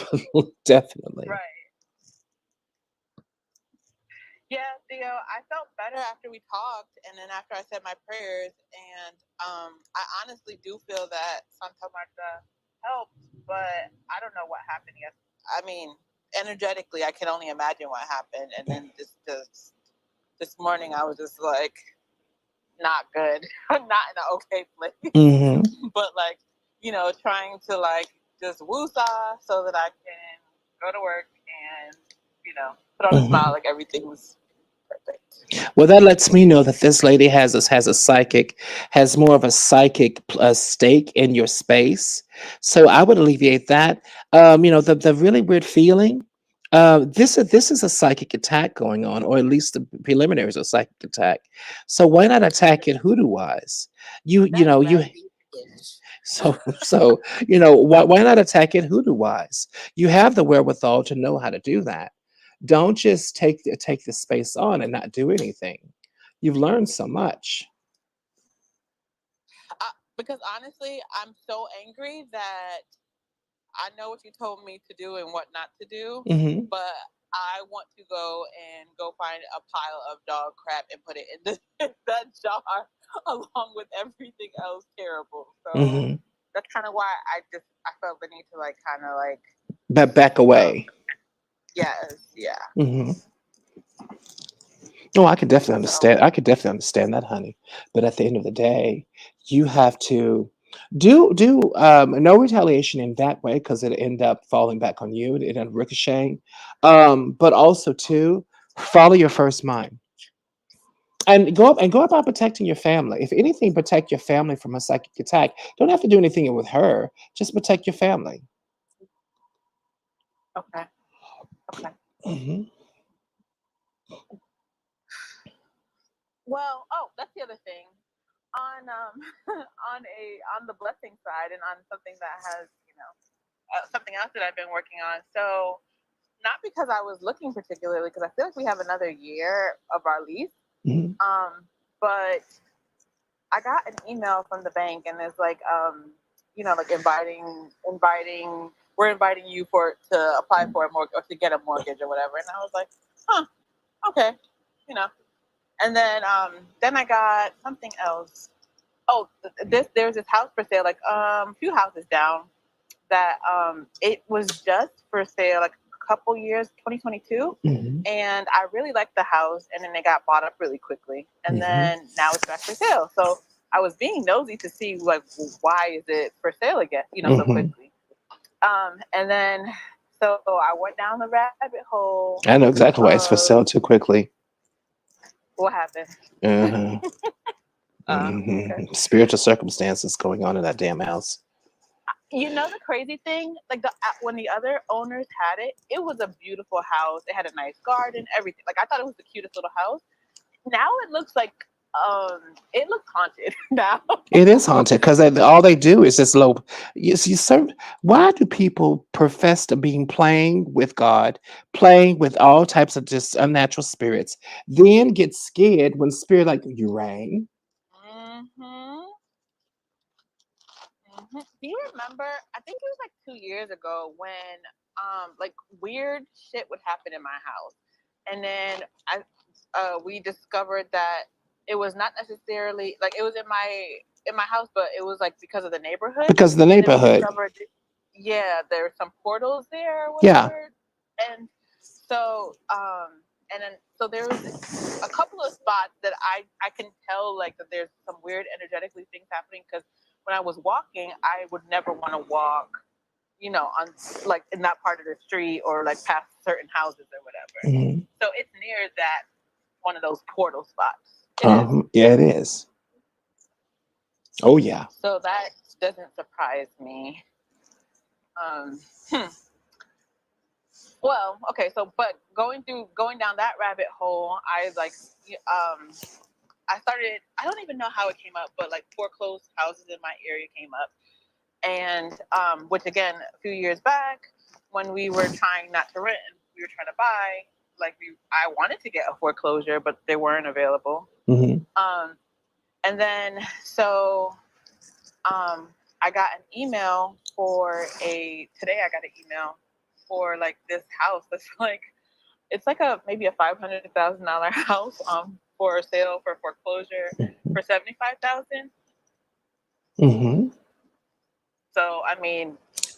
definitely. Right. Yeah, Theo, I felt better after we talked, and then after I said my prayers, and I honestly do feel that Santa Marta helped, but I don't know what happened yet. I mean, energetically, I can only imagine what happened, and then this morning, I was just like not good, not in an okay place, Hmm. but like trying to like just woosah so that I can go to work and put on a smile Hmm. like everything's perfect. Well, that lets me know that this lady has more of a psychic stake in your space. So I would alleviate that. The really weird feeling. This is a psychic attack going on, or at least the preliminaries of a psychic attack. So why not attack it hoodoo wise? You That's know you messy. why not attack it hoodoo wise? You have the wherewithal to know how to do that. Don't just take the space on and not do anything. You've learned so much. Because honestly, I'm so angry that I know what you told me to do and what not to do, Hmm. but I want to go find a pile of dog crap and put it in that jar along with everything else terrible. So Hmm. that's kind of why I felt the need to like kind of like But back um away. yes, yeah. Hmm. Oh, I could definitely So understand. I could definitely understand that, honey. But at the end of the day, you have to do no retaliation in that way because it end up falling back on you. It end up ricocheting. But also too, follow your first mind and go about protecting your family. If anything, protect your family from a psychic attack. Don't have to do anything with her. Just protect your family. okay, okay. Hmm. Well, oh, that's the other thing. On on the blessing side and on something that has something else that I've been working on. So not because I was looking particularly, because I feel like we have another year of our lease. Mhm. But I got an email from the bank, and it's like, like we're inviting you to apply for a mortgage or to get a mortgage or whatever. And I was like, huh, okay, you know. And then I got something else. Oh, there's this house for sale, like a few houses down, that it was just for sale like a couple years, 2022, Mhm. and I really liked the house, and then it got bought up really quickly, and Mhm. then now it's back for sale. So I was being nosy to see like why is it for sale again, so Mhm. quickly. And then so I went down the rabbit hole I know exactly why it's for of sale too quickly. what happened. Uh-huh. Okay. Spiritual circumstances going on in that damn house. You know the crazy thing, like when the other owners had it, it was a beautiful house. It had a nice garden, everything. Like I thought it was the cutest little house. Now it looks like it looks haunted now. It is haunted because all they do is just low. Why do people profess to being playing with God, playing with all types of just unnatural spirits, then get scared when spirit like you rang? hmm Do you remember? I think it was like 2 years ago when like weird shit would happen in my house, and then we discovered that it was not necessarily like it was in my house, but it was like because of the neighborhood. Because of the And then we neighborhood. discovered, yeah, there were some portals there or Yeah. whatever, and so so there was a couple of spots that I can tell like that there's some weird energetically things happening because when I was walking, I would never want to walk, on like in that part of the street or like past certain houses or whatever. Mhm. So it's near that one of those portal spots. It is. Yeah, it is. Oh yeah. So that doesn't surprise me. Um, hmm. Well, okay. So, but going down that rabbit hole, I started. I don't even know how it came up, but like foreclosed houses in my area came up, and which again, a few years back, when we were trying not to rent, we were trying to buy. Like I wanted to get a foreclosure, but they weren't available. Mhm. And then so I got an email today I got an email for like this house that's like it's like maybe a $500,000 house for sale for foreclosure for 75,000. Mhm. So I mean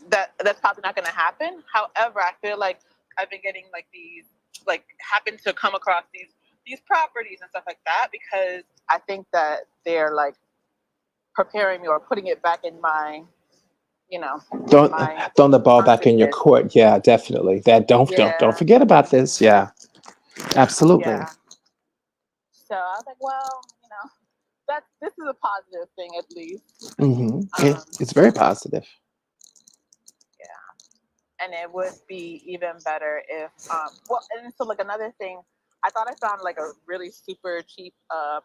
that's probably not going to happen. However, I feel like I've been getting like these like happen to come across these properties and stuff like that because I think that they're like preparing me or putting it back in my Throwing the ball back in your consciousness. court. Yeah, definitely. That don't Yeah, forget about this. Yeah, absolutely. yeah. So I was like, well, this is a positive thing at least. It's very positive. Yeah, and it would be even better if and so like another thing, I thought I found like a really super cheap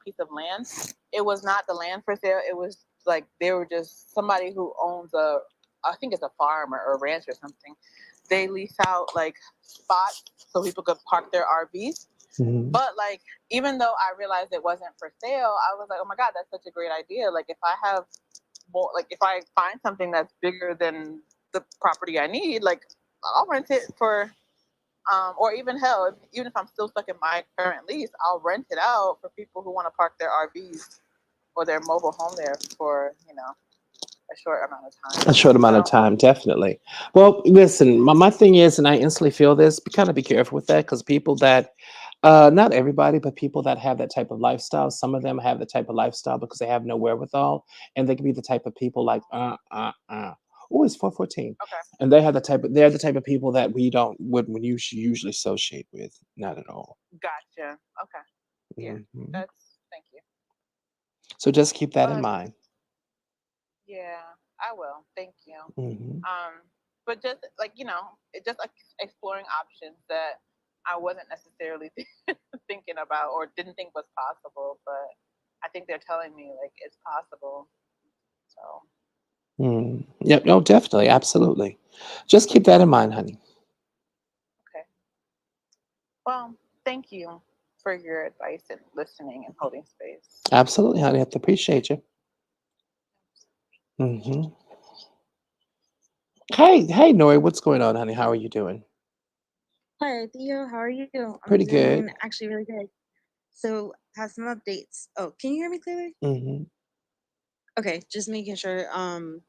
piece of land. It was not the land for sale. It was like they were just somebody who owns I think it's a farm or a ranch or something. They lease out like spots so people could park their RVs. Mhm. But like, even though I realized it wasn't for sale, I was like, oh my God, that's such a great idea. Like if I have more, like if I find something that's bigger than the property I need, like I'll rent it for, or even hell, even if I'm still stuck in my current lease, I'll rent it out for people who want to park their RVs or their mobile home there for, a short amount of time. A short amount of So, time, definitely. Well, listen, my thing is, and I instantly feel this, kind of be careful with that because people that, not everybody, but people that have that type of lifestyle, some of them have the type of lifestyle because they have no wherewithal, and they can be the type of people like, Oh, it's 4:14, okay. and they're the type of people that we don't would usually associate with, not at all. Gotcha. Okay. Yeah. Mhm. Thank you. So just keep that in But mind. yeah, I will. Thank you. Hmm. But just like just like exploring options that I wasn't necessarily thinking about or didn't think was possible, but I think they're telling me like it's possible. So Yep. No, definitely, absolutely. Just keep that in mind, honey. Okay. Well, thank you for your advice and listening and holding space. Absolutely, honey. I have to appreciate you. Hmm. Hey, Nori, what's going on, honey? How are you doing? Hi, Theo. How are you? I'm Pretty good. doing actually really good. So, have some updates. Oh, can you hear me clearly? Hmm. Okay, just making sure.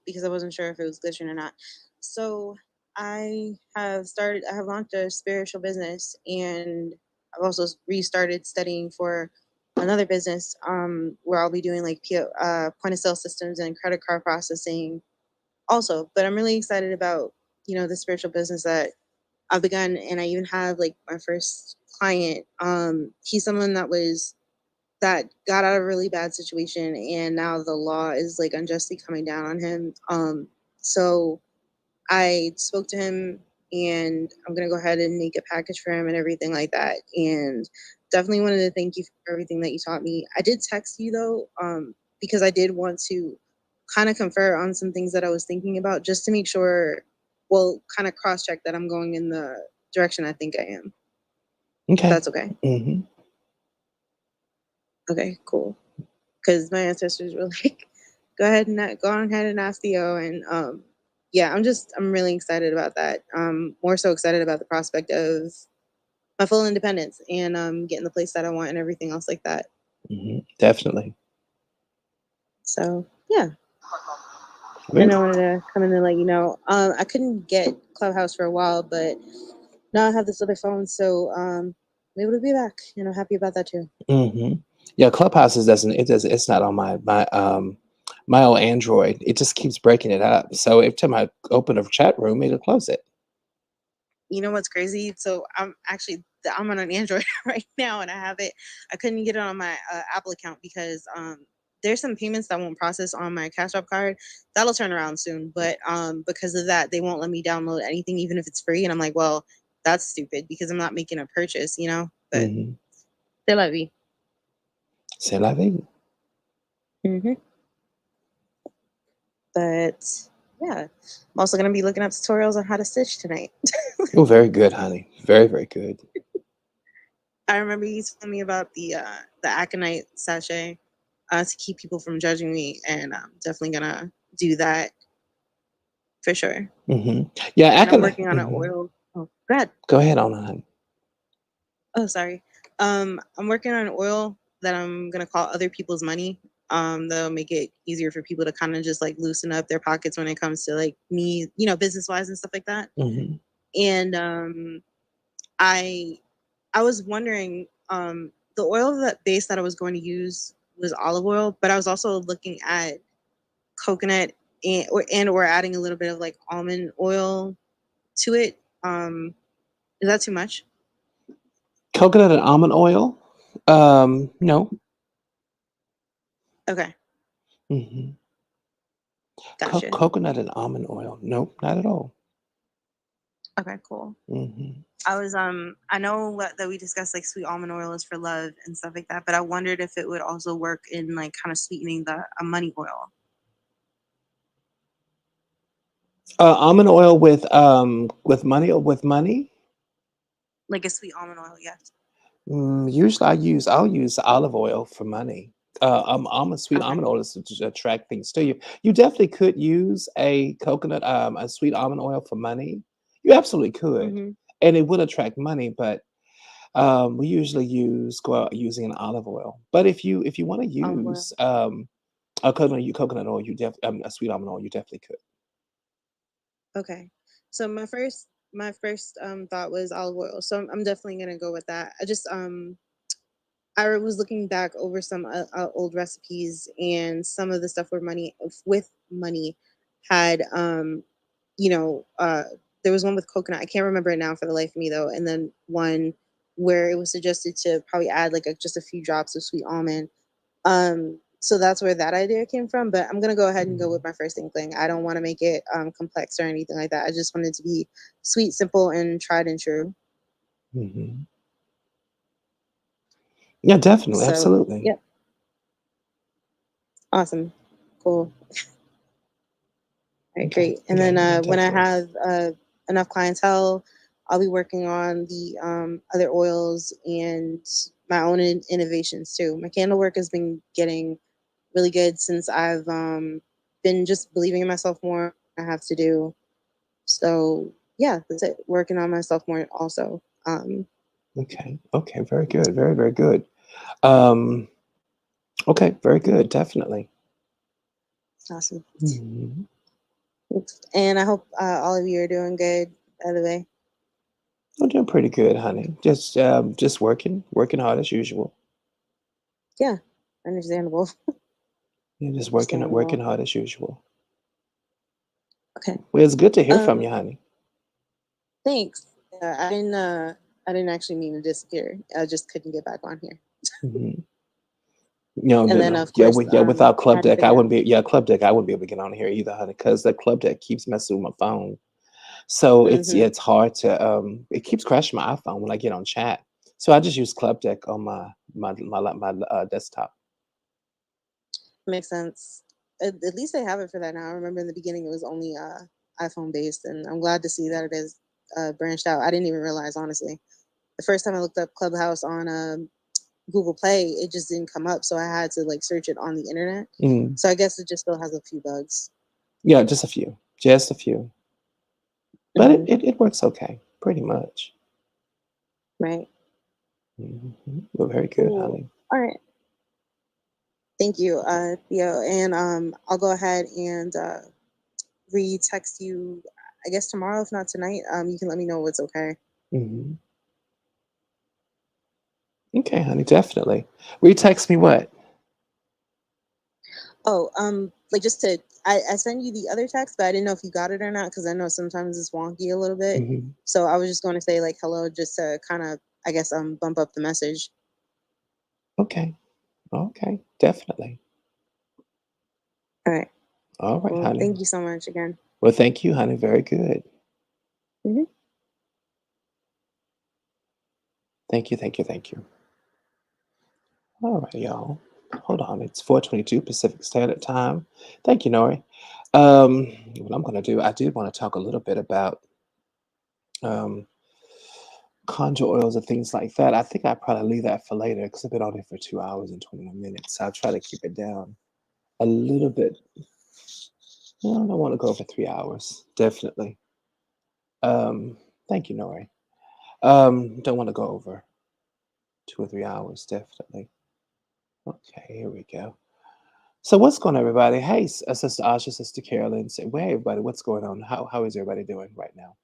Because I wasn't sure if it was glitching or not. So, I have launched a spiritual business, and I've also restarted studying for another business. Where I'll be doing like point of sale systems and credit card processing. Also, but I'm really excited about the spiritual business that I've begun, and I even have like my first client. He's someone that got out of a really bad situation, and now the law is like unjustly coming down on him. So I spoke to him, and I'm gonna go ahead and make a package for him and everything like that. And definitely wanted to thank you for everything that you taught me. I did text you though, because I did want to kind of confer on some things that I was thinking about, just to make sure, well, kind of cross check that I'm going in the direction I think I am. Okay. That's okay. Hmm. Okay, cool. Because my ancestors were like, go on ahead and ask Theo. And yeah, I'm really excited about that. More so excited about the prospect of my full independence and getting the place that I want and everything else like that. Definitely. So yeah. Very And I wanted to come in and let you know. I couldn't get Clubhouse for a while, but now I have this other phone, so I'm able to be back, and I'm happy about that too. hmm Yeah, Clubhouses doesn't. It does. It's not on my old Android. It just keeps breaking it up. So every time I open a chat room, it'll close it. You know what's crazy? So I'm on an Android right now, and I couldn't get it on my Apple account because there's some payments that won't process on my Cash App card. That'll turn around soon, but because of that, they won't let me download anything, even if it's free. And I'm like, well, that's stupid because I'm not making a purchase, But Hmm. they let me. C'est la vie. hmm But yeah, I'm also gonna be looking up tutorials on how to stitch tonight. Oh, very good, honey. Very, very good. I remember you telling me about the aconite sachet to keep people from judging me, and I'm definitely gonna do that for sure. Hmm. Yeah, And I'm accolade. working on an oil. Oh, go ahead. Go ahead on, honey. Oh, sorry. I'm working on an oil that I'm gonna call other people's money. That'll make it easier for people to kind of just like loosen up their pockets when it comes to like me, business wise and stuff like that. Hmm. And I I was wondering, the oil that base that I was going to use was olive oil, but I was also looking at coconut and or adding a little bit of like almond oil to it. Is that too much? Coconut and almond oil. No. Okay, Hmm. gotcha. Coconut and almond oil. Nope, not at all. Okay, cool. Hmm. I know that we discussed like sweet almond oil is for love and stuff like that, but I wondered if it would also work in like kind of sweetening the a money oil, Almond oil with money or with money. like a sweet almond oil. Yes. Usually, I'll use olive oil for money. Almond sweet Okay. almond oil is to attract things to you. You definitely could use a sweet almond oil for money. You absolutely could, Mm-hmm. and it would attract money. But we usually go out using an olive oil. But if you want to Olive oil. use a coconut oil, a sweet almond oil, you definitely could. Okay. So my first thought was olive oil. So I'm definitely gonna go with that. I was looking back over some old recipes, and some of the stuff with money had you know uh there was one with coconut. I can't remember it now for the life of me though. And then one where it was suggested to probably add like just a few drops of sweet almond. So that's where that idea came from. But I'm gonna go ahead and go with my first inkling. I don't want to make it complex or anything like that. I just want it to be sweet, simple, and tried and true. Hmm. Yeah, definitely, So absolutely. yeah, awesome, cool. Right, Okay. great. And Yeah, then yeah, when I definitely. have enough clientele, I'll be working on the other oils and my own innovations too. My candle work has been getting really good since I've been just believing in myself more. I have to do so. Yeah, that's it. Working on myself more also. Okay. Okay. Very good. Very, very good. Um, okay. Very good. Definitely. Awesome. Mhm. And I hope all of you are doing good. By the way, I'm doing pretty good, honey. Just working hard as usual. yeah, understandable. Yeah, just working Understandable. hard as usual. Okay. Well, it's good to hear from Um, you, honey. Thanks. I didn't actually mean to disappear. I just couldn't get back on here. Hmm. No, And no, then no. of Yeah, course, yeah. Without I Club had to Deck, figure I out. wouldn't be. Yeah, Club Deck, I wouldn't be able to get on here either, honey, because the Club Deck keeps messing with my phone. So Mm-hmm. it's hard to it keeps crashing my iPhone when I get on chat. So I just use Club Deck on my desktop. Makes sense. At least they have it for that now. I remember in the beginning it was only iPhone based, and I'm glad to see that it is branched out. I didn't even realize, honestly. The first time I looked up Clubhouse on Google Play, it just didn't come up, so I had to like search it on the internet. Mm. So I guess it just still has a few bugs. Yeah, just a few, but Hmm. it works okay, pretty much. Right. Well, very good, Cool. honey. All right. Thank you, Theo. And I'll go ahead and re-text you, I guess tomorrow, if not tonight. You can let me know what's okay. Hmm. Okay, honey, definitely. Will you text me what? Oh, like just to, I sent you the other text, but I didn't know if you got it or not because I know sometimes it's wonky a little bit. Hmm. So I was just going to say like hello, just to kind of, I guess, bump up the message. Okay, okay, definitely. All right. All right, Well, thank honey. you so much again. Well, thank you, honey. Very good. Hmm. Thank you, thank you, thank you. All right, y'all. Hold on. It's 4:22 Pacific Standard Time. Thank you, Nori. What I'm going to do, I did want to talk a little bit about um, conjure oils and things like that. I think I probably leave that for later because I've been on here for 2 hours and 21 minutes. So I'll try to keep it down a little bit. No, I don't want to go over 3 hours. Definitely. Um, Thank you, Nori. Don't want to go over 2 or 3 hours. Definitely. Okay, here we go. So what's going on, everybody? Hey, Sister Asha, Sister Carolyn. Say, well, hey, everybody, what's going on? How is everybody doing right now?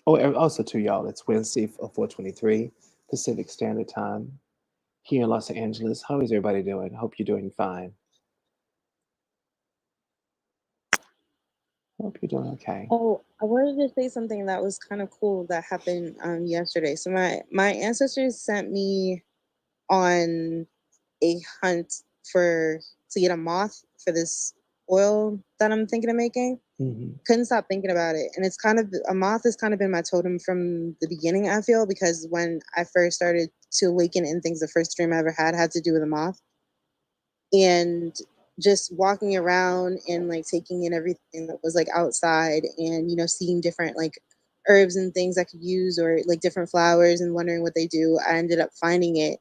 Oh, also to y'all, it's Wednesday, 4:23 Pacific Standard Time here in Los Angeles. How is everybody doing? Hope you're doing fine. Hope you're doing okay. Oh, I wanted to say something that was kind of cool that happened yesterday. So my ancestors sent me on a hunt for to get a moth for this oil that I'm thinking of making. Hmm. Couldn't stop thinking about it, and it's kind of a moth has kind of been my totem from the beginning. I feel because when I first started to awaken in things, the first dream I ever had to do with a moth, and just walking around and like taking in everything that was like outside, and seeing different like herbs and things I could use or like different flowers and wondering what they do. I ended up finding it.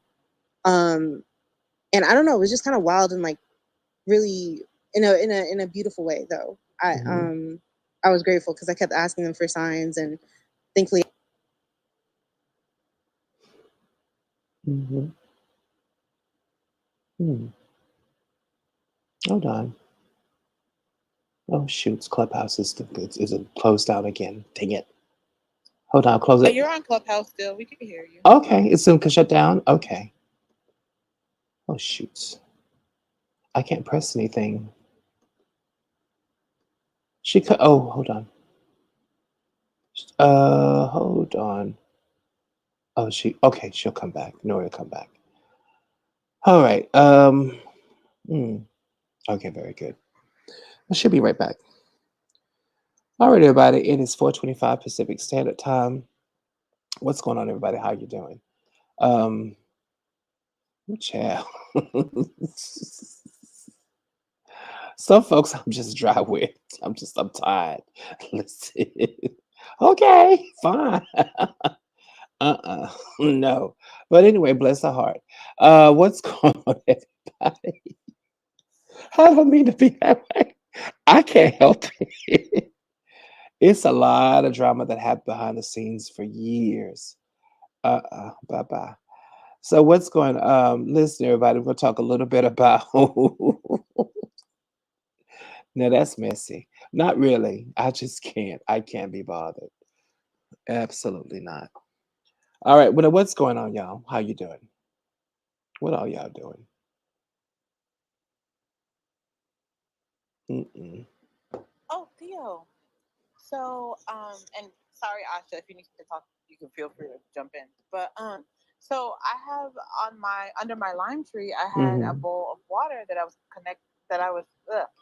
Um, and I don't know, it was just kind of wild and like really in a beautiful way though. Hmm. I was grateful because I kept asking them for signs, and thankfully. Hmm. Hmm. Hold on. Oh shoots, Clubhouse is closed down again. Dang it. Hold on, close Oh, it. you're on Clubhouse still. We can hear you. Okay, it's soon shut down. Okay. Oh shoots. I can't press anything. She could. Oh, hold on. Hold on. Oh, okay. She'll come back. Nora, come back. All right. Hmm. Okay, very good. Well, she'll be right back. All right, everybody. It is 4:25 Pacific Standard Time. What's going on, everybody? How you doing? Um, Child. Some folks I'm just dry with. I'm tired. Listen. Okay, fine. No. But anyway, bless her heart. What's going on, everybody? I don't mean to be that way. I can't help it. It's a lot of drama that happened behind the scenes for years. Bye bye. So what's going listen everybody, we'll talk a little bit about now that's messy. Not really. I just can't. I can't be bothered. Absolutely not. All right, well, what's going on, y'all? How you doing? What are y'all doing? Mm-mm. Oh, Theo. So, and sorry, Asha, if you need to talk, you can feel free to jump in. But so I have on my under my lime tree, I had a Mm-hmm. bowl of water that I was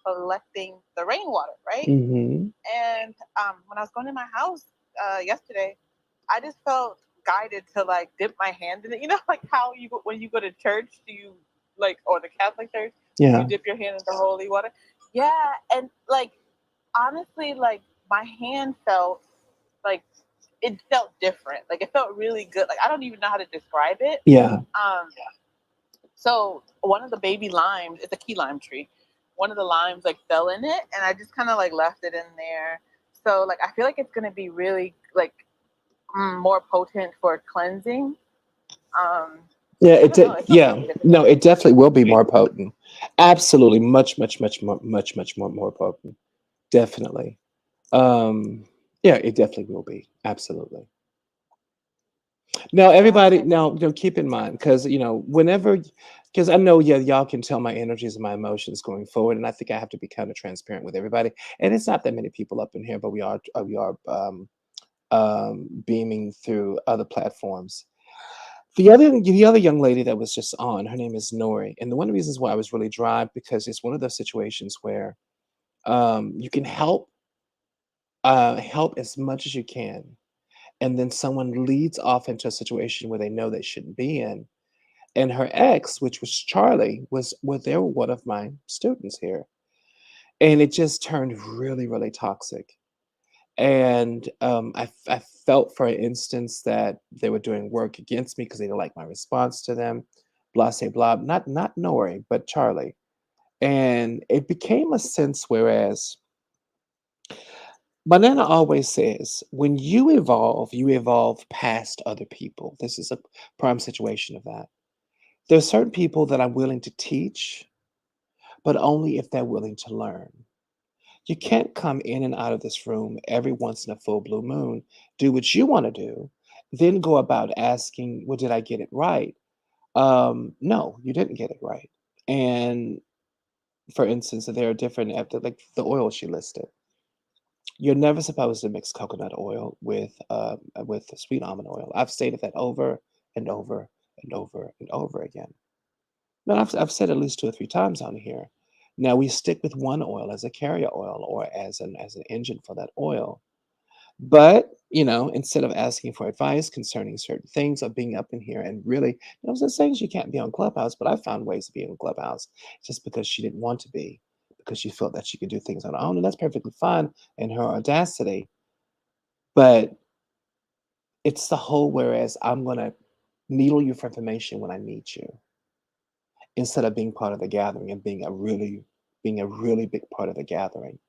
collecting the rainwater, right? Mm-hmm. And when I was going to my house yesterday, I just felt guided to like dip my hand in it. You know, like how you go, when you go to church, do you like or the Catholic church, you Yeah. dip your hand in the holy water? Yeah, and like honestly, like my hand felt like it felt different. Like it felt really good. Like I don't even know how to describe it. Yeah. So one of the baby limes, it's a key lime tree. One of the limes like fell in it, and I just kind of like left it in there. So like I feel like it's gonna be really like more potent for cleansing. Um, Yeah, I don't know. It felt yeah. really good. No, it definitely will be more potent. Absolutely. Much more potent. Definitely. Um, yeah, it definitely will be. Absolutely. Now, Yeah, I everybody, said now, keep in mind, because, whenever, because I know, yeah, y'all can tell my energies and my emotions going forward, and I think I have to be kind of transparent with everybody. And it's not that many people up in here, but we are beaming through other platforms. The other young lady that was just on, her name is Nori, and one of the reasons why I was really dry because it's one of those situations where you can help as much as you can, and then someone leads off into a situation where they know they shouldn't be in. And her ex, which was Charlie, was they were one of my students here, and it just turned really, really toxic. And I felt, for instance, that they were doing work against me because they didn't like my response to them. Blah, say, blah. Not Nori, but Charlie. And it became a sense whereas Banana always says, when you evolve past other people. This is a prime situation of that. There's certain people that I'm willing to teach, but only if they're willing to learn. You can't come in and out of this room every once in a full blue moon, do what you want to do, then go about asking, well, did I get it right? No, you didn't get it right. And for instance, there are different, like the oil she listed. You're never supposed to mix coconut oil with sweet almond oil. I've stated that over and over and over and over again. No, I've said at least 2 or 3 times on here. Now we stick with one oil as a carrier oil or as an engine for that oil. But, instead of asking for advice concerning certain things or being up in here and really, there's things you can't be on Clubhouse, but I found ways to be on Clubhouse just because she didn't want to be, because she felt that she could do things on her own, and that's perfectly fine in her audacity. But it's the whole whereas I'm gonna needle you for information when I need you, instead of being part of the gathering and being a really big part of the gathering.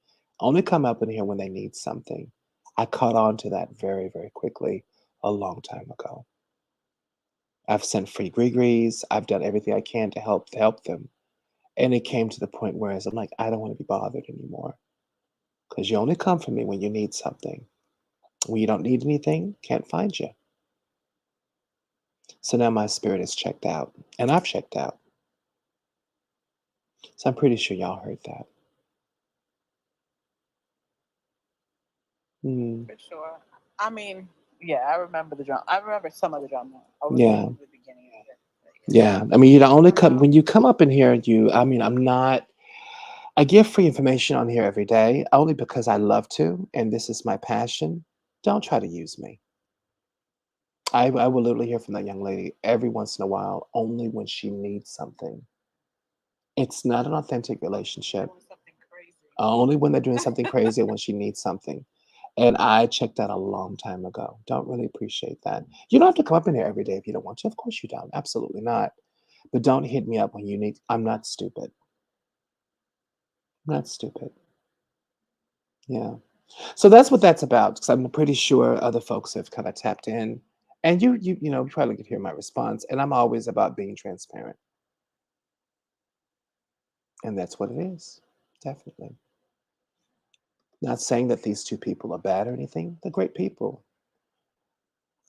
Only come up in here when they need something. I caught on to that very, very quickly a long time ago. I've sent free gree-grees. I've done everything I can to help them. And it came to the point where I'm like, I don't want to be bothered anymore. Because you only come for me when you need something. When you don't need anything, can't find you. So now my spirit is checked out. And I've checked out. So I'm pretty sure y'all heard that. Hmm. for sure. I mean, yeah, I remember the drama. I remember some of the drama. I wasn't Yeah. in the beginning of it. But Yeah. I mean, you don't yeah, I only don't come know. when you come up in here, I mean, I give free information on here every day only because I love to, and this is my passion. Don't try to use me. I will literally hear from that young lady every once in a while, only when she needs something. It's not an authentic There relationship. was something Only when they're doing something crazy or when she needs something. And I checked out a long time ago. Don't really appreciate that. You don't have to come up in here every day if you don't want to. Of course you don't. Absolutely not. But don't hit me up when you need. I'm not stupid. I'm not stupid. Yeah. So that's what that's about. Because I'm pretty sure other folks have kind of tapped in, and you probably could hear my response. And I'm always about being transparent, and that's what it is. Definitely. Not saying that these two people are bad or anything. They're great people.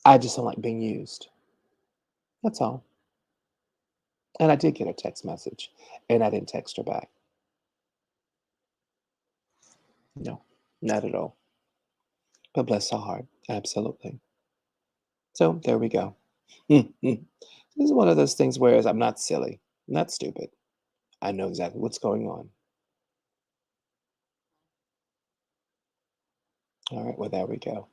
I just don't like being used. That's all. And I did get a text message, and I didn't text her back. No, not at all. But bless her heart. Absolutely. So there we go. This is one of those things where I'm not silly, I'm not stupid. I know exactly what's going on. All right, well, there we go.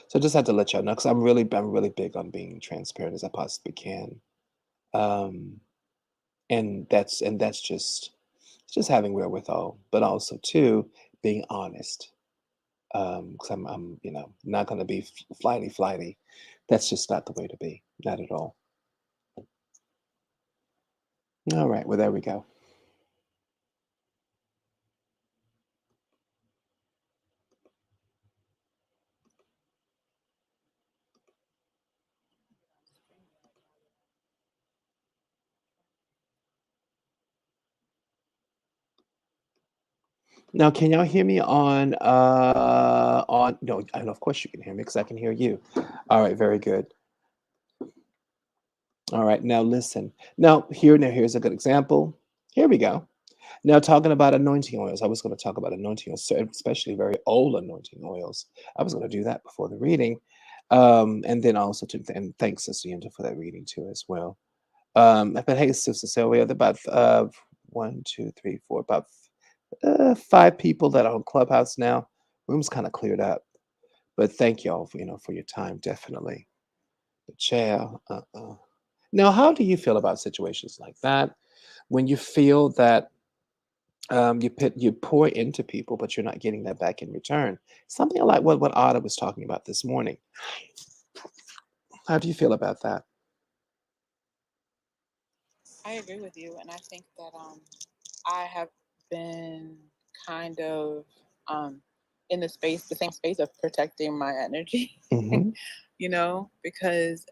So just had to let y'all know because I'm really big on being transparent as I possibly can. Um, and that's just having wherewithal, but also too being honest. Because I'm not going to be flighty. That's just not the way to be. Not at all. All right, well, there we go. Now, can y'all hear me on no, I know of course you can hear me because I can hear you. All right, very good. All right, now listen. Here's a good example. Here we go. Now talking about anointing oils. I was going to talk about anointing oils, especially very old anointing oils. I was going to do that before the reading. And then also and thanks Sister Yinda for that reading too as well. But hey, Sister Sylvia, there about one, two, three, four, about five people that are on Clubhouse now. Room's kind of cleared up, but thank y'all for your time, definitely. But child, now, how do you feel about situations like that when you feel that you pour into people, but you're not getting that back in return? Something like what Ada was talking about this morning. How do you feel about that? I agree with you, and I think that I have been kind of in the same space of protecting my energy, Hmm. because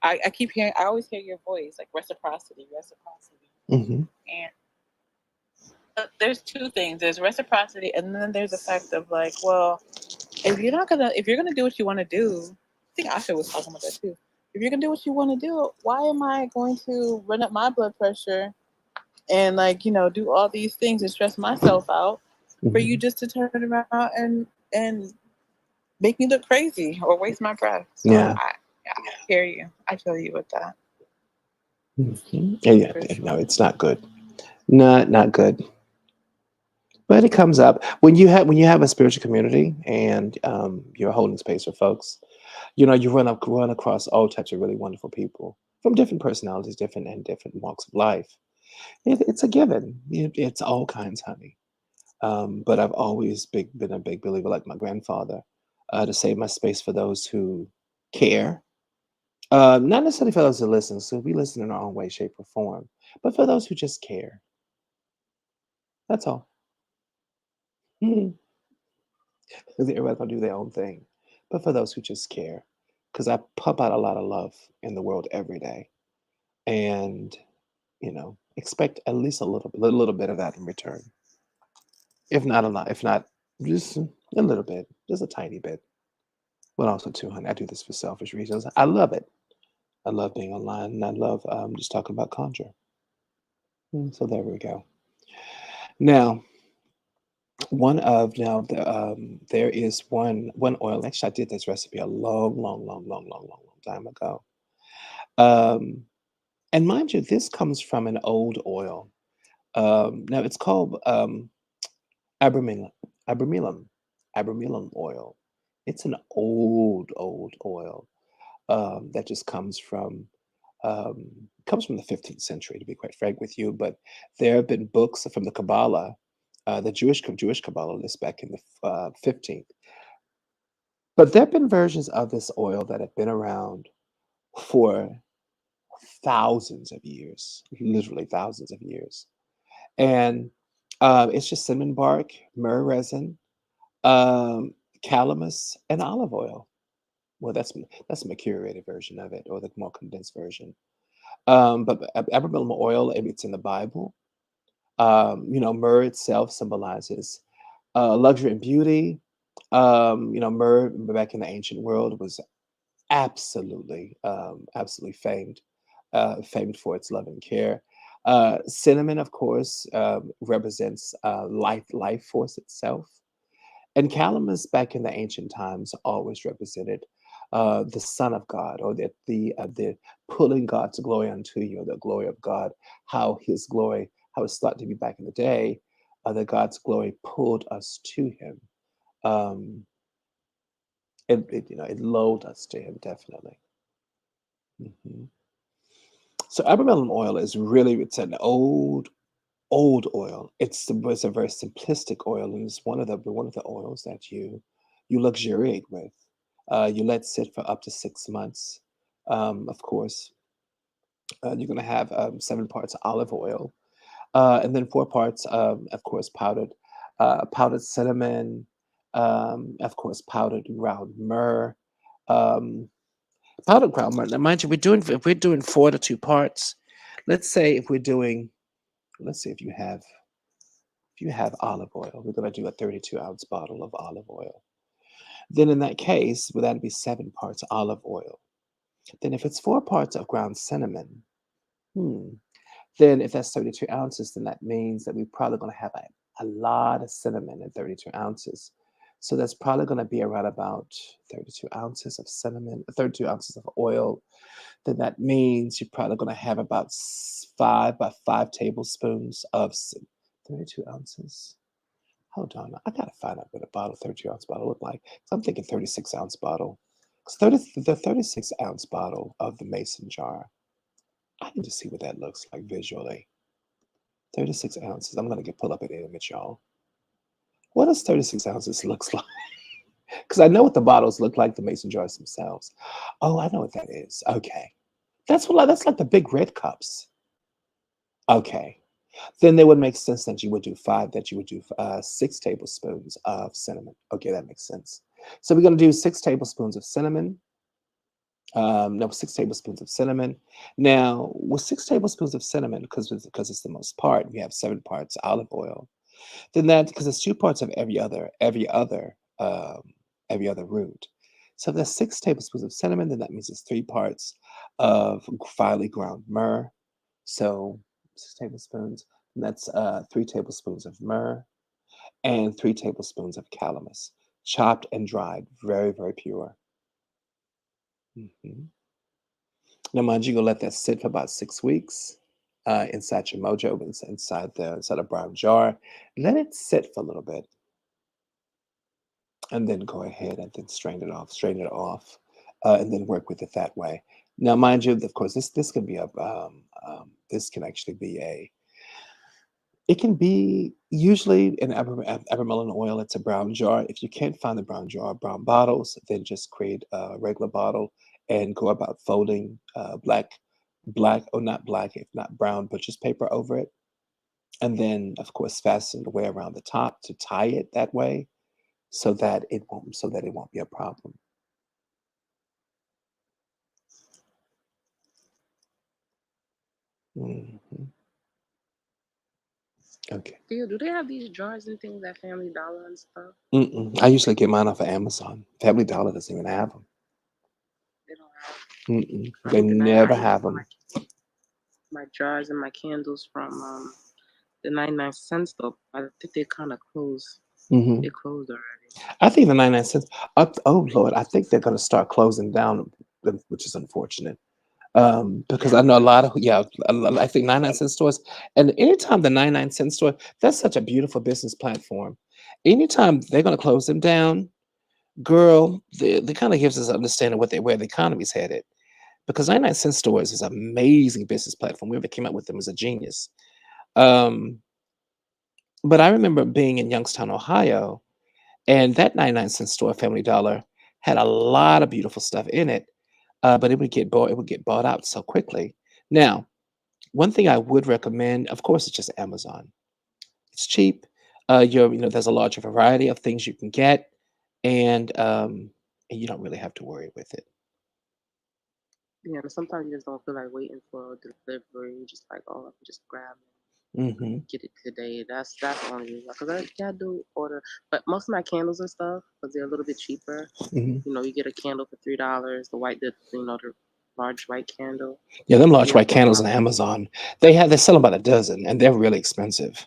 I keep hearing, I always hear your voice, like reciprocity, Hmm. and there's two things. There's reciprocity, and then there's the fact of like, well, if you're gonna do what you want to do, I think Asha was talking about that too. If you're gonna do what you want to do, why am I going to run up my blood pressure and do all these things and stress myself out for you Hmm. just to turn around and make me look crazy or waste my breath? So Yeah. I hear you. I feel you with that Yeah. for No, sure. it's not good. Not good. But it comes up when you have a spiritual community and you're holding space for folks. You run across all types of really wonderful people from different personalities, different walks of life. It's a given. It's all kinds, honey. But I've always been a big believer, like my grandfather, to save my space for those who care. Not necessarily for those who listen, so we listen in our own way, shape, or form, but for those who just care. That's all. Mhm. Everybody's gonna do their own thing, but for those who just care, because I pump out a lot of love in the world every day, and expect at least a little bit of that in return. If not a lot, if not just a little bit, just a tiny bit. But also too, honey, I do this for selfish reasons. I love it. I love being online, and I love just talking about Conjure. So there we go. Now, there is one oil. Actually, I did this recipe a long, long, long, long, long, long, long time ago. Um, and mind you, this comes from an old oil. Now it's called Abramelin, Abramelin, Abramelin oil. It's an old oil that just comes from the 15th century, to be quite frank with you. But there have been books from the Kabbalah The Jewish Kabbalah list back in the 15th. But there have been versions of this oil that have been around for thousands of years, literally thousands of years. And it's just cinnamon bark, myrrh resin, um, calamus, and olive oil. Well, that's a more curated version of it, or the more condensed version. But Abramelin oil, it's in the Bible. Myrrh itself symbolizes luxury and beauty. Myrrh back in the ancient world was absolutely famed for its love and care. Cinnamon, of course, represents life force itself. And calamus back in the ancient times always represented the Son of God, or the pulling God's glory unto you, or the glory of God, how His glory, how it's thought to be back in the day, that God's glory pulled us to Him. Um, it lulled us to Him, definitely. Mhm. So abramelin oil is really, it's an old oil. It's a very simplistic oil, and it's one of the oils that you luxuriate with. You let sit for up to 6 months. Of course, you're going to have 7 parts olive oil, and then 4 parts, of course, powdered cinnamon, of course, powdered ground myrrh. Um, Powdered ground myrrh. Now, mind you, if we're doing 4 to 2 parts. Let's say if we're doing, let's see if you have olive oil, we're going to do a 32-ounce bottle of olive oil. Then in that case, would that be 7 parts olive oil? Then if it's 4 parts of ground cinnamon, hmm, then if that's 32 ounces, then that means that we're probably going to have a lot of cinnamon in 32 ounces. So that's probably going to be around about 32 ounces of cinnamon, 32 ounces of oil. Then that means you're probably going to have about 5 tablespoons of 32 ounces. Hold on, I gotta find out what a 32-ounce bottle look like. So I'm thinking 36-ounce bottle. 'Cause the 36-ounce bottle of the mason jar. I need to see what that looks like visually. 36 ounces. I'm gonna pull up an image, y'all. What does 36 ounces looks like? Because I know what the bottles look like, the mason jars themselves. Oh, I know what that is. Okay, that's like the big red cups. Okay, then it would make sense that you would do 6 tablespoons of cinnamon. Okay, that makes sense. So we're going to do 6 tablespoons of cinnamon. No, 6 tablespoons of cinnamon. Now, with 6 tablespoons of cinnamon, because it's the most part, we have 7 parts olive oil. Then that, because it's 2 parts of every other root. So if that's 6 tablespoons of cinnamon, then that means it's 3 parts of finely ground myrrh. So 6 tablespoons, and that's 3 tablespoons of myrrh and 3 tablespoons of calamus, chopped and dried, very, very pure. Mhm. Now, mind you, gonna let that sit for about 6 weeks inside your mojo, inside a brown jar. Let it sit for a little bit, and then go ahead and then strain it off, and then work with it that way. Now, mind you, of course, this can actually be it can be usually an abramelin oil. It's a brown jar. If you can't find the brown jar, brown bottles, then just create a regular bottle and go about folding black, or not black, if not brown, butcher's paper over it. And then, of course, fasten the way around the top to tie it that way, so that it won't be a problem. Mhm. Okay. Do they have these jars and things at Family Dollar and stuff? I usually get mine off of Amazon. Family Dollar doesn't even have them. They don't have. They Because never I get have them. my jars and my candles from the 99-cent store. I think they kind of closed. hmm They closed already. I think the 99 cents. Oh Lord, I think they're going to start closing down, which is unfortunate. Because I know a lot of, yeah, I think 99-cent stores, and anytime the 99-cent store, that's such a beautiful business platform. Anytime they're going to close them down, girl, they kind of gives us an understanding where the economy's headed. Because 99-cent stores is an amazing business platform. Whoever came up with them is a genius. Um, But I remember being in Youngstown, Ohio, and that 99-cent store, Family Dollar, had a lot of beautiful stuff in it, but it would get bought out so quickly. Now, one thing I would recommend, of course, is just Amazon. It's cheap. There's a larger variety of things you can get, and you don't really have to worry with it. Yeah, but sometimes you just don't feel like waiting for delivery. You just like, oh, I can just grab Hmm. it, get it today. That's the only reason. Because I do order, but most of my candles and stuff, because they're a little bit cheaper. Hmm. You get a candle for $3. The large white candle. Yeah, them large Yeah, white candles on Amazon, they sell them by the dozen, and they're really expensive.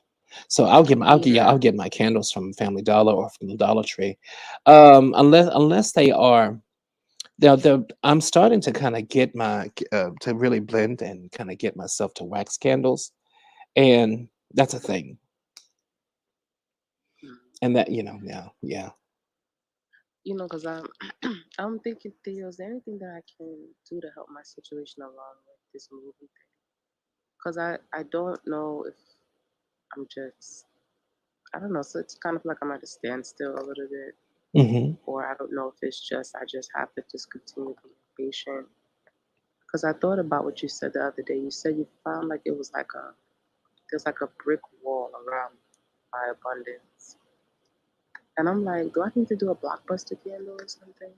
So I'll yeah, get my candles from Family Dollar or from the Dollar Tree, unless they are. I'm starting to kind of get to really blend and kind of get myself to wax candles, and that's a thing. mm. And that, yeah, yeah. Because I'm thinking, Theo, is there anything that I can do to help my situation along with this movie thing? Because I don't know if I'm just I don't know. So it's kind of like I'm at a standstill a little bit, Hmm. or I don't know if it's just I just have to just continue being patient. Because I thought about what you said the other day. You said you found like it was like there's like a brick wall around my abundance, and I'm like, do I need to do a blockbuster candle or something?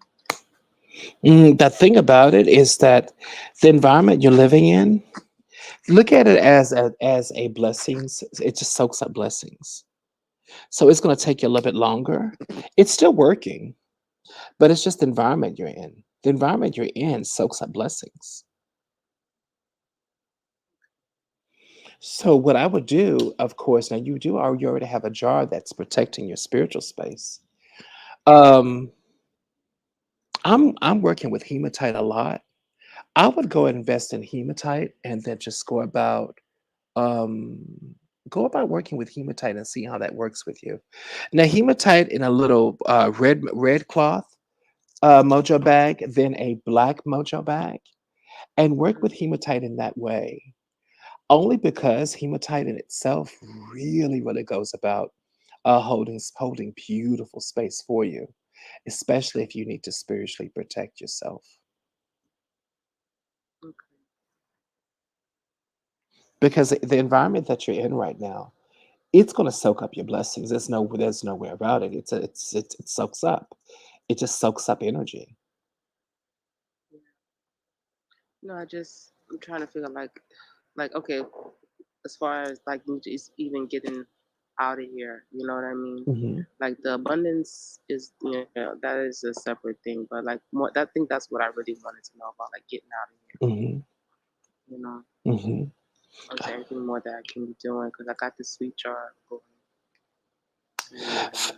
The thing about it is that the environment you're living in, look at it as a blessings. It just soaks up blessings. So it's going to take you a little bit longer. It's still working, but it's just the environment you're in. The environment you're in soaks up blessings. So what I would do, of course, now you already have a jar that's protecting your spiritual space. Um, I'm working with hematite a lot. I would go invest in hematite and then just um go about working with hematite and see how that works with you. Now hematite in a little red cloth mojo bag, then a black mojo bag, and work Mm-hmm. with hematite in that way. Only because hematite in itself really, really goes about holding beautiful space for you, especially if you need to spiritually protect yourself. Okay. Because the environment that you're in right now, it's going to soak up your blessings. There's no way about it. It soaks up. It just soaks up energy. Yeah. No, I'm trying to figure like okay, as far as like me just even getting out of here, you know what I mean? Hmm. Like the abundance is, that is a separate thing, but like more, I think that's what I really wanted to know about, like getting out of here, Hmm. you know? Hmm. Or is there anything more that I can be doing? Because I got this sweet jar going,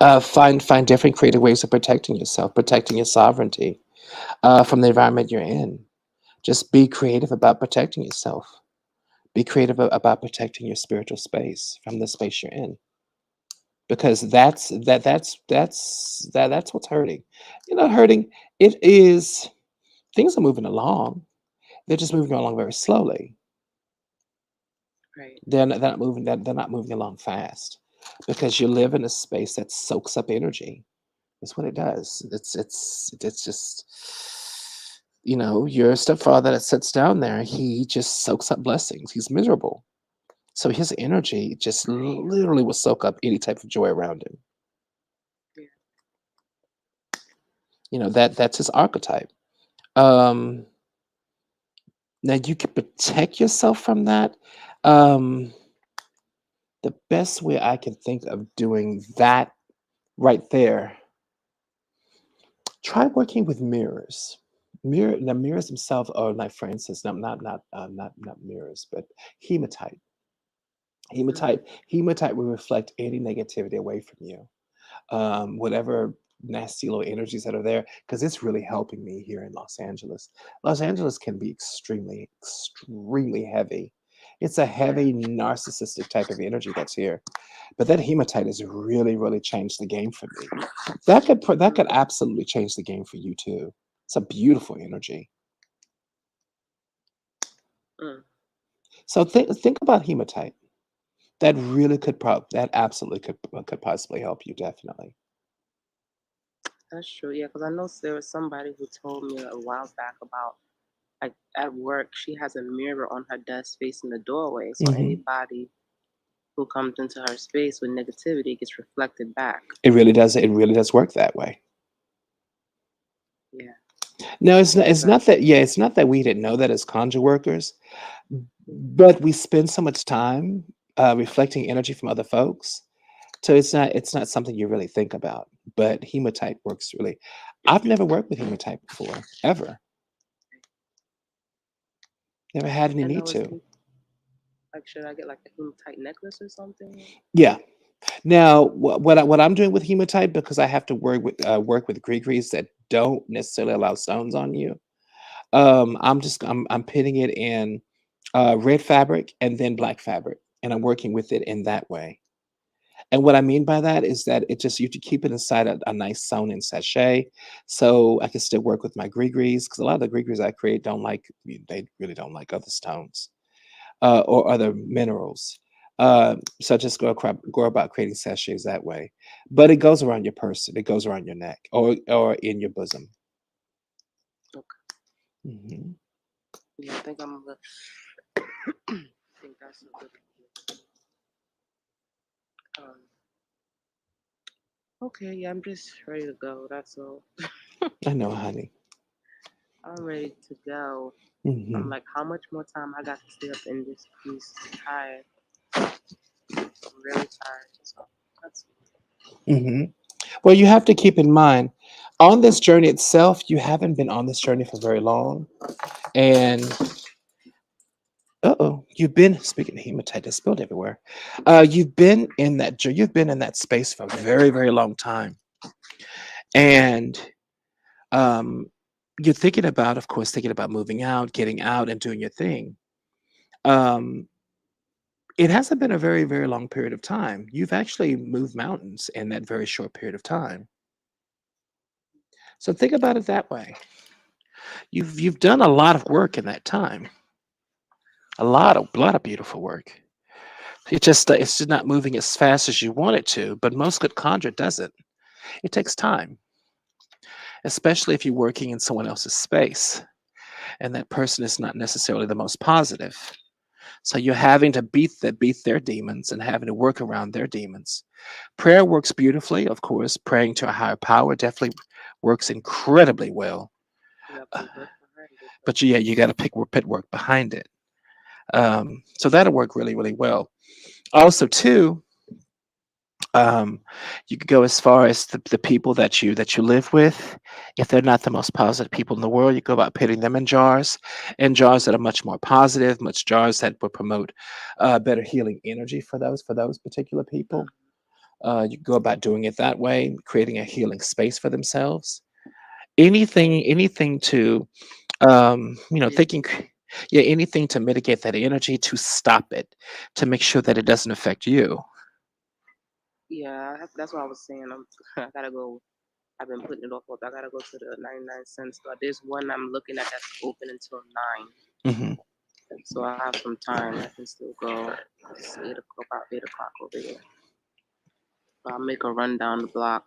and Find different creative ways of protecting yourself, protecting your sovereignty from the environment you're in. Just be creative about protecting yourself. Be creative about protecting your spiritual space from the space you're in, because that's what's hurting. You're not hurting. It is things are moving along. They're just moving along very slowly. right, They're not moving along fast because you live in a space that soaks up energy. That's what it does. It's just, your stepfather that sits down there, he just soaks up blessings. He's miserable. So his energy just literally will soak up any type of joy around him. yeah, That's his archetype. Um, Now you can protect yourself from that. Um, the best way I can think of doing that right there, try working with mirrors. Mirrors themselves are like, for instance, not mirrors, but hematite. mm-hmm. Hematite will reflect any negativity away from you. Whatever nasty little energies that are there, because it's really helping me here in Los Angeles. Los Angeles can be extremely, extremely heavy. It's a Yeah, heavy narcissistic type of energy that's here. But that hematite has really, really changed the game for me. That mm, could absolutely change the game for you too. It's a beautiful energy. mm, So think about hematite. That really that absolutely could possibly help you, definitely. That's true. Yeah, because I know there was somebody who told me a while back about like at work she has a mirror on her desk facing the doorway, so Hmm. anybody who comes into her space with negativity gets reflected back. It really does work that way. Yeah. No, it's not. Because It's I. not that. Yeah, it's not that we didn't know that as conjure workers, but we spend so much time reflecting energy from other folks. So it's not something you really think about. But hematite works really. I've never worked with hematite before, ever. Never had any And I need was to. thinking, like, should I get like a hematite necklace or something? Yeah. Now, what I'm doing with hematite, because I have to work with gree-grees that don't necessarily allow stones on you. I'm pitting it in red fabric and then black fabric, and I'm working with it in that way. And what I mean by that is that it just you to keep it inside a nice sewn in sachet, so I can still work with my gree-grees, because a lot of the gree-grees I create don't like they really don't like other stones or other minerals. So I just go about creating sachets that way. But it goes around your person, it goes around your neck, or in your bosom. Okay. Hmm. Yeah, I think I'm gonna. I think that's a good idea. Um, okay, yeah, I'm just ready to go. That's all. I know, honey. I'm ready to go. I'm Hmm. like, how much more time I got to stay up in this piece? I'm tired. I'm really tired. So that's Hmm. Well, you have to keep in mind, on this journey itself, you haven't been on this journey for very long, and you've been speaking of hematite that's spilled everywhere. You've been in that space for a very, very long time, and um, you're thinking about, of course, thinking about moving out, getting out, and doing your thing. Um, it hasn't been a very, very long period of time. You've actually moved mountains in that very short period of time. So think about it that way. You've done a lot of work in that time, a lot of beautiful work. It's just not moving as fast as you want it to. But most good conjure doesn't. It takes time, especially if you're working in someone else's space, and that person is not necessarily the most positive. So you're having to beat their demons and having to work around their demons. Prayer works beautifully, of course. Praying to a higher power definitely works incredibly well. you have Uh, to work behind it. But yeah, you got to put work behind it. So that'll work really, really well. Also, too, um, you could go as far as the people that you live with. If they're not the most positive people in the world, you go about putting them in jars that are much more positive, much jars that will promote better healing energy for those particular people. You go about doing it that way, creating a healing space for themselves. Anything to thinking, Mitigate. yeah, anything to mitigate that energy, to stop it, to make sure that it doesn't affect you. Yeah, that's what I was saying. I gotta go. I've been putting it off. I gotta go to the 99-cent store. There's one I'm looking at that's open until 9. Hmm. So I have some time. I can still go. It's 8 o'clock, about 8 o'clock over here. I'll make a run down the block.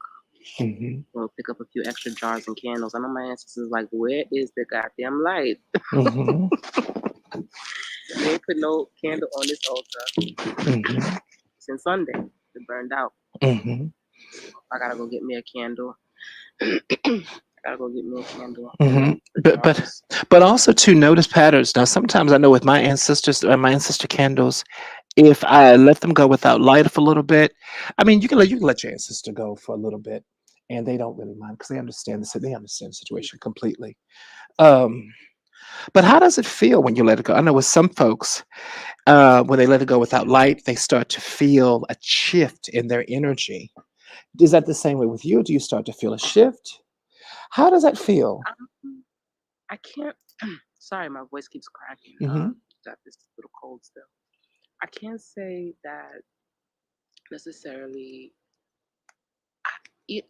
Hmm. We'll pick up a few extra jars and candles. I know my ancestors like, where is the goddamn light? Hmm. You ain't put no candle on this altar Hmm. since Sunday. It burned out. Hmm. I gotta go get me a candle. I gotta go get me a candle and Hmm. the But jars. also to notice patterns. Now, sometimes I know with my ancestor candles, if I let them go without light for a little bit, I mean, you can let your ancestor go for a little bit, and they don't really mind because they understand the situation completely. Um, but how does it feel when you let it go? I know with some folks, when they let it go without light, they start to feel a shift in their energy. Is that the same way with you? Do you start to feel a shift? How does that feel? Um, I can't. Sorry, my voice keeps cracking. Hmm. Got this little cold still. I can't say that necessarily.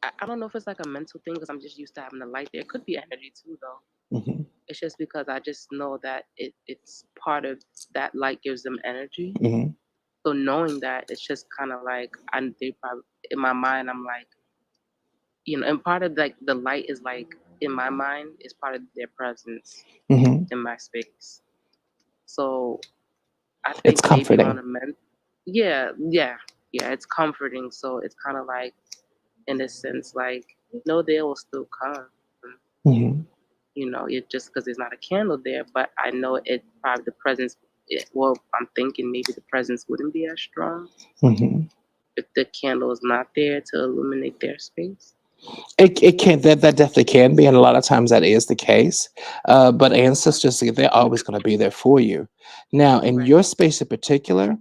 I don't know if it's like a mental thing because I'm just used to having the light there. It could be energy too, though. Hmm. It's just because I just know that it's part of that light gives them energy. Hmm. So knowing that, it's just kind of like they probably in my mind, I'm like, and part of like the light is like in my mind is part of their presence Hmm. in my space. So I It's think maybe on comforting. a yeah, yeah, yeah, it's comforting. So it's kind of like in a sense, like they will still come. Hmm. It just because there's not a candle there, but I know it probably the presence. Well, I'm thinking maybe the presence wouldn't be as strong Hmm. if the candle is not there to illuminate their space. It can that definitely can be, and a lot of times that is the case. But ancestors, they're always going to be there for you. Now, in Right. your space in particular,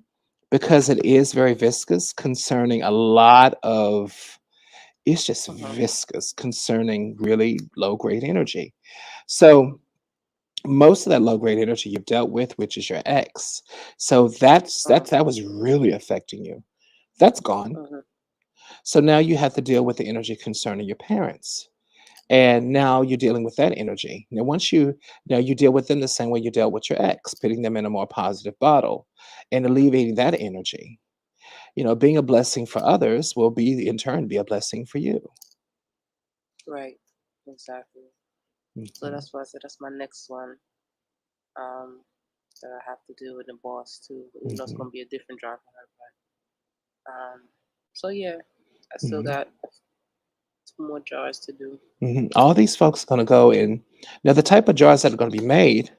because it is very viscous, concerning a lot of, it's just Uh-huh. viscous concerning really low grade energy. So most of that low grade energy you've dealt with, which is your ex, so that was really affecting you. That's gone. Uh-huh. So now you have to deal with the energy concerning your parents. And now you're dealing with that energy. Now you deal with them the same way you dealt with your ex, putting them in a more positive bottle and alleviating that energy. Being a blessing for others will be in turn be a blessing for you. Right. Exactly. So Mhm. that's why I said that's my next one. Um, that I have to do with the boss too. It's Mhm. gonna be a different job for her, but so yeah, I still Mhm. got 2 more jars to do. Mhm. All these folks are going to go in. Now, the type of jars that are going to be made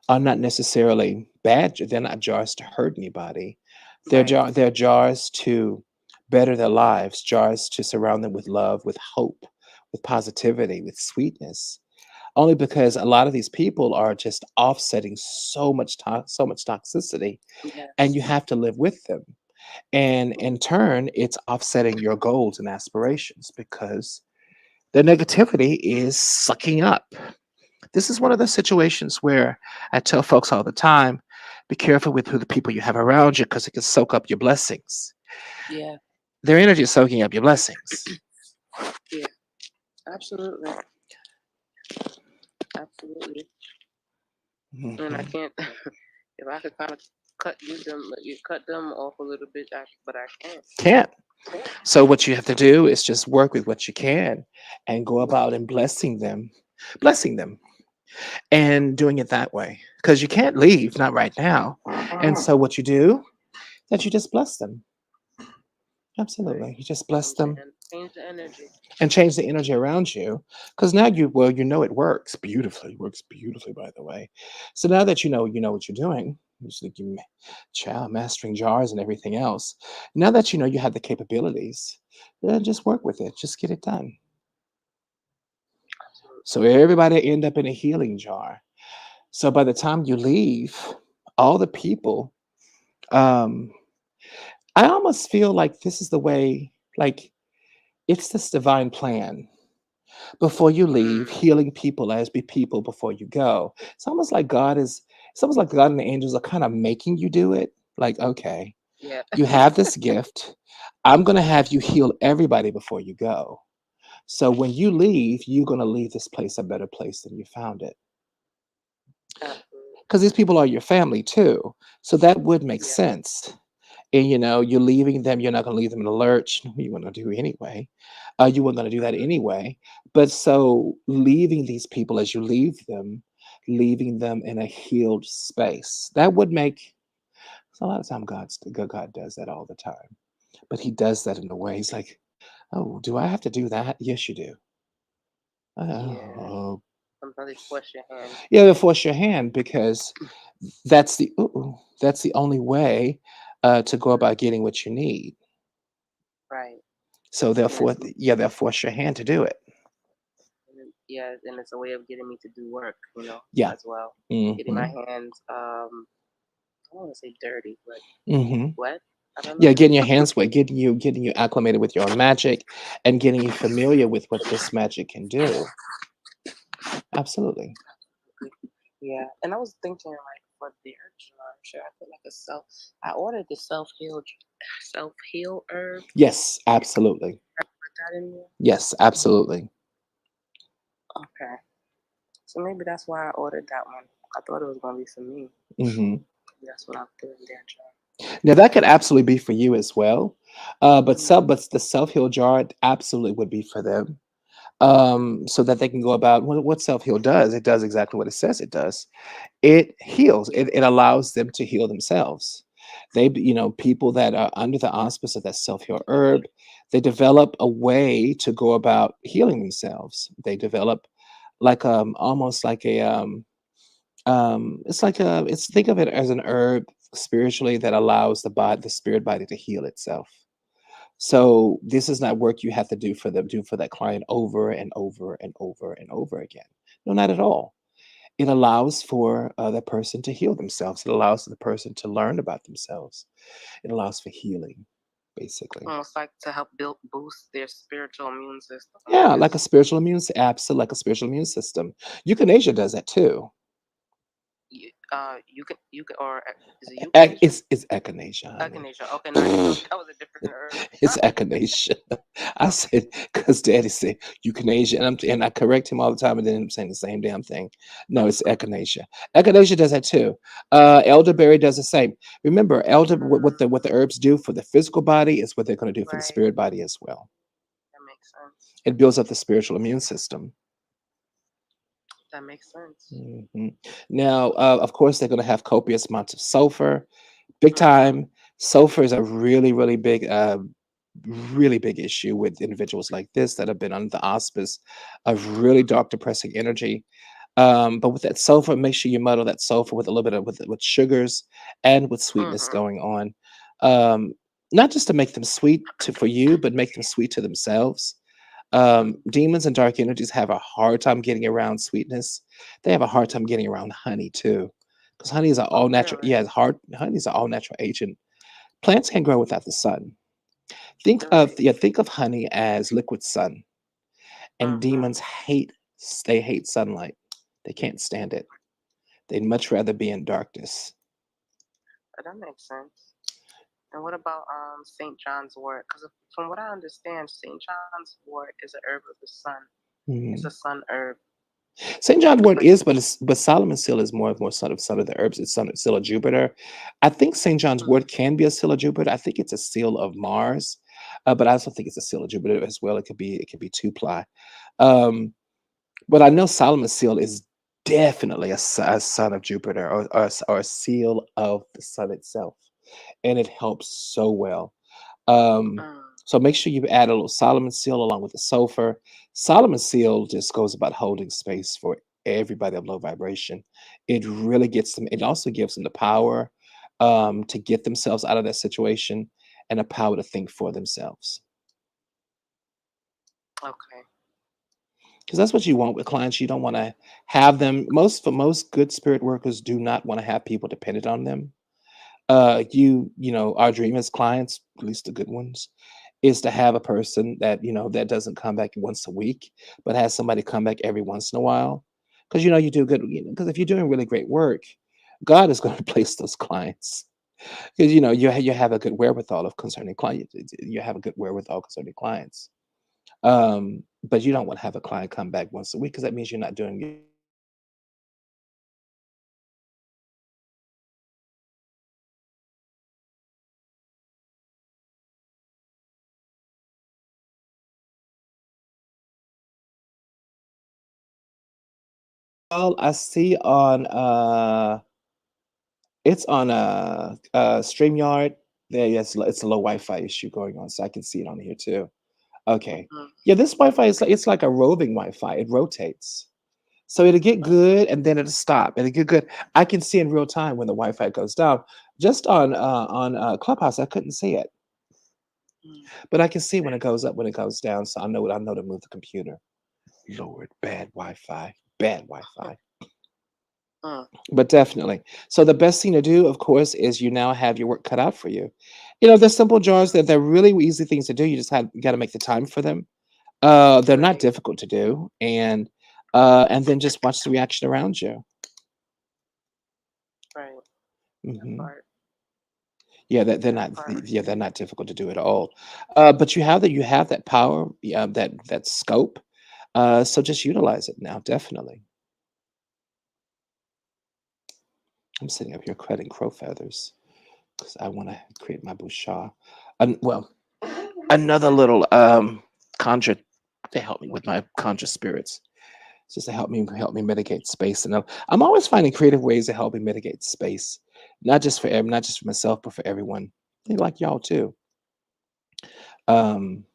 are not necessarily bad. They're not jars to hurt anybody. Right. They're jars to better their lives, jars to surround them with love, with hope, with positivity, with sweetness. Only because a lot of these people are just offsetting so much toxicity, and Yes. you have to live with them. And in turn, it's offsetting your goals and aspirations because the negativity is sucking up. This is one of those situations where I tell folks all the time, be careful with who the people you have around you because it can soak up your blessings. Yeah. Their energy is soaking up your blessings. Yeah. Absolutely. Absolutely. And I Mhm. can't. If I could kind of cut them off a little bit, but I can't. Can't. So what you have to do is just work with what you can and go Right. about and blessing them, and doing it that way because you can't leave, not right now. And so what you do, that you just bless them. Right. Absolutely, you just bless them Change the energy. and change the energy around you because now it works beautifully. It works beautifully, by the way. So now that you know what you're doing, just like child mastering jars and everything else. Now that you know you have the capabilities, then just work with it. Just get it done. Absolutely. So everybody end up in a healing jar. So by the time you leave, all the people, um, I almost feel like this is the way, like it's this divine plan. Before you leave, healing people as be people before you go. It's almost like God and the angels are kind of making you do it. Like, okay, Yeah. you have this gift. I'm going to have you heal everybody before you go. So when you leave, you're going to leave this place a better place than you found it. Absolutely. Because these people are your family too. So that would make Yeah. sense. And you're leaving them, you're not going to leave them in a lurch. You want to do anyway. You weren't going to do that anyway. But so leaving these people as you leave them, leaving them in a healed space, that would make, so a lot of time God does that all the time. But he does that in a way. He's like, oh, do I have to do that? Yes, you do. Yeah. Oh, Sometimes they force your hand. yeah, they'll force your hand because that's the only way to go about getting what you need. Right. So And it's they'll force your hand to do it. and it's a way of getting me to do work, Yeah. as well. Getting my Hmm. hands I don't want to say dirty, but Hmm. wet. I don't Yeah, know. getting your hands wet, getting you acclimated with your own magic, and getting you familiar with what this magic can do. Absolutely. Yeah. And I was thinking like for their jar, should I put like a I ordered the self heal herb. Yes, absolutely. Put that in there. Yes, absolutely. Okay. So maybe that's why I ordered that one. I thought it was gonna be for me. Hmm. That's what I put in their jar. Now that could absolutely be for you as well. Mm-hmm. But the self heal jar absolutely would be for them. So that they can go about what self heal does. It does exactly what it says it does. It heals. It allows them to heal themselves. People that are under the auspice of that self heal herb, they develop a way to go about healing themselves. They develop like almost like a it's like a it's think of it as an herb spiritually that allows the spirit body to heal itself. So this is not work you have to do for that client over and over and over and over again. No, not at all. It allows for the person to heal themselves. It allows the person to learn about themselves. It allows for healing, basically. Almost like to help build boost their spiritual immune system, I Yeah, like a guess. spiritual absolutely like a spiritual immune system. Euthanasia does that too. You can, or is it euthanasia? It's echinacea, honey. Echinacea. Okay, no, I didn't know that was a different herb. It's echinacea. I Okay. said because Daddy said euthanasia, and I correct him all the time, and then I'm saying the same damn thing. No, it's echinacea. Echinacea does that too. Elderberry does the same. Remember, what the herbs do for the physical body is what they're going to do for the Right. spirit body as well. That makes sense. It builds up the spiritual immune system. That makes sense. Mhm. Now, of course, they're going to have copious amounts of sulfur, big Mm-hmm. time. Sulfur is a really big issue with individuals like this that have been under the auspice of really dark, depressing energy. But with that sulfur, make sure you muddle that sulfur with a little bit of with sugars and with sweetness Mm-hmm. going on. Um, Not just to make them sweet for you, but make them sweet to themselves. Demons and dark energies have a hard time getting around sweetness. They have a hard time getting around honey too, because honey is an all Oh, natural. really? Yeah, it's hard. Honey is an all natural agent. Plants can grow without the sun. Really? Think of honey as liquid sun, and Mm-hmm. demons they hate sunlight. They can't stand it. They'd much rather be in darkness. That makes sense. And what about Saint John's wort? Because from what I understand, Saint John's wort is a herb of the sun. It's a Mhm. sun herb. St. John wort Like, is, but Solomon seal is more son of the herbs. It's seal of Jupiter. I think St. John's mm, wort can be a seal of Jupiter. I think it's a seal of Mars, but I also think it's a seal of Jupiter as well. It could be two ply. Um, but I know Solomon seal is definitely a son of Jupiter or a seal of the sun itself, and it helps so well. Um, mm, so make sure you add a little Solomon seal along with the sulfur. Solomon seal just goes about holding space for everybody of low vibration. It really gets them, it also gives them the power to get themselves out of that situation and the power to think for themselves. okay. Because that's what you want with clients. You don't want to have them, most good spirit workers do not want to have people dependent on them. Our dream as clients, at least the good ones, is to have a person that that doesn't come back once a week, but has somebody come back every once in a while. Because you do good. Because if you're doing really great work, God is going to place those clients. Because you have a good wherewithal of concerning clients. You have a good wherewithal concerning clients. But you don't want to have a client come back once a week because that means you're not doing it. Well, I see on it's on StreamYard. There, yes, it's a low Wi-Fi issue going on, so I can see it on here too. Okay. Mm, Yeah, this Wi-Fi is it's like a roving Wi-Fi. It rotates. So it'll get good and then it'll stop. It'll get good. I can see in real time when the Wi-Fi goes down. Just on Clubhouse, I couldn't see it, mm, but I can see when it goes up, when it goes down. So I know to move the computer. Lord, bad Wi-Fi, bad Wi-Fi. mm. But definitely. So the best thing to do, of course, is you now have your work cut out for you. They're simple jars that they're really easy things to do. You just got to make the time for them. They're not Right, difficult to do, and then just watch the reaction around you. right. That Hmm. part. Yeah, that That part. they're not difficult to do at all. But you have that power, yeah, that scope. So just utilize it now. Definitely. I'm sitting up here cutting crow feathers. because I want to create my busha. And well, another little conjure to help me with my conjure spirits, just to help me mitigate space. And I'm always finding creative ways to help me mitigate space, not just for myself, but for everyone. They like y'all too. Um,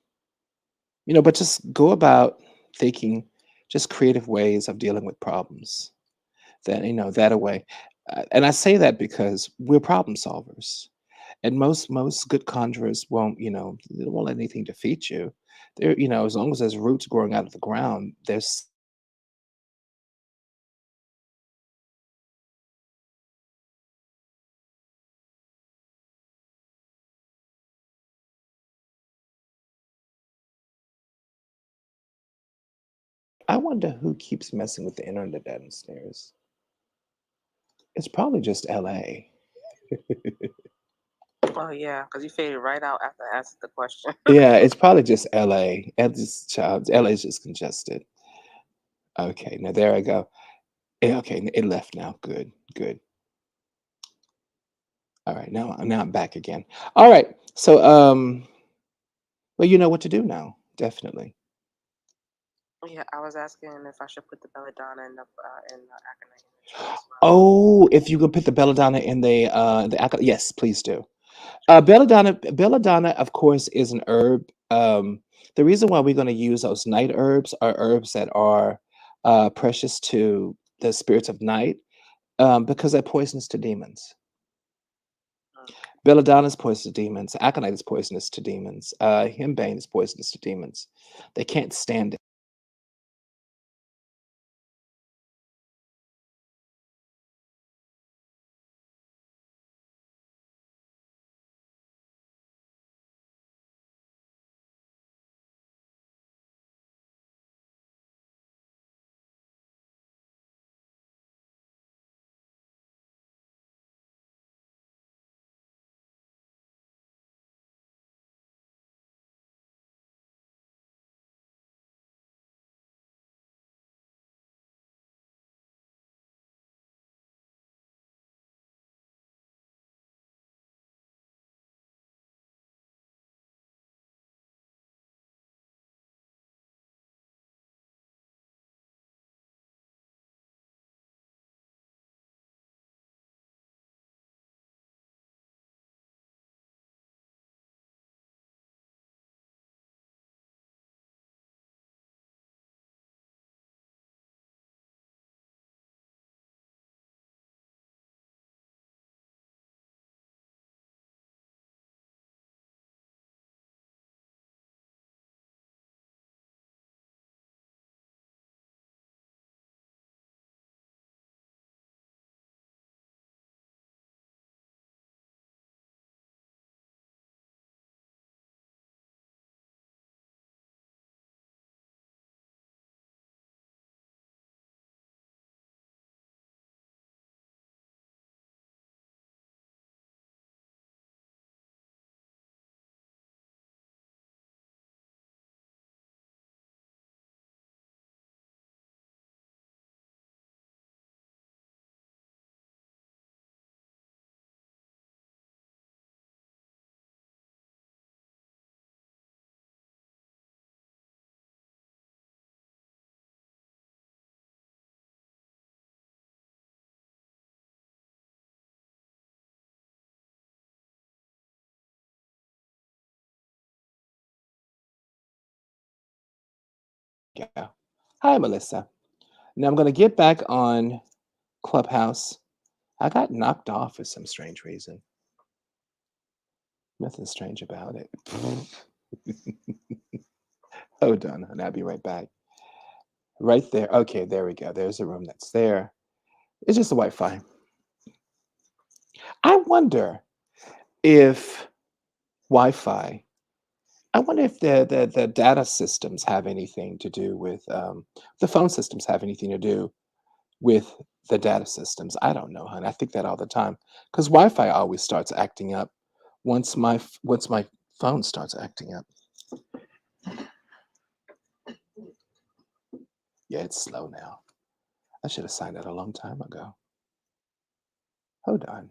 but just go about thinking just creative ways of dealing with problems. That away. And I say that because we're problem solvers. And most good conjurers won't, they won't let anything defeat you. They're, as long as there's roots growing out of the ground, there's I wonder who keeps messing with the internet downstairs. It's probably just LA. Oh yeah, because you faded right out after I asked the question. Yeah, it's probably just LA. LA is just congested. Okay, now there I go. Okay, it left now. Good, good. All right, now I'm back again. All right. So well, you know what to do now. Definitely. Yeah, I was asking if I should put the belladonna in the aconite in the tray as well. Oh, if you could put the belladonna in yes, please do. Belladonna, of course, is an herb. The reason why we're going to use those night herbs are herbs that are precious to the spirits of night, because they're poisonous to demons. Mm. Belladonna is poisonous to demons. Aconite is poisonous to demons. Hembane is poisonous to demons. They can't stand it. Yeah. Hi, Melissa. Now I'm going to get back on Clubhouse. I got knocked off for some strange reason. Nothing strange about it. Hold on, and I'll be right back. Right there. Okay, there we go. There's a room that's there. It's just the Wi-Fi. I wonder if Wi-Fi. I wonder if the data systems have anything to do with the phone systems have anything to do with the data systems. I don't know, hon. I think that all the time because Wi-Fi always starts acting up once my phone starts acting up. Yeah, it's slow now. I should have signed that a long time ago. Hold on.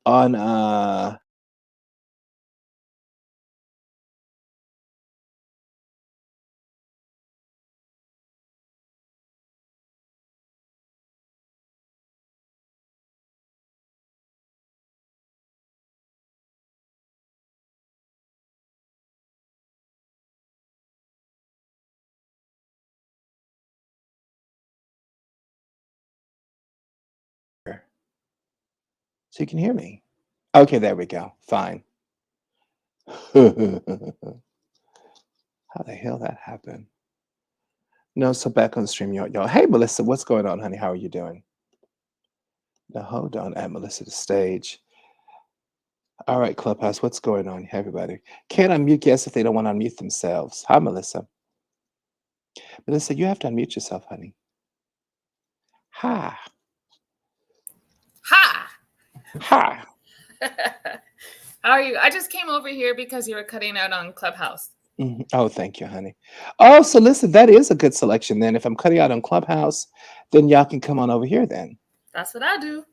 on so you can hear me. Okay, there we go. Fine. How the hell that happened? No, so back on the stream, y'all. Hey, Melissa, what's going on, honey? How are you doing? Now hold on, add Melissa to stage. All right, Clubhouse, what's going on, everybody? Can't unmute guests if they don't want to unmute themselves. Hi, Melissa. Melissa, you have to unmute yourself, honey. Hi. Ha! Hi. How are you? I just came over here because you were cutting out on Clubhouse. Oh, thank you, honey. Oh, so listen, that is a good selection then. If I'm cutting out on Clubhouse, then y'all can come on over here then. That's what I do.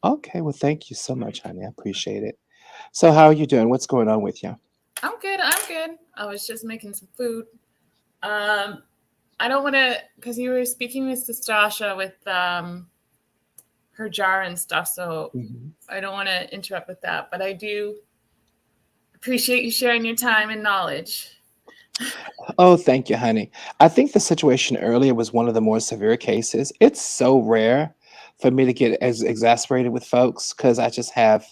Okay, well, thank you so much, honey. I appreciate it. So how are you doing? What's going on with you? I'm good. I'm good. I was just making some food. I don't want to, because you were speaking with Sister Asha with her jar and stuff, so I don't want to interrupt with that. But I do appreciate you sharing your time and knowledge. Oh, thank you, honey. I think the situation earlier was one of the more severe cases. It's so rare for me to get as exasperated with folks because I just have,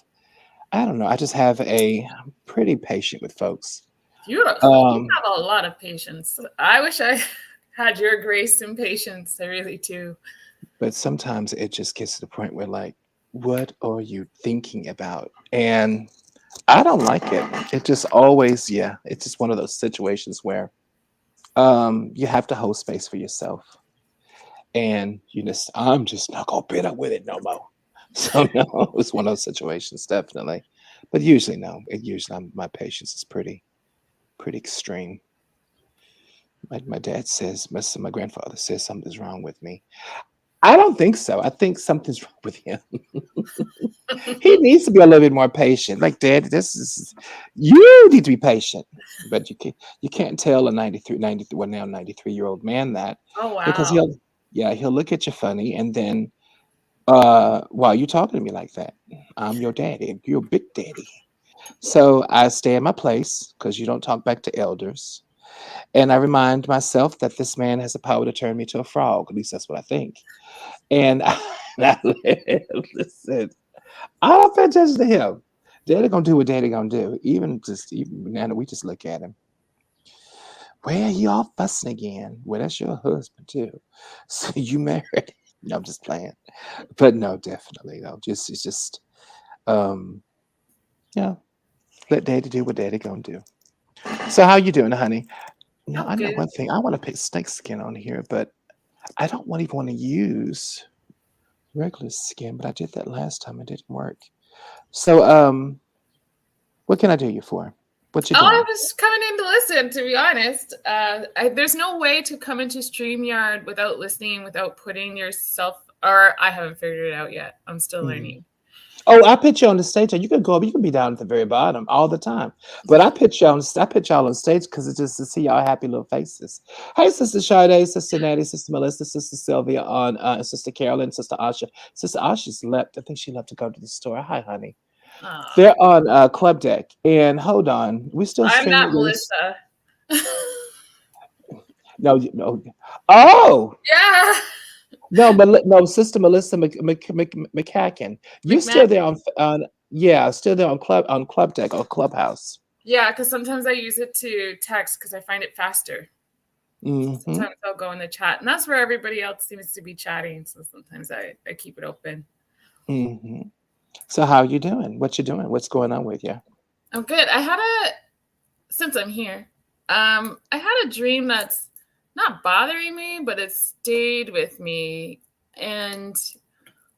I don't know, I just have I'm pretty patient with folks. You have a lot of patience. I wish I had your grace and patience. I really do. But sometimes it just gets to the point where, like, what are you thinking about? And I don't like it. It just always, it's just one of those situations where you have to hold space for yourself. And I'm just not gonna put up with it no more. So no, it's one of those situations, definitely. But usually no. My patience is pretty extreme. My dad says, my grandfather says something's wrong with me. I don't think so. I think something's wrong with him. He needs to be a little bit more patient. Like, Dad, you need to be patient. But you can't tell a 93-year-old man that. Oh wow. Because he'll look at you funny, and then why are you talking to me like that? I'm your daddy. You're a big daddy. So I stay in my place because you don't talk back to elders. And I remind myself that this man has the power to turn me to a frog. At least that's what I think. And listen, I don't pay attention to him. Daddy gonna do what Daddy gonna do. Even now, we just look at him. Well, you all fussing again. Well, that's your husband too. So you married? No, I'm just playing. But no, definitely no. It's just yeah. Let Daddy do what Daddy gonna do. So how you doing, honey? Now I know one thing. I want to put snake skin on here, but I don't even want to use regular skin. But I did that last time. It didn't work. So what can I do you for? What you doing? I was coming in to listen, to be honest. There's no way to come into StreamYard without listening, without putting yourself, or I haven't figured it out yet. I'm still learning. Oh, I put you on the stage. You can go up. You can be down at the very bottom all the time. But I put y'all on stage because it's just to see y'all happy little faces. Hey, Sister Sade, Sister Natty, Sister Melissa, Sister Sylvia, Sister Carolyn, Sister Asha. Sister Asha's left. I think she left to go to the store. Hi, honey. They're on Club Deck. And hold on, we still I'm streaming. not Melissa. No. Oh. Yeah. No, Sister Melissa McCacken. You're still there still there on Club Deck or Clubhouse. Yeah, because sometimes I use it to text because I find it faster. Sometimes I'll go in the chat, and that's where everybody else seems to be chatting. So sometimes I keep it open. So how are you doing? What you doing? What's going on with you? I'm good. Since I'm here, I had a dream that's not bothering me, but it stayed with me. And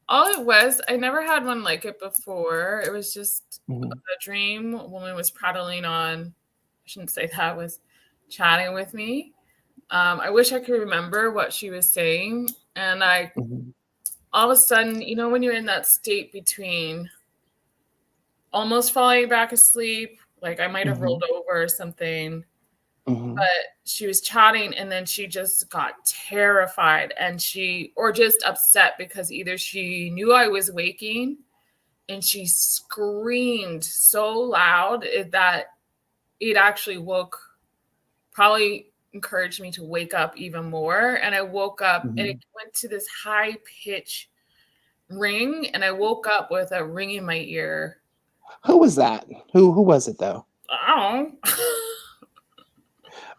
all it was, I never had one like it before. It was just a dream. A woman was prattling on, I shouldn't say that, was chatting with me. I wish I could remember what she was saying. And all of a sudden, when you're in that state between almost falling back asleep. Like I might have Hmm. rolled over or something. Hmm. But she was chatting and then she just got terrified or just upset because either she knew I was waking and she screamed so loud that it actually probably encouraged me to wake up even more. And I woke up and Hmm. it went to this high pitch ring and I woke up with a ring in my ear. Who was that? Who was it though? I don't know.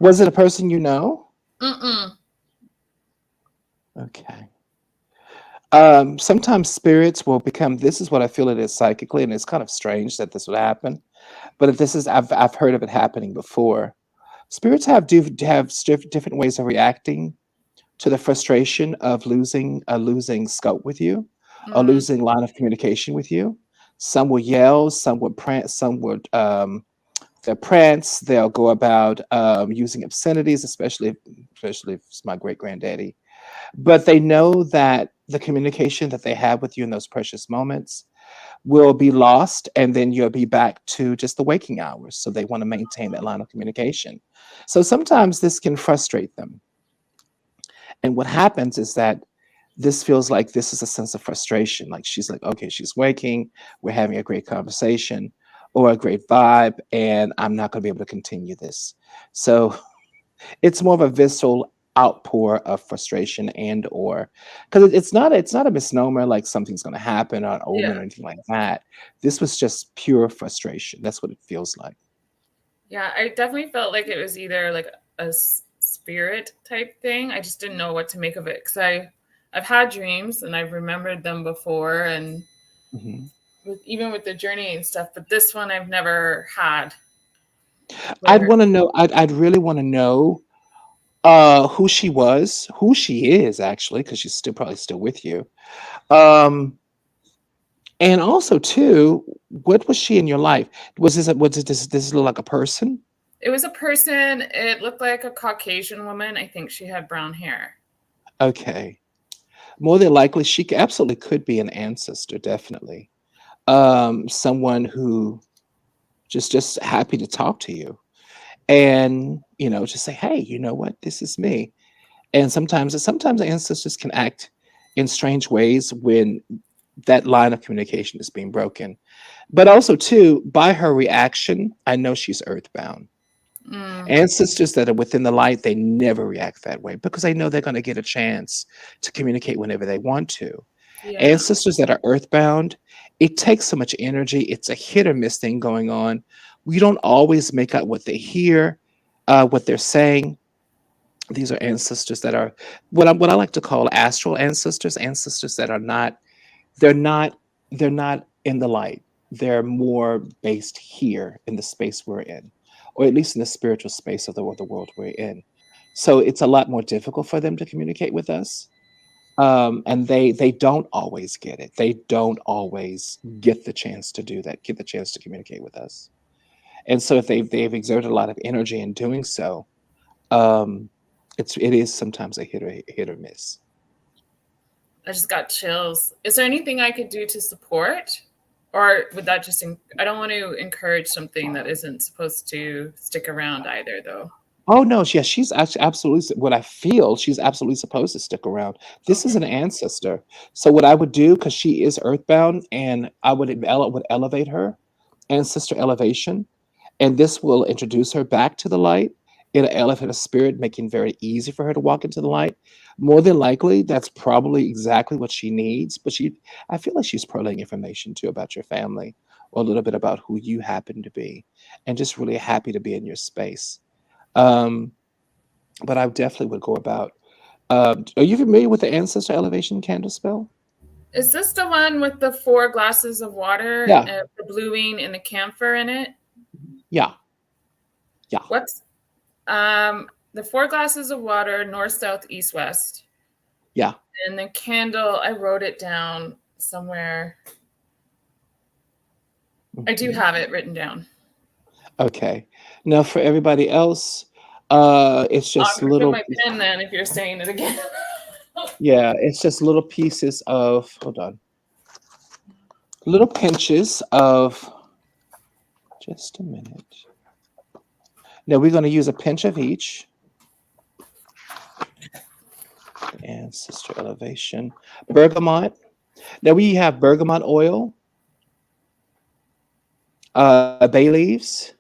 Was it a person you know? Mm-mm. Okay. Sometimes spirits will become. This is what I feel it is psychically, and it's kind of strange that this would happen. But if this is, I've heard of it happening before. Spirits have different ways of reacting to the frustration of losing scope with you, or Mm, losing line of communication with you. Some will yell, some would prance, some would they'll prance. They'll go about using obscenities, especially if it's my great granddaddy. But they know that the communication that they have with you in those precious moments will be lost, and then you'll be back to just the waking hours. So they want to maintain that line of communication. So sometimes this can frustrate them. And what happens is that this feels like this is a sense of frustration. Like she's like, okay, she's waking, we're having a great conversation or a great vibe, and I'm not going to be able to continue this. So it's more of a visceral outpour of frustration and or because it's not a misnomer like something's going to happen or an yeah. omen or anything like that. This was just pure frustration. That's what it feels like. Yeah, I definitely felt like it was either like a spirit type thing. I just didn't know what to make of it because I've had dreams and I've remembered them before, and Mhm. even with the journey and stuff. But this one I've never had. I'd Where want to know. I'd really want to know who she was, who she is actually, because she's still probably still with you. Um, and also too, what was she in your life? Was this look like a person? it was a person, it looked like a Caucasian woman. I think she had brown hair. Okay. More than likely, absolutely could be an ancestor, definitely. Someone who just happy to talk to you, and just say, "Hey, you know what? This is me." And sometimes ancestors can act in strange ways when that line of communication is being broken. But also, too, by her reaction, I know she's earthbound. Mm, Ancestors that are within the light, they never react that way because they know they're going to get a chance to communicate whenever they want to. yeah. Ancestors that are earthbound, it takes so much energy. It's a hit or miss thing going on. We don't always make out what they hear, what they're saying. These are ancestors that are what I like to call astral ancestors, ancestors that are not they're not they're not in the light. They're more based here in the space we're in, or at least in the spiritual space of the world we're in. So it's a lot more difficult for them to communicate with us. And they don't always get it. They don't always get the chance to do that, get the chance to communicate with us. And so if they've exerted a lot of energy in doing so, um, it is sometimes a hit or miss. I just got chills. Is there anything I could do to support? Or would that I don't want to encourage something that isn't supposed to stick around either, though. Oh no, yeah, she's actually absolutely what I feel. She's absolutely supposed to stick around. This is Okay. an ancestor. So what I would do, because she is earthbound, and I would elevate her, ancestor elevation, and this will introduce her back to the light. It'll elevate her spirit, making it very easy for her to walk into the light. More than likely, that's probably exactly what she needs. But I feel like she's providing information too about your family, or a little bit about who you happen to be, and just really happy to be in your space. Um, but I definitely would go about. Are you familiar with the ancestor elevation candle spell? Is this the one with the 4 glasses of water, Yeah, the bluing, and the camphor in it? yeah, yeah, What's the 4 glasses of water, north, south, east, west, yeah. and the candle? I wrote it down somewhere. I do Mhm. have it written down. Okay. Now for everybody else, it's I'm just gonna get little. my pen then if you're saying it again. Yeah, it's just little pieces of. Hold on. Little pinches of Just a minute. Now we're going to use a pinch of each. Ancestor elevation. Bergamot. Now we have bergamot oil, bay leaves,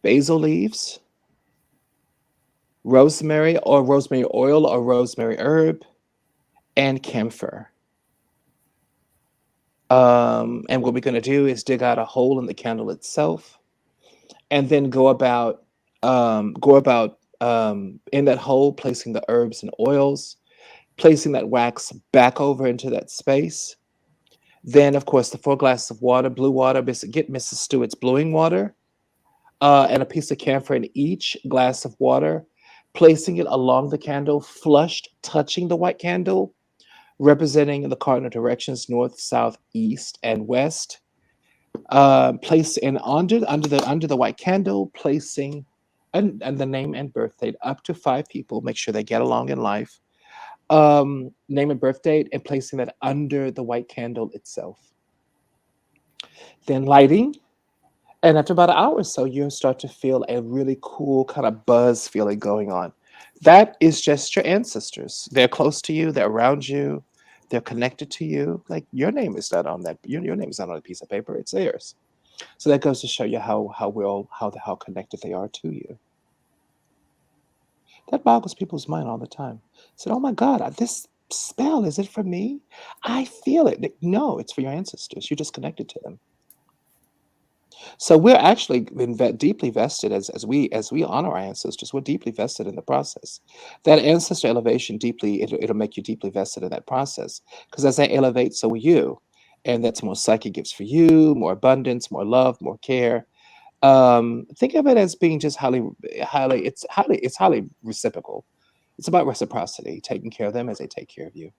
basil leaves, rosemary or rosemary oil or rosemary herb, and camphor. And what we're going to do is dig out a hole in the candle itself, and then go about in that hole, placing the herbs and oils, placing that wax back over into that space. Then, of course, the 4 glasses of water, blue water. Get Mrs. Stewart's bluing water, and a piece of camphor in each glass of water, placing it along the candle, flushed, touching the white candle, representing the cardinal directions north, south, east, and west. Place in under the white candle, placing and the name and birth date up to 5 people. Make sure they get along in life. Name and birth date, and placing that under the white candle itself. Then lighting, and after about an hour or so, you'll start to feel a really cool kind of buzz feeling going on. That is just your ancestors. They're close to you, they're around you, they're connected to you. Like your name is not on that, your name is not on a piece of paper, it's theirs. So that goes to show you how connected they are to you. That boggles people's mind all the time. Said, "Oh my God, this spell, is it for me? I feel it." No, it's for your ancestors. You're just connected to them. So we're actually deeply vested as we honor our ancestors. We're deeply vested in the process. That ancestor elevation it'll make you deeply vested in that process, because as they elevate, so will you, and that's more psychic gifts for you, more abundance, more love, more care. Think of it as being just highly reciprocal. It's about reciprocity, taking care of them as they take care of you.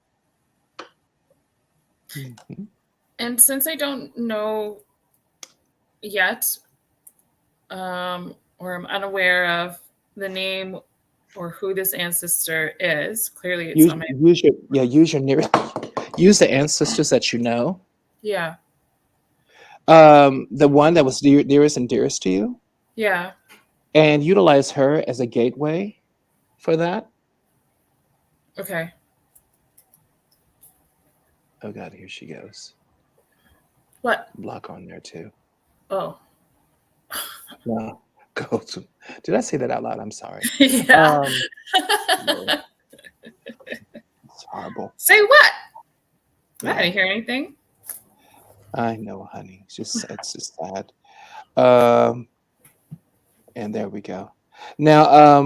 Mhm. And since I don't know yet, or I'm unaware of the name or who this ancestor is, clearly it's Use on my use your nearest use the ancestors that you know. yeah. The one that was nearest and dearest to you, Yeah. and utilize her as a gateway for that. Okay. Oh God, here she goes. What? Block on there too. Oh. No, go to. Did I say that out loud? I'm sorry. Yeah. No, it's horrible. Say what? I Yeah, didn't hear anything. I know, honey. It's just sad. Um, and there we go. Now,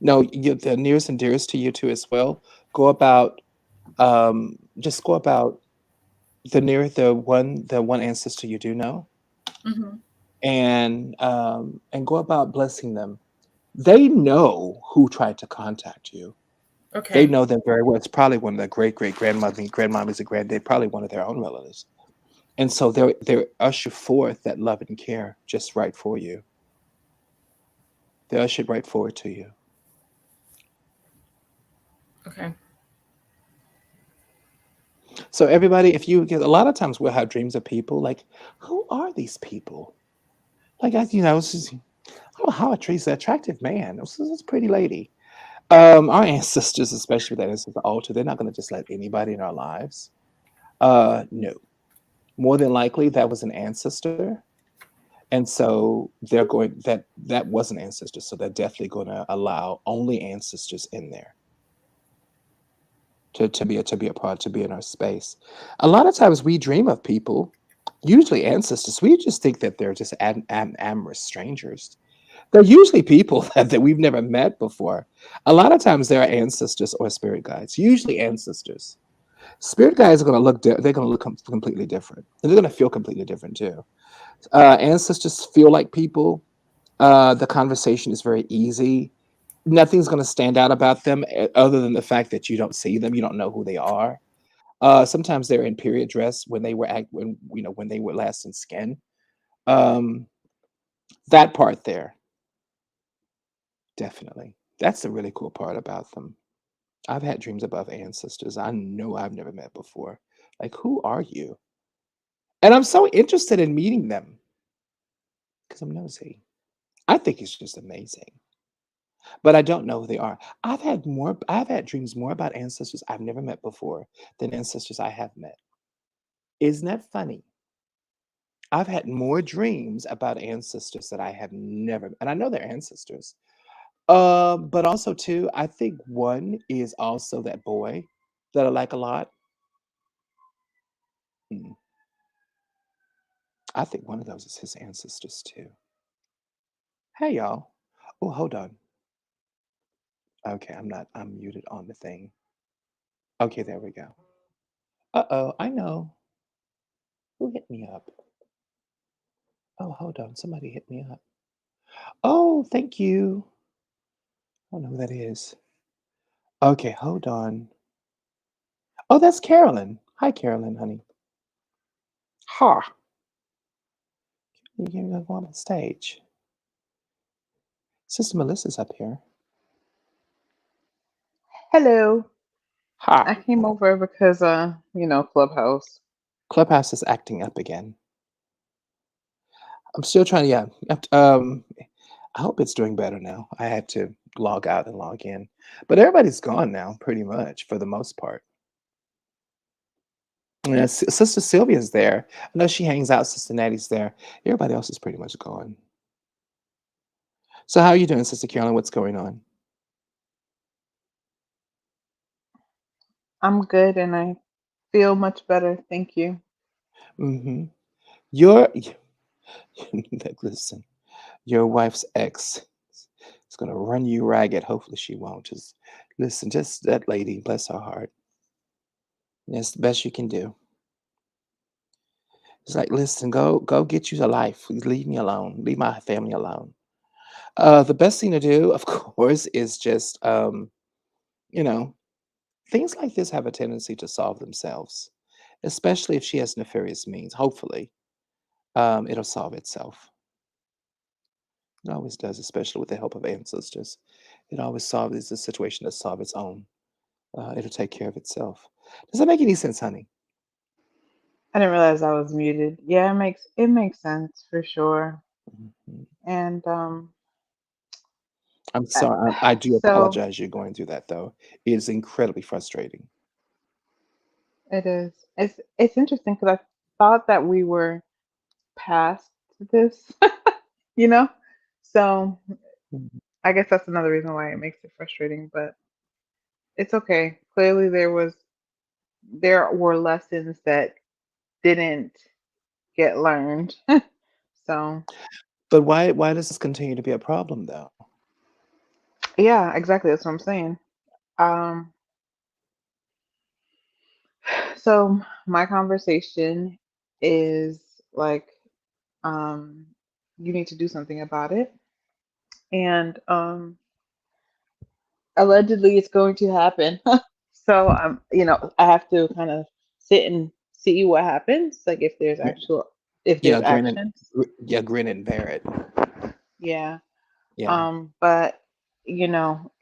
no, the nearest and dearest to you too as well. Go about, just go about the one ancestor you do know, Hmm. and go about blessing them. They know who tried to contact you. They Okay. know them very well. It's probably one of their great grandmommies and granddad, probably one of their own relatives. And so they usher forth that love and care just right for you. They usher it right forward to you. Okay. So everybody, if you get a lot of times we'll have dreams of people like, who are these people? Like it's just, I don't know how a attractive man. This pretty lady. Our ancestors, especially that ancestor altar, they're not going to just let anybody in our lives. No. More than likely, that was an ancestor, and so that was an ancestor. So they're definitely going to allow only ancestors in there to be a part, to be in our space. A lot of times we dream of people, usually ancestors. We just think that they're just amorous strangers. They're usually people that we've never met before. A lot of times they're ancestors or spirit guides, usually ancestors. Spirit guides are going to they're going to look completely different. And they're going to feel completely different too. Ancestors feel like people. The conversation is very easy. Nothing's going to stand out about them other than the fact that you don't see them. You don't know who they are. Sometimes they're in period dress when they were last in skin. Um, that part there, definitely. That's the really cool part about them. I've had dreams about ancestors I know I've never met before. Like, who are you? And I'm so interested in meeting them. because I'm nosy. I think it's just amazing, but I don't know who they are. I've had dreams more about ancestors I've never met before than ancestors I have met. Isn't that funny? I've had more dreams about ancestors that I have never, and I know they're ancestors. But also too, I think one is also that boy that I like a lot. Mm, I think one of those is his ancestors too. Hey y'all. Oh, hold on. Okay, I'm not. I'm muted on the thing. Okay, there we go. Uh-oh, I know. Who hit me up? Oh, hold on. Somebody hit me up. Oh, thank you. I don't know who that is. Okay, hold on. Oh, that's Carolyn. Hi, Carolyn, honey. Ha. You can go on stage. Sister Melissa's up here. Hello. I Ha. came over because Clubhouse. Clubhouse is acting up again. I'm still trying. Yeah. I hope it's doing better now. I had to log out and log in, but everybody's gone now, pretty much for the most part. Yeah, Sister Sylvia's there. I know she hangs out. Sister Nettie's there. Everybody else is pretty much gone. So how are you doing, Sister Carolyn? What's going on? I'm good and I feel much better. Thank you. Mm-hmm. Your listen, your wife's ex is gonna run you ragged. Hopefully she won't. Just listen, just that lady, bless her heart. That's the best you can do. It's like, listen, go get you a life. Leave me alone. Leave my family alone. The best thing to do, of course, is just you know, things like this have a tendency to solve themselves, especially if she has nefarious means. Hopefully, it'll solve itself. It always does, especially with the help of ancestors. It always solves the situation to solve its own. It'll take care of itself. Does that make any sense, honey? I didn't realize I was muted. Yeah, it makes sense for sure. Mhm. And I'm I- sorry. I do so apologize. You're going through that, though. It is incredibly frustrating. it is. It's interesting because I thought that we were past this, you know? So Mhm. I guess that's another reason why it makes it frustrating, but it's okay. Clearly there were lessons that didn't get learned. So But why does this continue to be a problem, though? yeah, exactly. That's what I'm saying. Um, so my conversation is like, um, you need to do something about it, and allegedly it's going to happen. So I have to kind of sit and see what happens. Like if Yeah, there's grin and actions. yeah, grin and bear it. Yeah. Yeah, But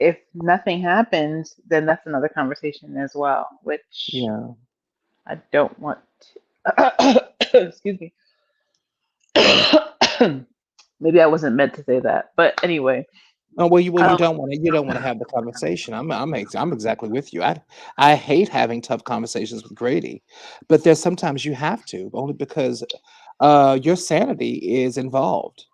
if nothing happens, then that's another conversation as well, which yeah. I don't want to. Excuse me. Maybe I wasn't meant to say that, but anyway. Oh well, you Um, don't want to have the conversation. I'm exactly with you. I hate having tough conversations with Grady, but there's sometimes you have to only because your sanity is involved.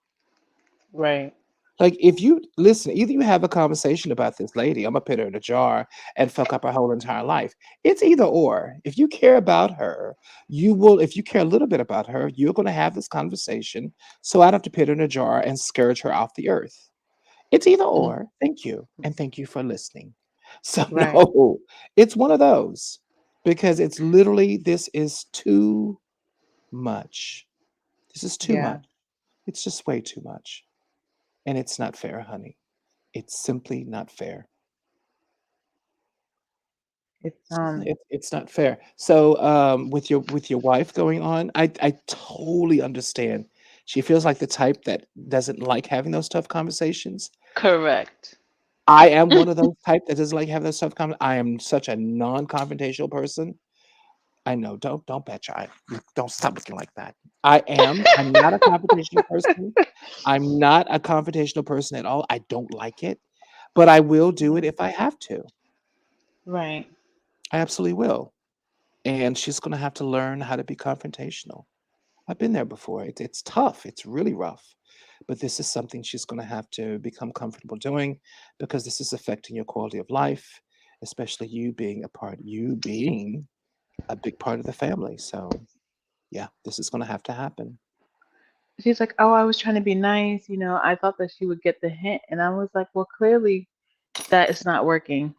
right. Like if you listen, either you have a conversation about this lady, I'm gonna put her in a jar and fuck up her whole entire life. It's either or. If you care about her, you will. If you care a little bit about her, you're gonna have this conversation. So I don't have to put her in a jar and scourge her off the earth. It's either Mm, or. Thank you. And thank you for listening. So, right. no, it's one of those because it's literally, this is too much. This is too Yeah. much. It's just way too much. And it's not fair, honey. It's simply not fair. It's It's not fair. So, with your wife going on, I totally understand. She feels like the type that doesn't like having those tough conversations. correct. I am one of those type that doesn't like having those tough conversations. I am such a non-confrontational person. I know. Don't bet your eye. Don't stop looking like that. I am. I'm not a confrontational person. I'm not a confrontational person at all. I don't like it, but I will do it Mhm. if I have to. Right. I absolutely will. And she's going to have to learn how to be confrontational. I've been there before. It's tough. It's really rough. But this is something she's going to have to become comfortable doing because this is affecting your quality of life, especially you being a big part of the family. So, yeah, this is going to have to happen. She's like, "Oh, I was trying to be nice. I thought that she would get the hint." And I was like, "Well, clearly that is not working."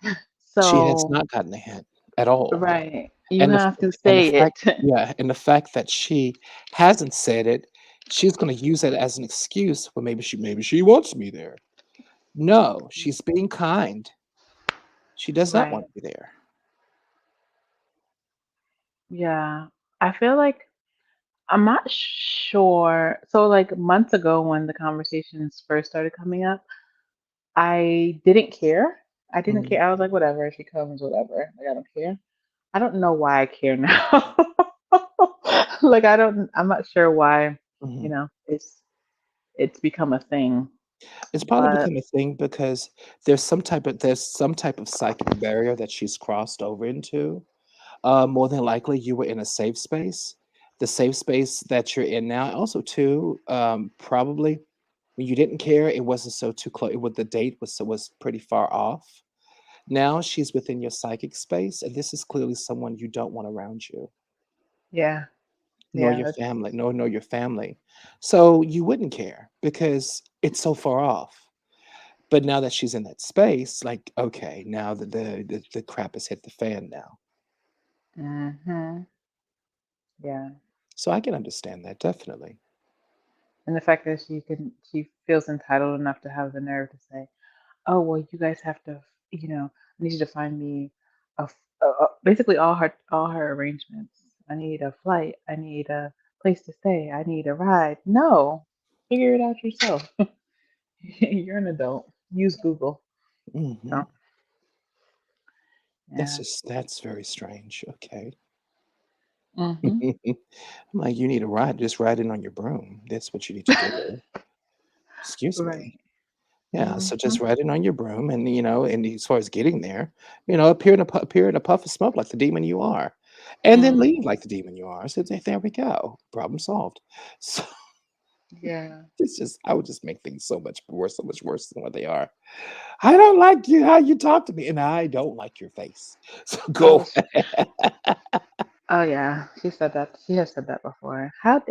She has So, not gotten a hint at all. right, you And the have to and the say fact it. yeah, and the fact that she hasn't said it, she's gonna use it as an excuse. Well, maybe she wants me there. No, she's being kind. She does not Right. want me there. Yeah. I feel like I'm not sure. So, like months ago, when the conversations first started coming up, I didn't care. I didn't Mhm, care. I was like, whatever, if she comes, whatever. Like, I don't care. I don't know why I care now. Like, I'm not sure why, mhm. it's become a thing. It's probably But become a thing because there's some type of psychic barrier that she's crossed over into. More than likely, you were in a safe space. The safe space that you're in now, also too, probably when you didn't care, it wasn't so too close. With the date was pretty far off. Now she's within your psychic space, and this is clearly someone you don't want around you, yeah, nor yeah, your that's family, nor your family. So you wouldn't care because it's so far off. But now that she's in that space, like, okay, now the crap has hit the fan now. hmm yeah. So I can understand that definitely. And the fact that she feels entitled enough to have the nerve to say, "Oh, well, you guys have to, I need you to find me basically all her arrangements. I need a flight. I need a place to stay. I need a ride." No, figure it out yourself. You're an adult. Use Google. Hmm. So, yeah. That's very strange. Okay. Hmm. I'm like, you need a ride, just ride in on your broom. That's what you need to do. Excuse me. Right. Yeah, Hmm. so just ride in on your broom and and as far as getting there, appear in a puff of smoke like the demon you are. And then Hmm. leave like the demon you are. So there we go. Problem solved. So Yeah. it's just I would just make things so much worse than what they are. I don't like you how you talk to me, and I don't like your face. So Oh, go oh yeah. She said that. She has said that before. How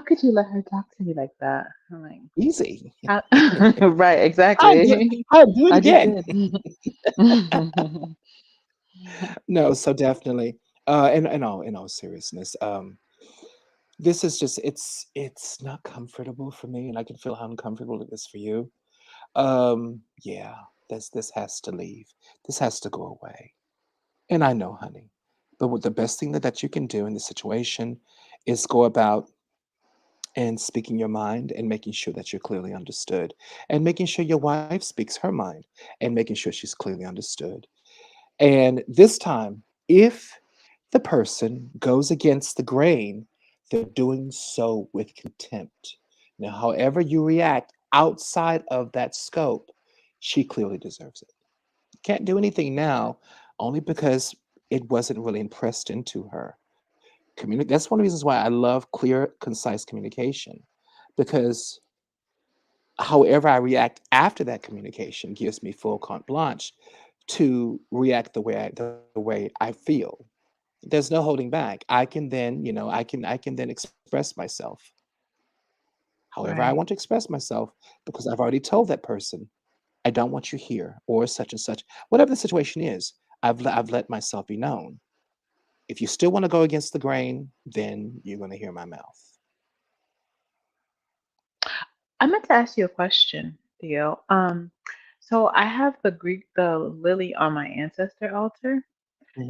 could you let her talk to me like that? I'm like, easy. how, right, I do it. exactly. I do it I just again. did. No, so definitely. In all seriousness, this is just it's not comfortable for me, and I can feel how uncomfortable it is for you. Yeah, this has to leave. This has to go away. And I know, honey. But what the best thing that you can do in this situation is go about and speaking your mind and making sure that you're clearly understood and making sure your wife speaks her mind and making sure she's clearly understood. And this time, if the person goes against the grain, they're doing so with contempt. Now, however you react outside of that scope, she clearly deserves it. Can't do anything now, only because it wasn't really impressed into her. That's one of the reasons why I love clear, concise communication, because however I react after that communication gives me full carte blanche to react the way I feel. There's no holding back. I can then, I can then express myself however I Right. want to express myself because I've already told that person, I don't want you here or such and such. Whatever the situation is, I've let myself be known. If you still want to go against the grain, then you're going to hear my mouth. I meant to ask you a question, Theo. So I have the lily on my ancestor altar,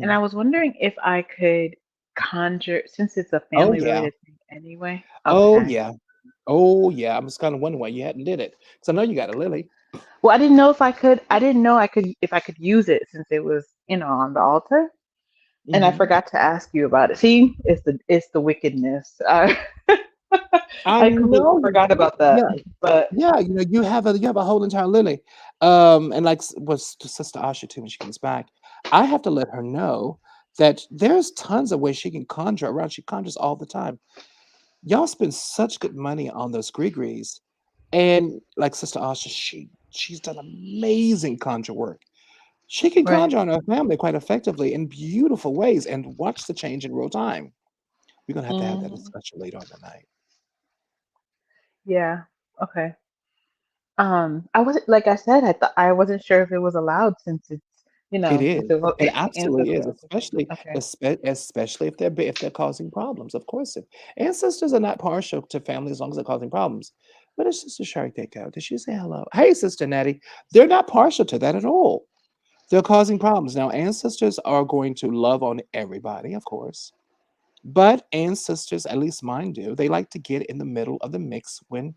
and I Mhm. was wondering if I could conjure, since it's a Oh family yeah. related thing anyway. Oh Okay. yeah. Oh yeah. I'm just kind of wondering why you hadn't did it. So I know you got a lily. Well, I didn't know if I could. I didn't know I could if I could use it since it was, on the altar. and I Hmm. forgot to ask you about it. See, it's the wickedness. I I completely know. forgot about that. Yeah, But yeah. You have a whole entire lily, and like was to Sister Asha too when she comes back. I have to let her know that there's tons of ways she can conjure around. She conjures all the time. Y'all spend such good money on those gree-grees, and like Sister Asha, she's done amazing conjure work. She can right, conjure on her family quite effectively in beautiful ways and watch the change in real time. We're gonna have to have that hmm, discussion later on tonight. yeah, okay. I wasn't like I said. I thought I wasn't sure if it was allowed since it's It if is. it was It absolutely is, ancestral. especially Okay. especially if they're causing problems. Of course, if ancestors are not partial to family as long as they're causing problems. What did Sister Sherry take out? Did she say hello? Hey, Sister Natty. They're not partial to that at all. They're causing problems. Now, ancestors are going to love on everybody, of course. But ancestors, at least mine do, they like to get in the middle of the mix when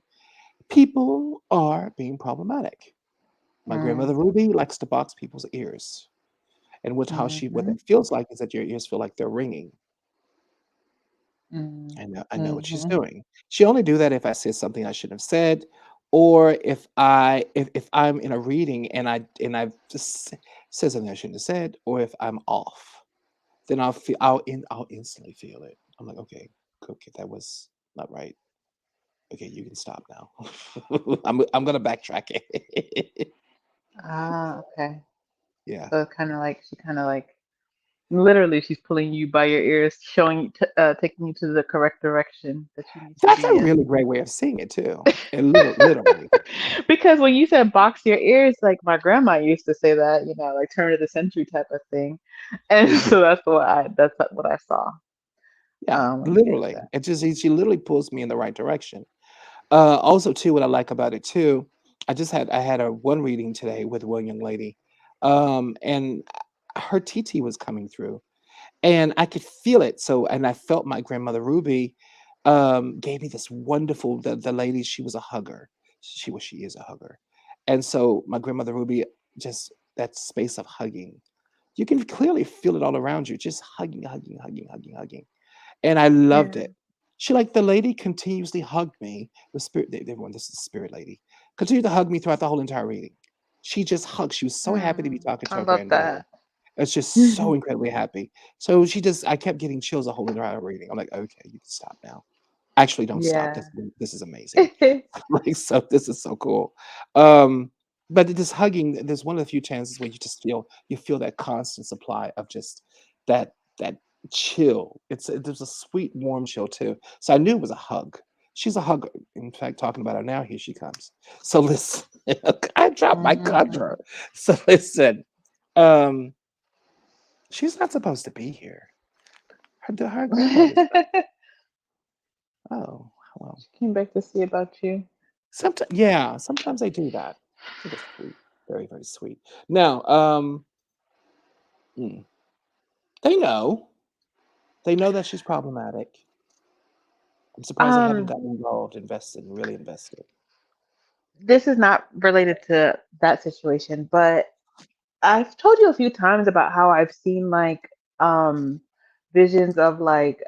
people are being problematic. My grandmother Mm, Ruby likes to box people's ears. And what mm-hmm, that feels like is that your ears feel like they're ringing. mm, I know what she's mm-hmm. doing. She only do that if I said something I shouldn't have said, or if I'm in a reading and I've just said something I shouldn't have said, or if I'm off, then I'll instantly feel it. I'm like, okay, that was not right. Okay, you can stop now. I'm gonna backtrack it. Okay. Yeah. So it's kind of like literally she's pulling you by your ears, showing you, taking you to the correct direction that you need to That's a be in. really great way of seeing it too. And literally. Because when you said box your ears, like my grandma used to say that, like turn of the century type of thing, and Mhm. so that's what I saw Yeah, when you gave literally. that. It just she literally pulls me in the right direction. Also too, what I like about it too, I had a one reading today with one young lady, and her TT was coming through, and I could feel it. So, and I felt my grandmother Ruby gave me this wonderful. The lady, she was a hugger. She is a hugger, and so my grandmother Ruby just that space of hugging. You can clearly feel it all around you, just hugging, hugging, hugging, hugging, hugging. And I loved Yeah. it. The lady continuously hugged me. The spirit, everyone, this is the spirit lady, continued to hug me throughout the whole entire reading. She just hugged. She was so happy to be talking to I her love granddaughter. that. It's just so incredibly happy. So I kept getting chills the whole entire reading. I'm like, okay, you can stop now. Actually, don't stop. Yeah. This is amazing. Like, so this is so cool. Um, but this hugging, there's one of the few chances where you feel that constant supply of just that chill. There's a sweet, warm chill too. So I knew it was a hug. She's a hugger. In fact, talking about her now, here she comes. So listen, I dropped my Mhm. conjure. So listen, um, she's not supposed to be here. Her grandmother's. Oh, well. She came back to see about you. Sometimes, yeah, sometimes they do that. It is sweet, very, very sweet. Now, mm, they know. They know that she's problematic. I'm surprised they haven't Um, gotten involved, invested, and really invested. this is not related to that situation, but I've told you a few times about how I've seen like um visions of like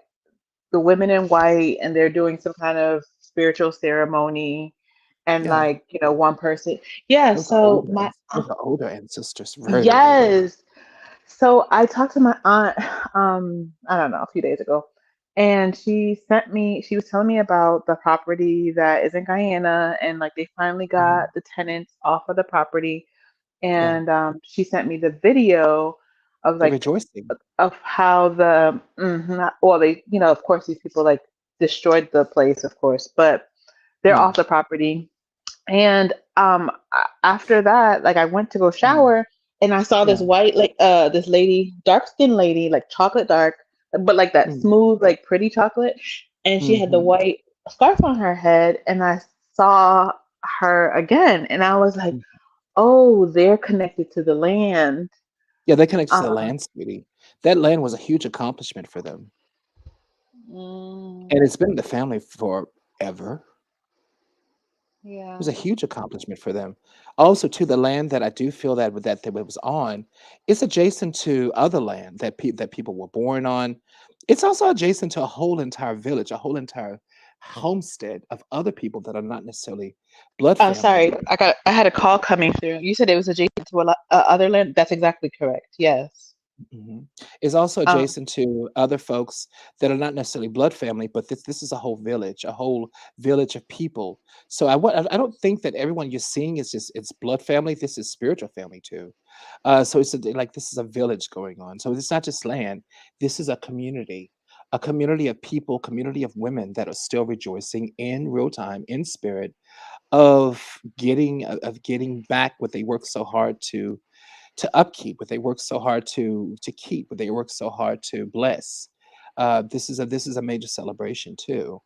the women in white and they're doing some kind of spiritual ceremony and Yeah, like, one person. Yeah, those are so older. my Those are older ancestors. Very, very older. yes. So I talked to my aunt, I don't know, a few days ago, and she was telling me about the property that is in Guyana, and like they finally Mhm. got the tenants off of the property, Yeah, and she sent me the video of they're like rejoicing. of how well they, of course these people like destroyed the place, of course, but they're Mm, off the property and after that, like I went to go mm, shower and I saw this yeah, white, like this lady, dark skinned lady, like chocolate dark, but like that mm, smooth, like pretty chocolate. And she had the mhm, white scarf on her head, and I saw her again, and I was like, mm. oh, they're connected to the land. Yeah, they connected to the Um, land, sweetie. That land was a huge accomplishment for them, and mm, it's been in the family forever. It was Yeah. a huge accomplishment for them. Also, to the land that I do feel that it was on, it's adjacent to other land that people were born on. It's also adjacent to a whole entire village, a whole entire homestead of other people that are not necessarily blood Oh, family. sorry. I had a call coming through. You said it was adjacent to a lot, other land. That's exactly correct. Yes. Mhm. Is also Um. adjacent to other folks that are not necessarily blood family, but this is a whole village of people. So I don't think that everyone you're seeing is just it's blood family. This is spiritual family too. So like this is a village going on. So it's not just land. This is a community of people, community of women that are still rejoicing in real time, in spirit, of getting back what they worked so hard to upkeep, what they work so hard to keep, what they work so hard to bless. This is a major celebration too,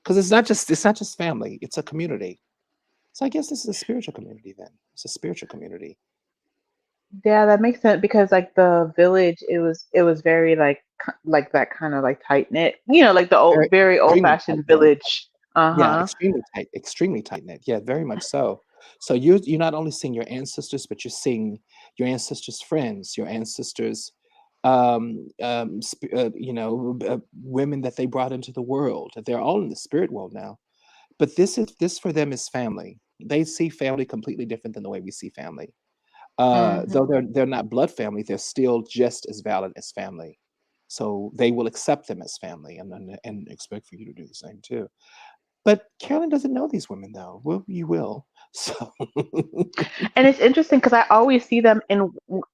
because it's not just family; it's a community. So I guess this is a spiritual community. Then it's a spiritual community. Yeah, that makes sense because like the village, it was very like that kind of like tight knit. Like the Very very old extremely tight fashioned knit. village. Uh Yeah, huh. extremely tight knit. Yeah, very much so. So you're not only seeing your ancestors, but you're seeing your ancestors' friends, your ancestors, women that they brought into the world. They're all in the spirit world now. But this for them is family. They see family completely different than the way we see family. Though Hmm. they're not blood family, they're still just as valid as family. So they will accept them as family and expect for you to do the same too. But Carolyn doesn't know these women though. Well, you will. So And it's interesting because I always see them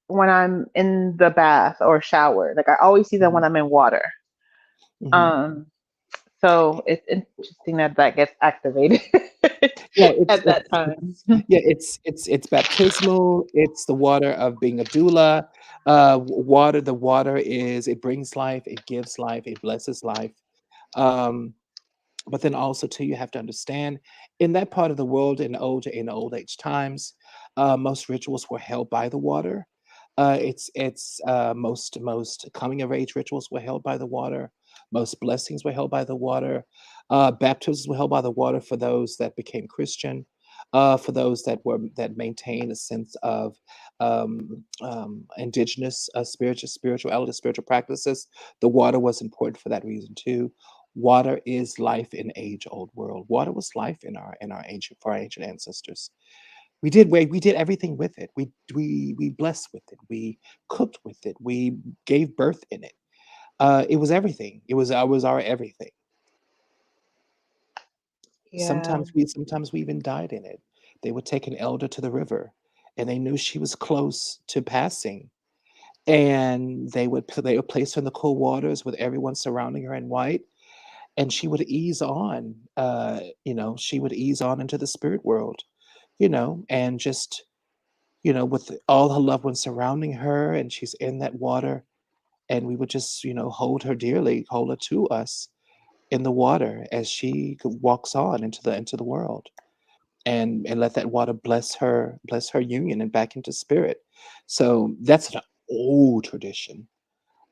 when I'm in the bath or shower. Like I always see them when Mhm, I'm in water. mhm. Um. So it's interesting that that gets activated Yeah, at that time. it's baptismal. It's the water of being a doula. Water. The water is it brings life. It gives life. It blesses life. Um, but then also too you have to understand in that part of the world in old age times most rituals were held by the water. It's most coming of age rituals were held by the water. Most blessings were held by the water. Baptisms were held by the water for those that became Christian, for those that maintain a sense of indigenous spirituality, spiritual practices. The water was important for that reason too. Water is life in age-old world. Water was life in our ancient for our ancient ancestors. We did everything with it. We blessed with it. We cooked with it. We gave birth in it. It was everything. It was our everything. Yeah. Sometimes we even died in it. They would take an elder to the river, and they knew she was close to passing, and they would place her in the cool waters with everyone surrounding her in white, and she would ease on. She would ease on into the spirit world, and just with all her loved ones surrounding her, and she's in that water, and we would just hold her dearly, hold her to us in the water as she walks on into the world, and let that water bless her union and back into spirit. So that's an old tradition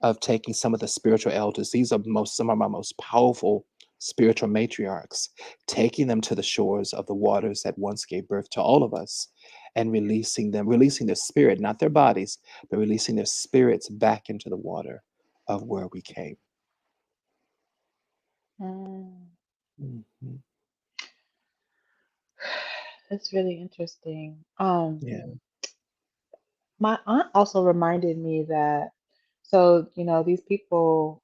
of taking some of the spiritual elders. These are some of my most powerful spiritual matriarchs, taking them to the shores of the waters that once gave birth to all of us, and releasing their spirit, not their bodies, but releasing their spirits back into the water of where we came. Mm, Mhm. that's really interesting. Yeah. My aunt also reminded me that, so, these people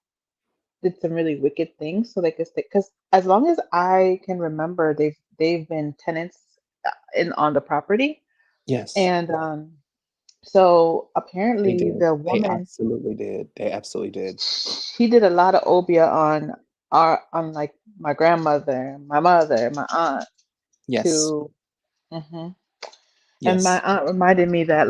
did some really wicked things so they could stay, because as long as I can remember, they've been tenants in on the property. Yes, And so they apparently did. the They woman, absolutely did. They absolutely did. she did a lot of obia on like my grandmother, my mother, my aunt, Yes. to hmm and my Yes. aunt reminded me that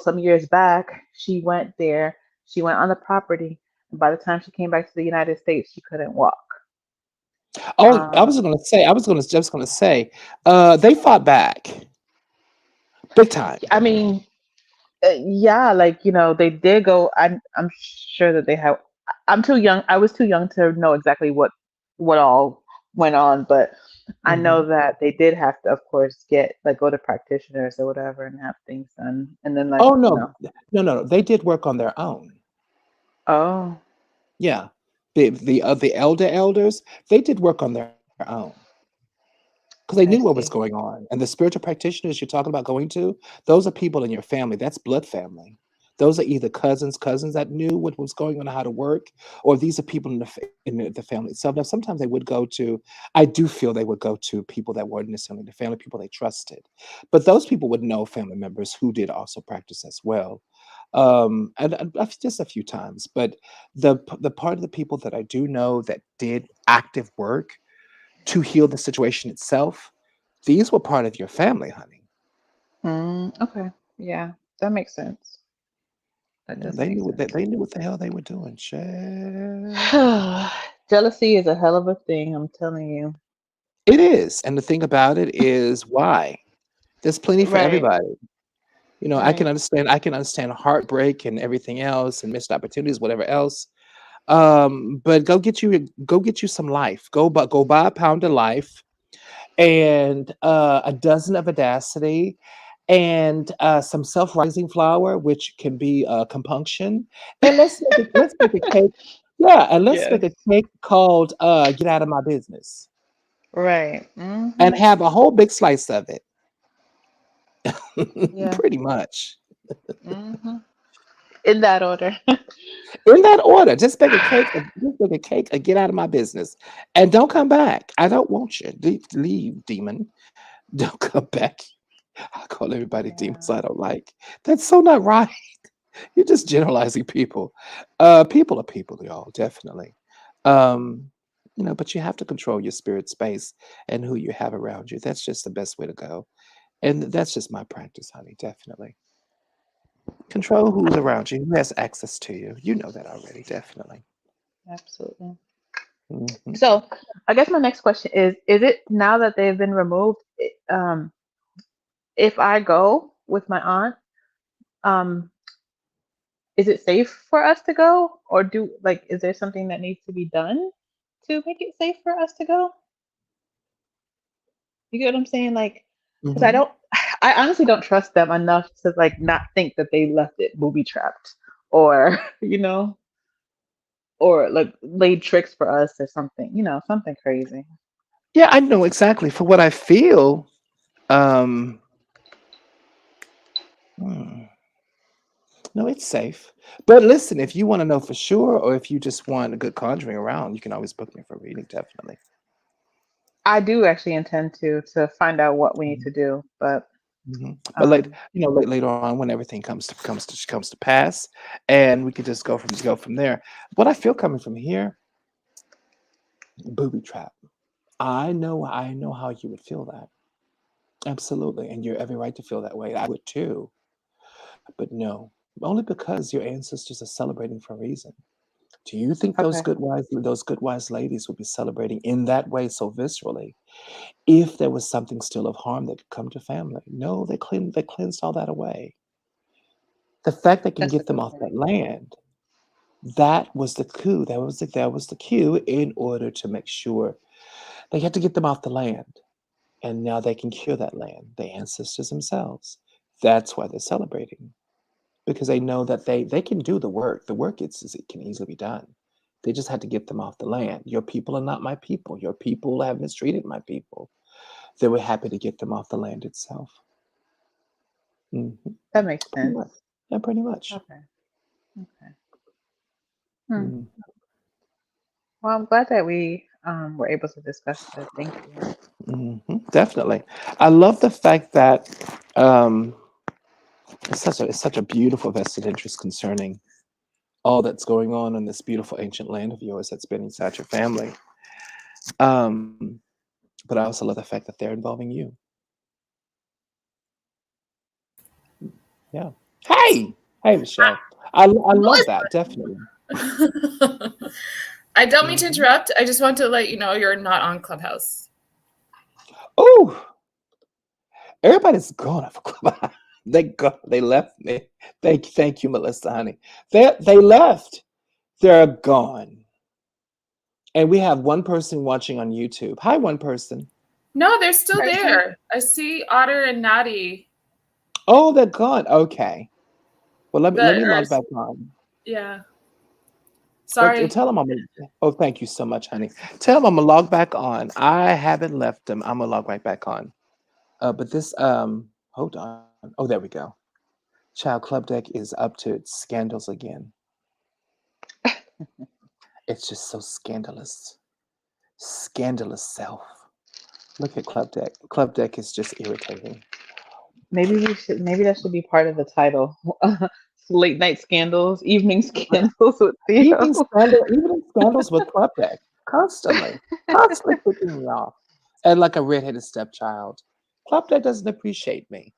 some years back, she went there, she went on the property, and by the time she came back to the United States, she couldn't walk. Oh, Um, I was gonna just gonna say, they fought back big time. I mean, yeah, like, they did go. I'm sure that they have. I'm too young. I was too young to know exactly what all went on, but I know Hmm. that they did have to, of course, get like go to practitioners or whatever and have things done, and then like Oh you no, know, no. They did work on their own. oh Yeah, the elders, they did work on their own because they knew I what was see. going on. And the spiritual practitioners you're talking about going to, those are people in your family. That's blood family. Those are either cousins that knew what was going on, how to work, or these are people in the family itself. Now, sometimes they would go to. I do feel they would go to people that weren't necessarily in the family, people they trusted, but those people would know family members who did also practice as well. And I've just a few times, but the part of the people that I do know that did active work to heal the situation itself, these were part of your family, honey. Okay, yeah, that makes sense. That Yeah, does make sense. they knew what the hell they were doing. Child. Jealousy is a hell of a thing, I'm telling you. It is, and the thing about it is why. There's plenty for Right, everybody. You know, right. I can understand heartbreak and everything else and missed opportunities, whatever else. But go get you some life. Go buy a pound of life and a dozen of audacity and some self-rising flour, which can be compunction. And let's make a cake. Yeah, and let's Yes. make a cake called "Get Out of My Business," Right. and have a whole big slice of it. Yeah. Pretty much hmm In that order. in that order. Just make a cake. Get out of my business, and don't come back. I don't want you. Leave, demon. Don't come back. I call everybody Yeah, demons I don't like. That's so not right. You're just generalizing people. People are people, y'all, definitely. Um, but you have to control your spirit space and who you have around you. That's just the best way to go. And that's just my practice, honey, definitely. Control who's around you, who has access to you. You know that already, definitely. absolutely. Hmm. So, I guess my next question is it now that they've been removed, if I go with my aunt, um, is it safe for us to go, or is there something that needs to be done to make it safe for us to go? You get what I'm saying? Like, because Hmm. I honestly don't trust them enough to like not think that they left it booby trapped, or or like laid tricks for us or something, something crazy. Yeah, I know exactly. For what I feel, um, hmm, no, it's safe. But listen, if you want to know for sure, or if you just want a good conjuring around, you can always book me for a reading, definitely. I do actually intend to find out what we need to do, but But um, later on, when everything comes to pass, and we could just go from there. What I feel coming from here, booby trap. I know how you would feel that. Absolutely, and you're every right to feel that way. I would too, but no, only because your ancestors are celebrating for a reason. Do you think okay, those good wise ladies would be celebrating in that way so viscerally if there was something still of harm that could come to family? No, they cleansed all that away. The fact they can that's a get them good off point. that land, that was the coup. That was the cue in order to make sure they had to get them off the land. And now they can cure that land, the ancestors themselves. That's why they're celebrating. Because they know that they can do the work. The work it can easily be done. They just had to get them off the land. Your people are not my people. Your people have mistreated my people. They were happy to get them off the land itself. Hmm. That makes Pretty sense. much. Yeah, pretty much. Okay, okay. Hmm. Mm. Well, I'm glad that we were able to discuss this. Thank you. Definitely. I love the fact that um, it's such a beautiful vested interest concerning all that's going on in this beautiful ancient land of yours that's been inside your family. Um, but I also love the fact that they're involving you. Yeah. Hey, hey, Michelle. I love that definitely. I don't mean to Hmm. interrupt. I just want to let you know you're not on Clubhouse. Oh, everybody's gone off club. They left me. Thank you, Melissa, honey. They left. They're gone. And we have one person watching on YouTube. Hi, one person. No, they're still Person. there. I see Otter and Natty. Oh, they're gone. Okay. Well, let That me are log back on. yeah. But Sorry. tell them I'm. Oh, thank you so much, honey. Tell them I'm gonna log back on. I haven't left them. I'm gonna log right back on. But this hold on. Oh, there we go. Child Club Deck is up to its scandals again. It's just so scandalous. Scandalous self. Look at Club Deck. Club Deck is just irritating. Maybe we should. Maybe that should be part of the title. Late night scandals, evening scandals with Theo. Evening scandals with Club Deck. Constantly. Constantly picking me off. And like a redheaded stepchild. Club Deck doesn't appreciate me.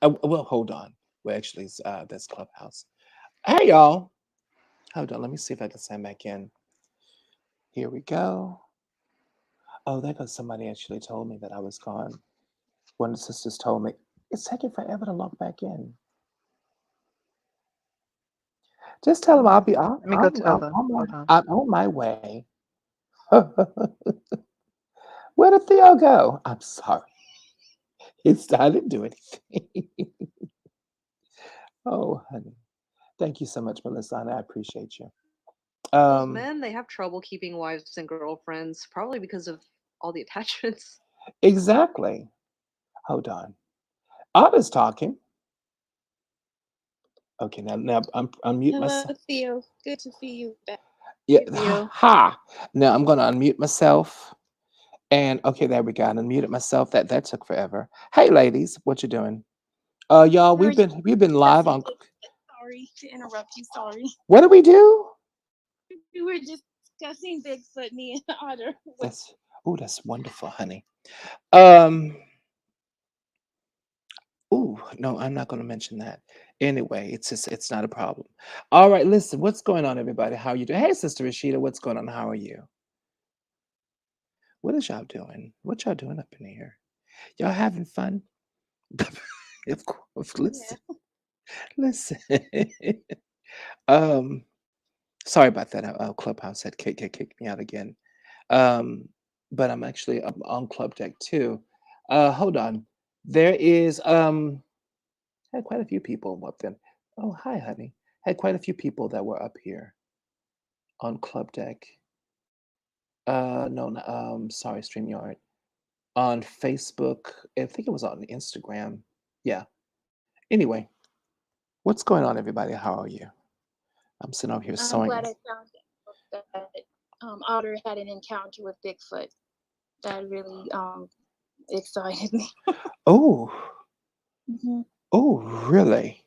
Well, hold on. Well, actually, that's Clubhouse. Hey, y'all. Hold on. Let me see if I can sign back in. Here we go. Oh, there goes somebody actually told me that I was gone. One of the sisters told me it's taking forever to log back in. Just tell them I'll be. Let me go tell them. Hold on. I'm on my way. Where did Theo go? I'm sorry. I didn't do anything. Oh, honey. Thank you so much, Melissa. And I appreciate you. Those Um, men, they have trouble keeping wives and girlfriends, probably because of all the attachments. exactly. Hold on. Anna's talking. Okay, now I'm mute Hello, myself. Theo. Good to see you back. Yeah, Theo. ha. Now I'm gonna unmute myself. And okay, there we go. I unmuted myself. That took forever. Hey, ladies, what you doing? Y'all, How are you we've been live discussing on. Bigfoot? Sorry to interrupt you. Sorry. What do we do? We were discussing Bigfoot, me and Otter. That's wonderful, honey. Um. Ooh, no, I'm not going to mention that. Anyway, it's not a problem. All right, listen, what's going on, everybody? How are you doing? Hey, Sister Rashida, what's going on? How are you? What is y'all doing? What y'all doing up in here? Y'all having fun? Of course. Yeah. Listen. um, sorry about that. Clubhouse had kicked me out again. Um, but I'm actually up on Club Deck too. Hold on. There is had quite a few people up then. Oh, hi, honey. Had quite a few people that were up here on Club Deck. No, sorry, StreamYard. On Facebook, I think it was on Instagram. Yeah. Anyway, what's going on, everybody? How are you? I'm sitting over here I'm sewing. glad I found that Otter had an encounter with Bigfoot. That really excited me. Oh, hmm oh, really?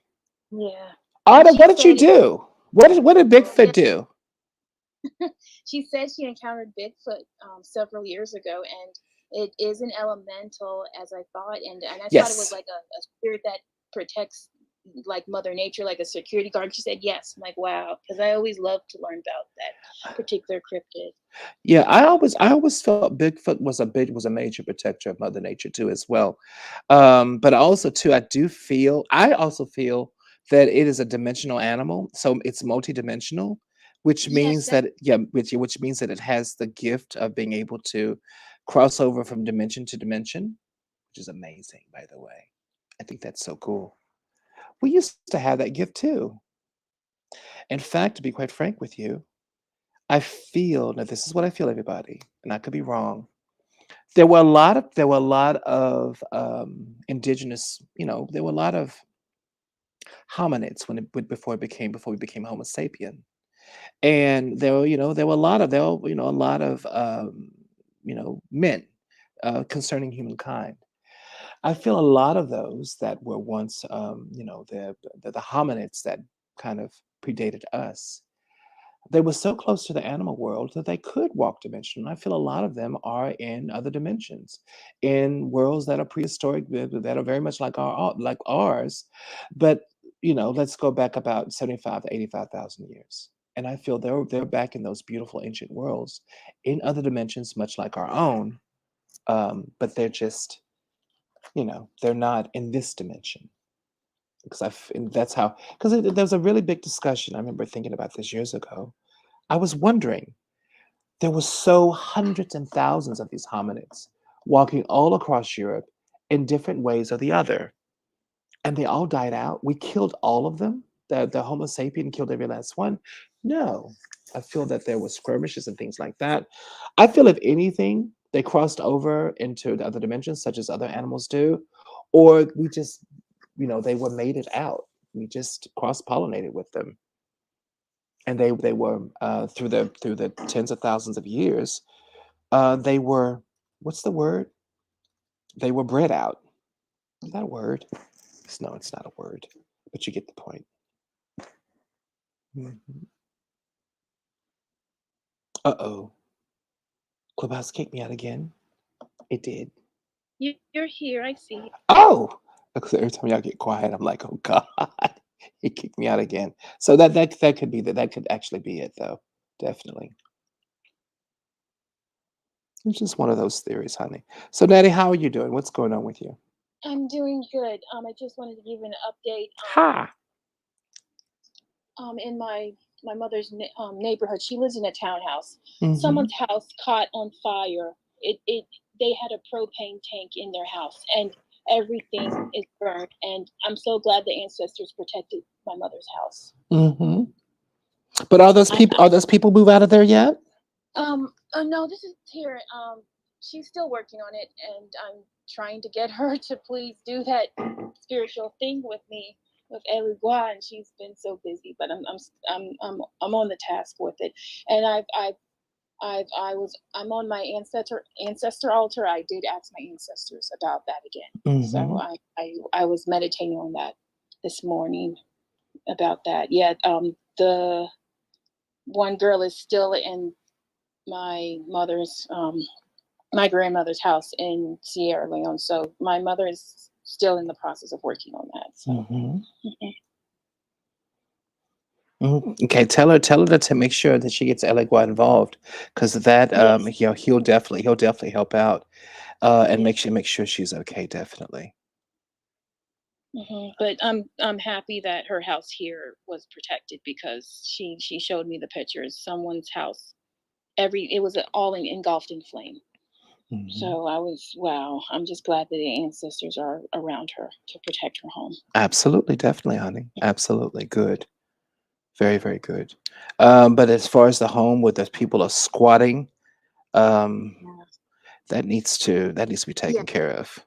Yeah. And Anna, she what did you said it. do? What did Yeah, Bigfoot do? she said she encountered Bigfoot several years ago, and it is an elemental, as I thought, and I thought it was Yes. like a spirit that protects like Mother Nature, like a security guard. She said yes. I'm like, wow, because I always loved to learn about that particular cryptid. Yeah, I always felt Bigfoot was a major protector of Mother Nature too as well. But also too, I also feel that it is a dimensional animal, so it's multidimensional, which Yes, means that that yeah, which means that it has the gift of being able to cross over from dimension to dimension, which is amazing, by the way. I think that's so cool. We used to have that gift too. In fact, to be quite frank with you, I feel now this is what I feel, everybody, and I could be wrong. There were a lot of indigenous, there were a lot of hominids before we became Homo sapien, and there were a lot of men concerning humankind. I feel a lot of those that were once, the hominids that kind of predated us. They were so close to the animal world that they could walk dimension. I feel a lot of them are in other dimensions, in worlds that are prehistoric, that are very much like ours. But let's go back about 75 to 85,000 years. And I feel they're back in those beautiful ancient worlds in other dimensions, much like our own. But they're just, they're not in this dimension. And that's how, because there was a really big discussion. I remember thinking about this years ago. I was wondering, there were so hundreds and thousands of these hominids. walking all across Europe in different ways or the other. And they all died out. We killed all of them. The Homo sapien killed every last one. No, I feel that there were skirmishes and things like that. I feel if anything, they crossed over into the other dimensions, such as other animals do, or we just, they were mated out. We just cross pollinated with them, and they were through the tens of thousands of years. They were, what's the word? They were bred out. Is that a word? No, it's not a word, but you get the point. Mhm. Uh-oh. Clubhouse kicked me out again. It did. You're here. I see. Oh! Because every time y'all get quiet, I'm like, oh God, he kicked me out again. So that could be that could actually be it though. Definitely. It's just one of those theories, honey. So Natty, how are you doing? What's going on with you? I'm doing good. I just wanted to give an update. Ha! In my mother's neighborhood, she lives in a townhouse. Mm-hmm. Someone's house caught on fire. It they had a propane tank in their house, and everything is burned. And I'm so glad the ancestors protected my mother's house. Mm-hmm. But are those people move out of there yet? No, this is here. She's still working on it, and I'm trying to get her to please do that spiritual thing with me with Eligua, and she's been so busy. But I'm on the task with it, and I'm on my ancestor altar. I did ask my ancestors about that again. So Mm-hmm. I was meditating on that this morning about that. Yeah. The one girl is still in my mother's my grandmother's house in Sierra Leone. So my mother is still in the process of working on that. So Mm-hmm. Mm-hmm. Okay, tell her to make sure that she gets Elegua involved, because that yes. he'll definitely help out, and Yes. make sure she's okay. Definitely. But I'm happy that her house here was protected because she showed me the pictures. Someone's house, it was all engulfed in flame. Mm-hmm. So I was wow. I'm just glad that the ancestors are around her to protect her home. Absolutely, definitely, honey. Absolutely, good. Very, very good. But as far as the home where the people are squatting, um, Yeah. that needs to be Yeah. taken care of.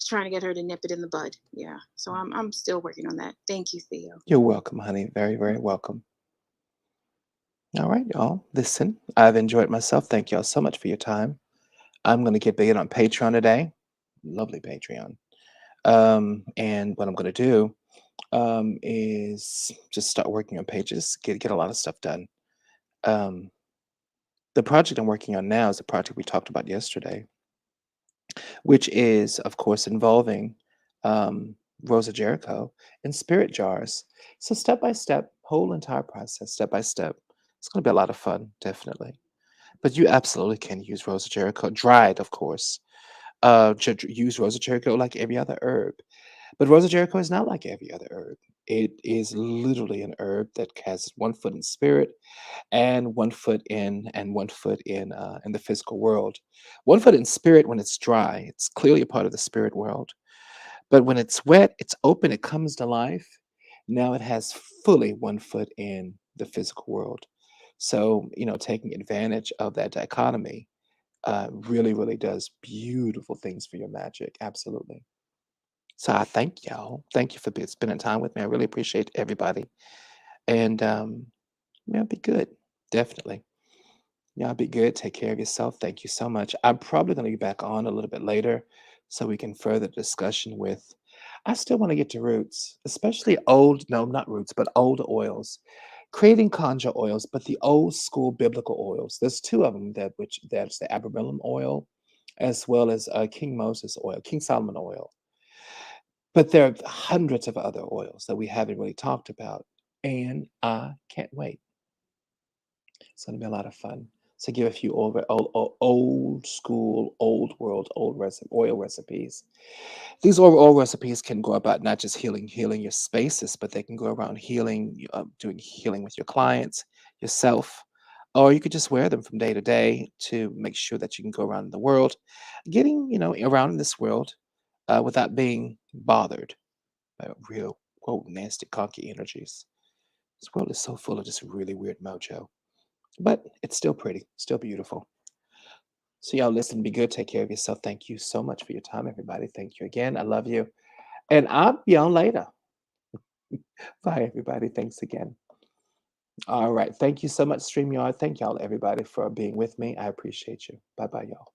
Trying to get her to nip it in the bud. Yeah. So I'm still working on that. Thank you, Theo. You're welcome, honey. Very, very welcome. All right, y'all. Listen, I've enjoyed myself. Thank y'all so much for your time. I'm going to get big on Patreon today. Lovely Patreon. And what I'm going to do is just start working on pages, get a lot of stuff done. Um, the project I'm working on now is a project we talked about yesterday, which is, of course, involving Rosa Jericho in spirit jars. So step by step, whole entire process, step by step. It's going to be a lot of fun, definitely. But you absolutely can use Rosa Jericho, dried, of course. Use Rosa Jericho like every other herb. But Rosa Jericho is not like every other herb. It is literally an herb that has one foot in spirit and one foot in the physical world. One foot in spirit when it's dry. It's clearly a part of the spirit world. But when it's wet, it's open, it comes to life. Now it has fully one foot in the physical world. So, taking advantage of that dichotomy really, really does beautiful things for your magic. Absolutely. So I thank y'all. Thank you for spending time with me. I really appreciate everybody. And yeah, be good. Definitely. Yeah, be good. Take care of yourself. Thank you so much. I'm probably going to be back on a little bit later so we can further discussion with. I still want to get to roots, especially old, no, not roots, but old oils. Creating conjure oils, but the old school biblical oils. There's two of them that's the Abramelin oil, as well as King Moses oil, King Solomon oil. But there are hundreds of other oils that we haven't really talked about, and I can't wait. It's going to be a lot of fun. So give a few old school, old world, oil recipes. These oil recipes can go about not just healing your spaces, but they can go around healing, doing healing with your clients, yourself. Or you could just wear them from day to day to make sure that you can go around the world, getting, around in this world without being bothered by real, quote, nasty, conky energies. This world is so full of just really weird mojo, but it's still pretty, still beautiful. So, y'all listen, be good, take care of yourself. Thank you so much for your time, everybody. Thank you again. I love you. And I'll be on later. Bye, everybody. Thanks again. All right. Thank you so much, StreamYard. Thank y'all, everybody, for being with me. I appreciate you. Bye bye, y'all.